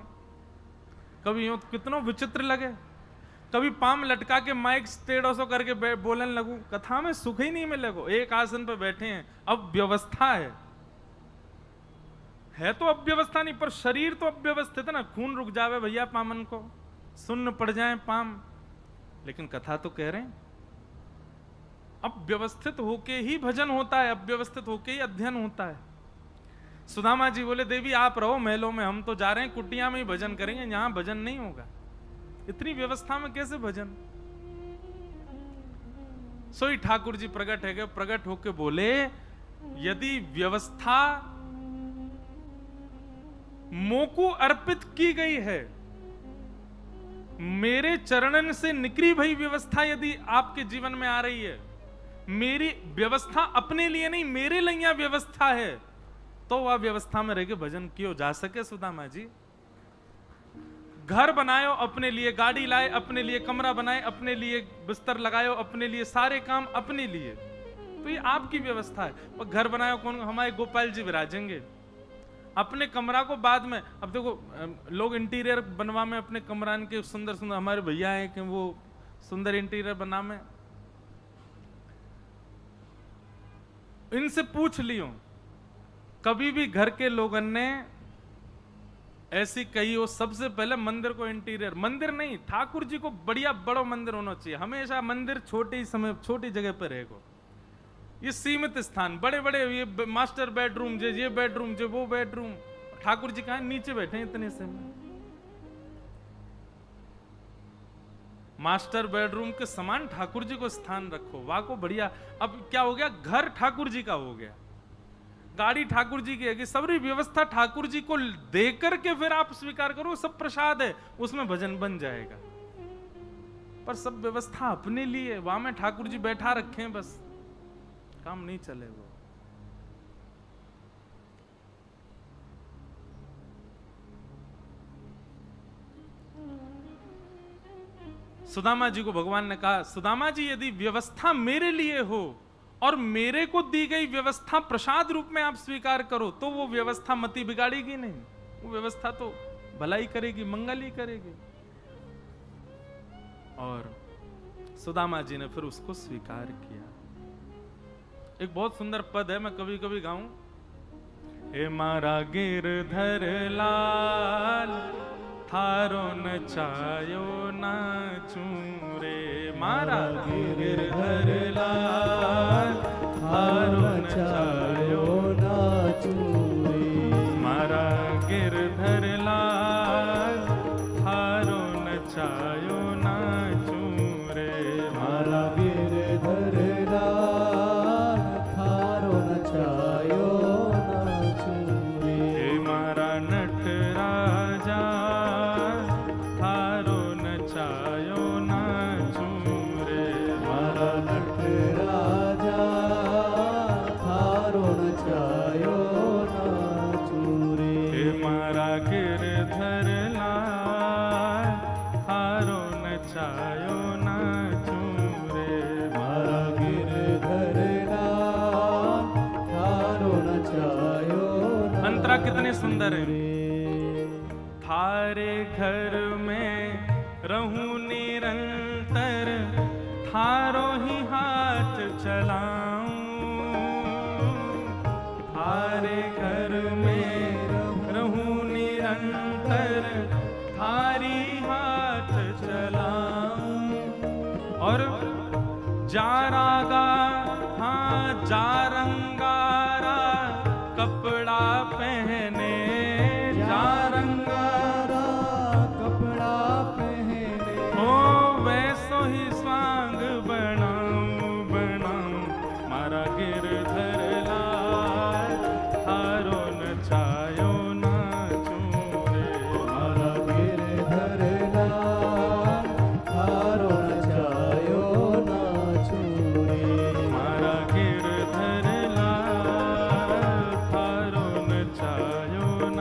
Speaker 1: कभी यूं, कितना विचित्र लगे। कभी पाम लटका के माइक टेढ़ो सो करके बोलने लगूं, कथा में सुख ही नहीं मिलेगा। एक आसन पर बैठे हैं, अब व्यवस्था है तो अब व्यवस्था नहीं, पर शरीर तो अव्यवस्थित है ना, खून रुक जावे भैया पामन को, सुन्न पड़ जाए पाम, लेकिन कथा तो कह रहे हैं। अब व्यवस्थित होके ही भजन होता है, अब व्यवस्थित होके ही अध्ययन होता है। सुदामा जी बोले देवी आप रहो महलों में, हम तो जा रहे हैं कुटिया में ही भजन करेंगे, यहां भजन नहीं होगा। इतनी व्यवस्था में कैसे भजन? सोई ठाकुर जी प्रकट है, प्रकट होके बोले यदि व्यवस्था मोको अर्पित की गई है, मेरे चरणन से निकली भई व्यवस्था यदि आपके जीवन में आ रही है, मेरी व्यवस्था अपने लिए नहीं मेरे लिए व्यवस्था है, तो वह व्यवस्था में रह के भजन क्यों जा सके। सुदामा जी घर बनायो अपने लिए, गाड़ी लाए अपने लिए, कमरा बनाए अपने लिए, बिस्तर लगायो अपने लिए, सारे काम अपने लिए, तो ये आपकी व्यवस्था है। पर घर बनायो कौन? हमारे गोपाल जी विराजेंगे। अपने कमरा को बाद में, अब देखो लोग इंटीरियर बनवा में अपने कमरान के सुंदर सुंदर, हमारे भैया हैं कि वो सुंदर इंटीरियर बना में, इनसे पूछ लियो कभी भी घर के लोगन ने ऐसी कही हो, सबसे पहले मंदिर को इंटीरियर, मंदिर नहीं ठाकुर जी को बढ़िया बड़ो मंदिर होना चाहिए। हमेशा मंदिर छोटे समय छोटी जगह पर रहेगा, ये सीमित स्थान, बड़े बड़े ये मास्टर बेडरूम जे, ये बेडरूम जे, वो बेडरूम, ठाकुर जी कहां नीचे बैठे हैं इतने से में। मास्टर बेडरूम के समान ठाकुर जी को स्थान रखो, वाह को बढ़िया। अब क्या हो गया, घर ठाकुर जी का हो गया, गाड़ी ठाकुर जी की है, कि सबरी व्यवस्था ठाकुर जी को दे करके फिर आप स्वीकार करो, सब प्रसाद है, उसमें भजन बन जाएगा। पर सब व्यवस्था अपने लिए, वहां में ठाकुर जी बैठा रखे हैं, बस काम नहीं चलेगा। सुदामा जी को भगवान ने कहा, सुदामा जी यदि व्यवस्था मेरे लिए हो और मेरे को दी गई व्यवस्था प्रसाद रूप में आप स्वीकार करो, तो वो व्यवस्था मति बिगाड़ेगी नहीं, वो व्यवस्था तो भलाई करेगी, मंगल ही करेगी। और सुदामा जी ने फिर उसको स्वीकार किया। एक बहुत सुंदर पद है, मैं कभी कभी गाऊं, हे मारा गिरधर लाल थारो नचायो नाचू रे, मारा गिरधर लाल थारो नचायो नाचू रे, मारा गिरधर लाल थारो नचायो नाचू रे, मारा गिरधर लाल थारो नचायो नाचू रे, हे मारा नट राजा थारो नचायो नाचू रे, मारा नट राजा थारो नचायो नाचू रे, हे मारा गिरधर लाल थारो नचायो नाचू रे, मारा गिरधर लाल थारो नचायो। अंतरा कितने सुंदर है, थारे घर में रहूं निरंतर, थारो ही हाथ चलाऊं, थारे घर में रहूं निरंतर, थारी हाथ चलाऊं, और जारागा हाँ जारंगारा कपड़ा पहन न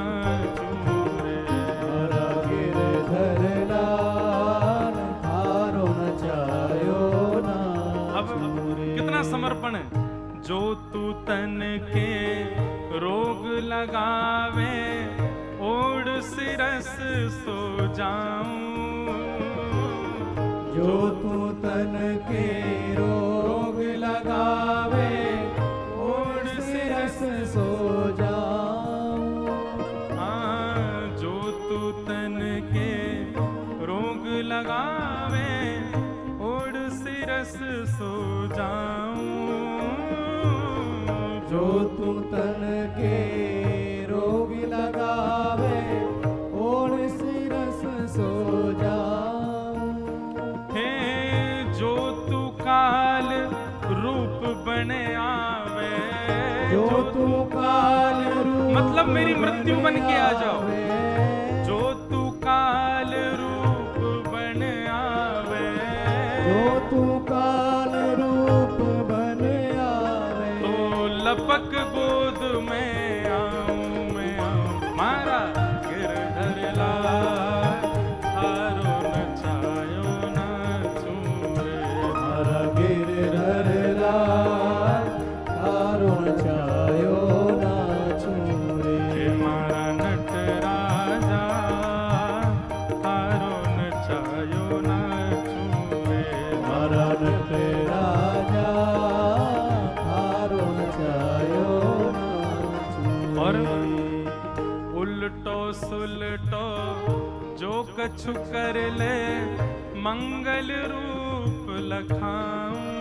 Speaker 1: चूरे।
Speaker 2: मारा गिरधर लाल थारो नचायो ना
Speaker 1: अब
Speaker 2: चूरे।
Speaker 1: कितना समर्पण है। जो तू तन के रोग लगावे, ओढ़ सिरस सो जाऊं।
Speaker 2: जो तू तन के रोग लगावे, ओढ़ सिरस सो जाऊं।
Speaker 1: हाँ, जो तू तन के रोग लगावे, ओढ़ सिरस सो जाऊं।
Speaker 2: जो तू तन के रोग लगावे, ओढ़ सिरस सो जाऊं।
Speaker 1: हे जो तू काल रूप बने आवे,
Speaker 2: जो तू काल रूप
Speaker 1: मतलब मेरी मृत्यु बन के आ जाओ।
Speaker 2: आवे।
Speaker 1: जो तू काल रूप बन आवे,
Speaker 2: जो तू काल रूप बन आवे।
Speaker 1: तो लपक गोद में आऊं मैं आऊं। मारा गिरधर लाल थारो नचायो ना चूरे।
Speaker 2: मारा गिरधर लाल थारो नचायो ना चूरे।
Speaker 1: हे मारा नट राजा थारो नचायो ना चूरे।
Speaker 2: मारा नट राजा थारो नचायो ना
Speaker 1: और
Speaker 2: चूरे।
Speaker 1: उल्टो सुलटो जो कछु कर ले, मंगल रूप लखाऊं।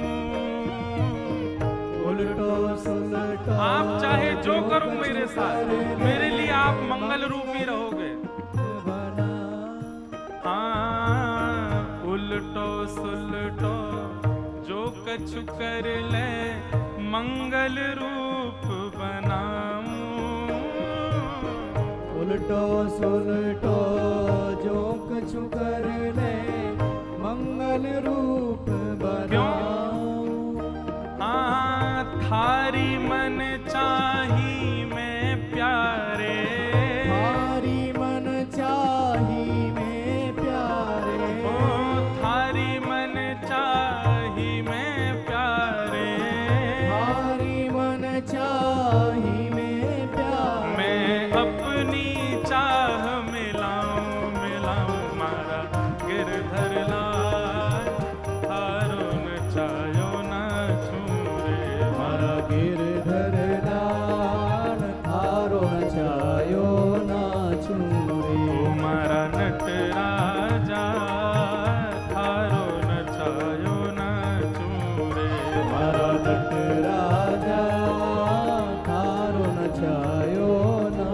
Speaker 2: उल्टो सुलटो
Speaker 1: आप चाहे जो करो
Speaker 2: कछु
Speaker 1: मेरे साथ,
Speaker 2: कर
Speaker 1: मेरे लिए आप
Speaker 2: ले,
Speaker 1: मंगल रूप ही रहोगे।
Speaker 2: बना।
Speaker 1: हाँ, उल्टो सुलटो जो कछु कर ले, मंगल रूप बनाऊं।
Speaker 2: उल्टो सुलटो जो कछु कर ले, मंगल रूप बनाऊं।
Speaker 1: हाँ, थारी मन चाही मैं प्यारे।
Speaker 2: थारी मन चाही में प्यारे।
Speaker 1: ओ थारी मन चाही मैं प्यारे।
Speaker 2: थारी मन चाही में प्यारे।
Speaker 1: मैं अपनी चाह मिलाऊं मिलाऊं। मारा गिरधर लाल थारो नचायो ना चूरे।
Speaker 2: मारा गिरधर लाल थारो नचायो ना चूरे।
Speaker 1: ओ मारा नट राजा थारो नचायो ना चूरे।
Speaker 2: मारा नट राजा थारो नचायो ना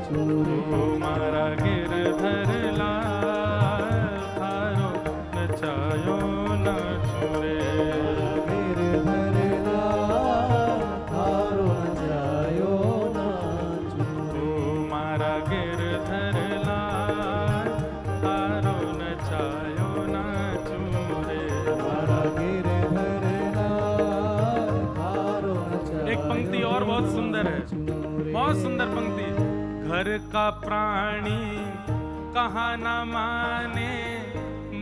Speaker 2: चूरे।
Speaker 1: ओ मारा गिरधर लाल थारो नचायो ना चूरे।
Speaker 2: गिरधर लाल थारो नचायो ना चूरे।
Speaker 1: ओ मारा गिरधर लाल थारो नचायो ना चूरे।
Speaker 2: मारा गिरधर लाल थारो नचायो।
Speaker 1: एक पंक्ति और बहुत सुंदर है, बहुत सुंदर पंक्ति। घर का प्राणी कहा ना माने,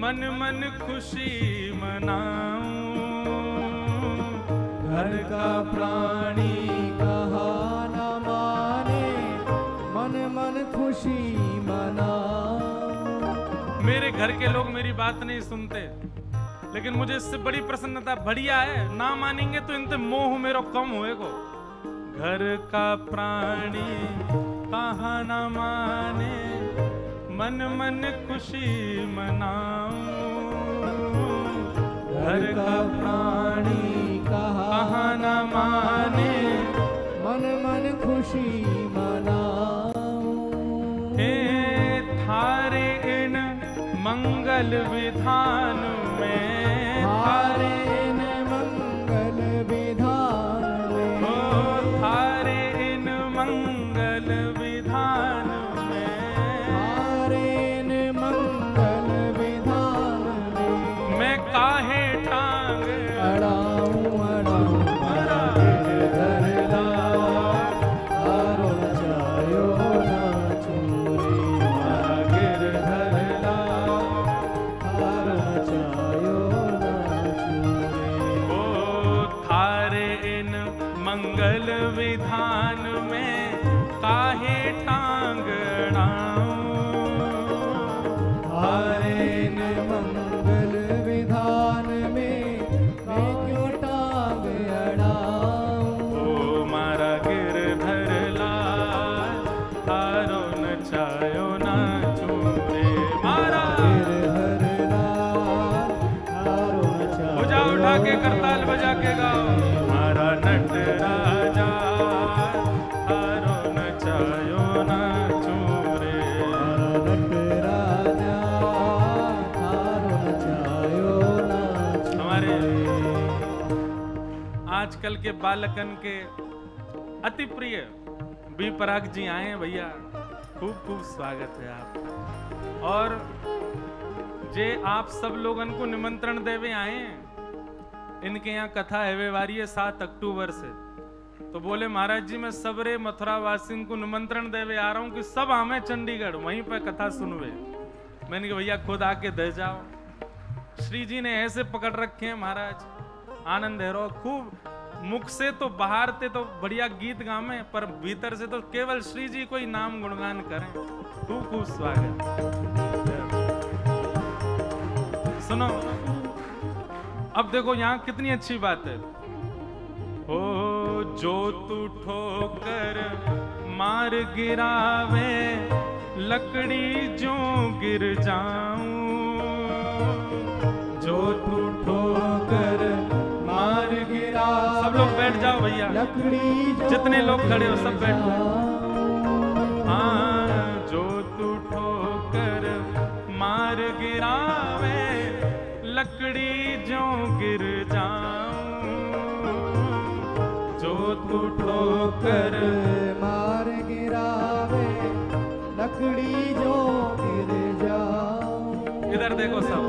Speaker 1: मन मन खुशी मनाऊं।
Speaker 2: घर का प्राणी कहा न माने, मन मन खुशी मनाऊं।
Speaker 1: मेरे घर के लोग मेरी बात नहीं सुनते, लेकिन मुझे इससे बड़ी प्रसन्नता बढ़िया है। ना मानेंगे तो इनसे मोह मेरो कम होएगो। घर का प्राणी कहा न माने, मन मन खुशी मनाऊं। घर का प्राणी
Speaker 2: कहा
Speaker 1: न माने,
Speaker 2: मन मन खुशी मनाऊं।
Speaker 1: हे थारे इन मंगल विधान में,
Speaker 2: थारे इन मंगल विधान में,
Speaker 1: ओ थारे इन मंगल विधान में,
Speaker 2: थारे इन मंगल विधान में,
Speaker 1: मैं काहे टांग
Speaker 2: अड़ाऊं अड़ाऊं मारा गिरधर लाल थारो नचायो ना
Speaker 1: नचायो नाचू रे मारा भुजा उठा के करताल बजा के गाओ मारा नट राजा थारो नचायो नाचू रे हमारे आजकल के बालकन के अति प्रिय बी पराग जी आए हैं भैया, खूब खूब स्वागत है आप। और जे आप सब लोगन को निमंत्रण देवे आए हैं, इनके यहाँ कथा है वारी है 7 अक्टूबर से, तो बोले महाराज जी मैं सबरे मथुरा वासियों को निमंत्रण देवे आ रहा हूँ कि सब हमें चंडीगढ़ वहीं पे कथा सुनवे। मैंने कहा भैया खुद आके दे जाओ। श्री जी ने ऐसे पकड़ रखे हैं महाराज, आनंद है रो खूब, मुख से तो बाहर थे तो बढ़िया गीत गावे, पर भीतर से तो केवल श्री जी को ही नाम गुणगान करें। खूब खूब स्वागत। सुनो अब देखो यहाँ कितनी अच्छी बात है। ओ जो तू ठोकर मार गिरावे लकड़ी जो गिर जाऊं, जो तू ठोकर मार गिरा। सब लोग बैठ जाओ भैया, जितने लोग खड़े हो सब बैठ जाओ। हाँ जो तू ठोकर मार गिरावे लकड़ी जो गिर जाऊं, जो तू ठोकर
Speaker 2: मार गिरावे लकड़ी जो गिर जाऊं।
Speaker 1: इधर देखो सब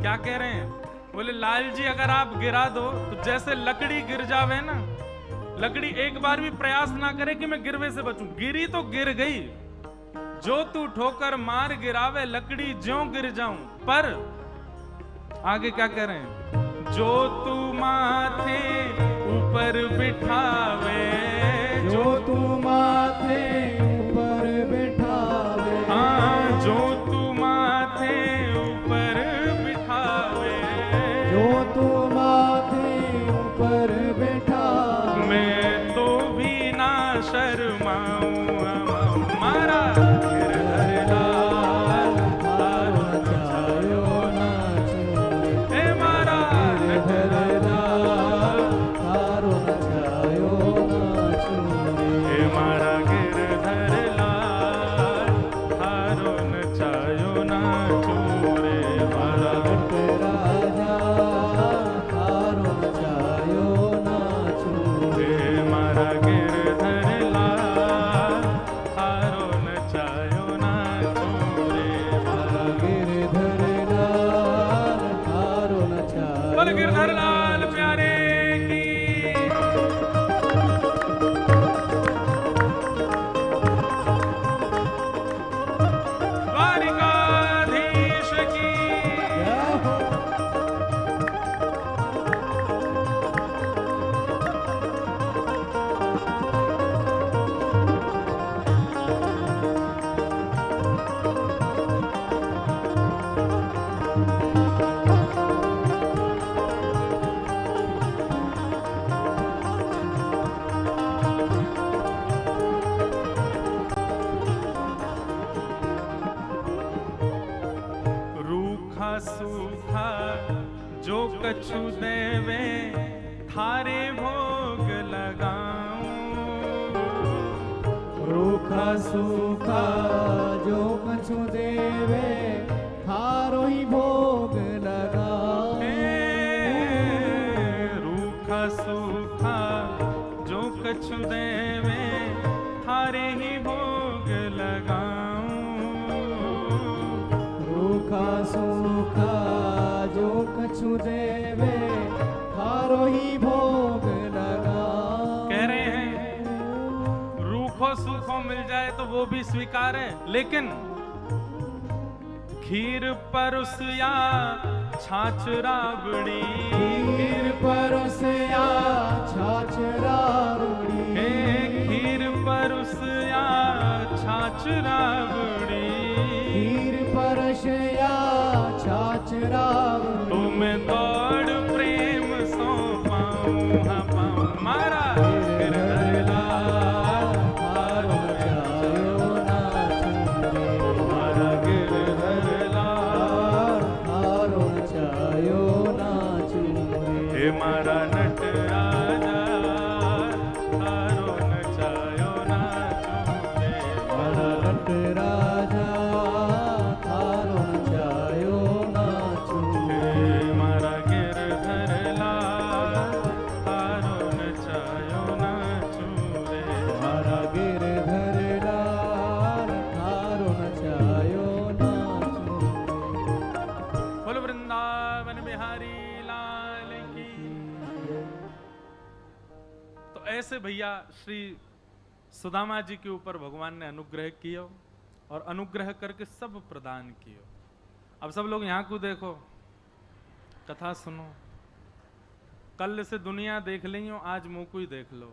Speaker 1: क्या कह रहे हैं, बोले लाल जी अगर आप गिरा दो तो जैसे लकड़ी गिर जावे ना, लकड़ी एक बार भी प्रयास ना करे कि मैं गिरवे से बचूं, गिरी तो गिर गई। जो तू ठोकर मार गिरावे लकड़ी ज्यों गिर जाऊं, पर आगे क्या कह रहे हैं, जो तू माथे ऊपर बिठावे,
Speaker 2: जो तू माथे ऊपर बिठावे,
Speaker 1: हाँ जो तू माथे ऊपर बिठावे,
Speaker 2: जो तू माथे ऊपर बिठावे,
Speaker 1: मैं तो भी ना शर्माऊं हमारा गिरधर लाल थारो नचायो नाचू, हे मारा गिरधर लाल
Speaker 2: थारो नचायो नाचू,
Speaker 1: हे मारा गिरधर लाल थारो नचायो नाचू रे मारा
Speaker 2: राजा थारो नचायो नाचू,
Speaker 1: हे मारा गिरधर लाल थारो नचायो नाचू रे मारा
Speaker 2: गिरधर लाल थारो नचायो।
Speaker 1: बोल गिरधर लाल प्यारे की। द्वारिकाधीश की। रूखा सूखा जो कछु देवे थारे भोग लगाऊं,
Speaker 2: रूखा सूखा जो कछु देवे थारो ही भोग लगाऊं,
Speaker 1: रूखा सूखा जो कछु देवे थारे ही भोग लगाऊं,
Speaker 2: रूखा सूखा जो कछु देवे थारो ही भोग लगाऊं।
Speaker 1: कह रहे हैं रूखो सूखो मिल जाए तो वो भी स्वीकार है, लेकिन खीर परुसिया छाछ राबड़ी,
Speaker 2: खीर परोसिया छाछ राबड़ी,
Speaker 1: खीर परुसिया छाछ राबड़ी,
Speaker 2: खीर परसिया छाछ राबड़ी,
Speaker 1: तुम दौड़ प्रेम सो पाऊं हाँ पाऊं मारा गिरधर लाल
Speaker 2: थारो नचायो नाचू,
Speaker 1: ऐसे भैया श्री सुदामा जी के ऊपर भगवान ने अनुग्रह किया और अनुग्रह करके सब प्रदान किया। अब सब लोग यहाँ को देखो, कथा सुनो, कल से दुनिया देख ली हो, आज मुंह को ही देख लो।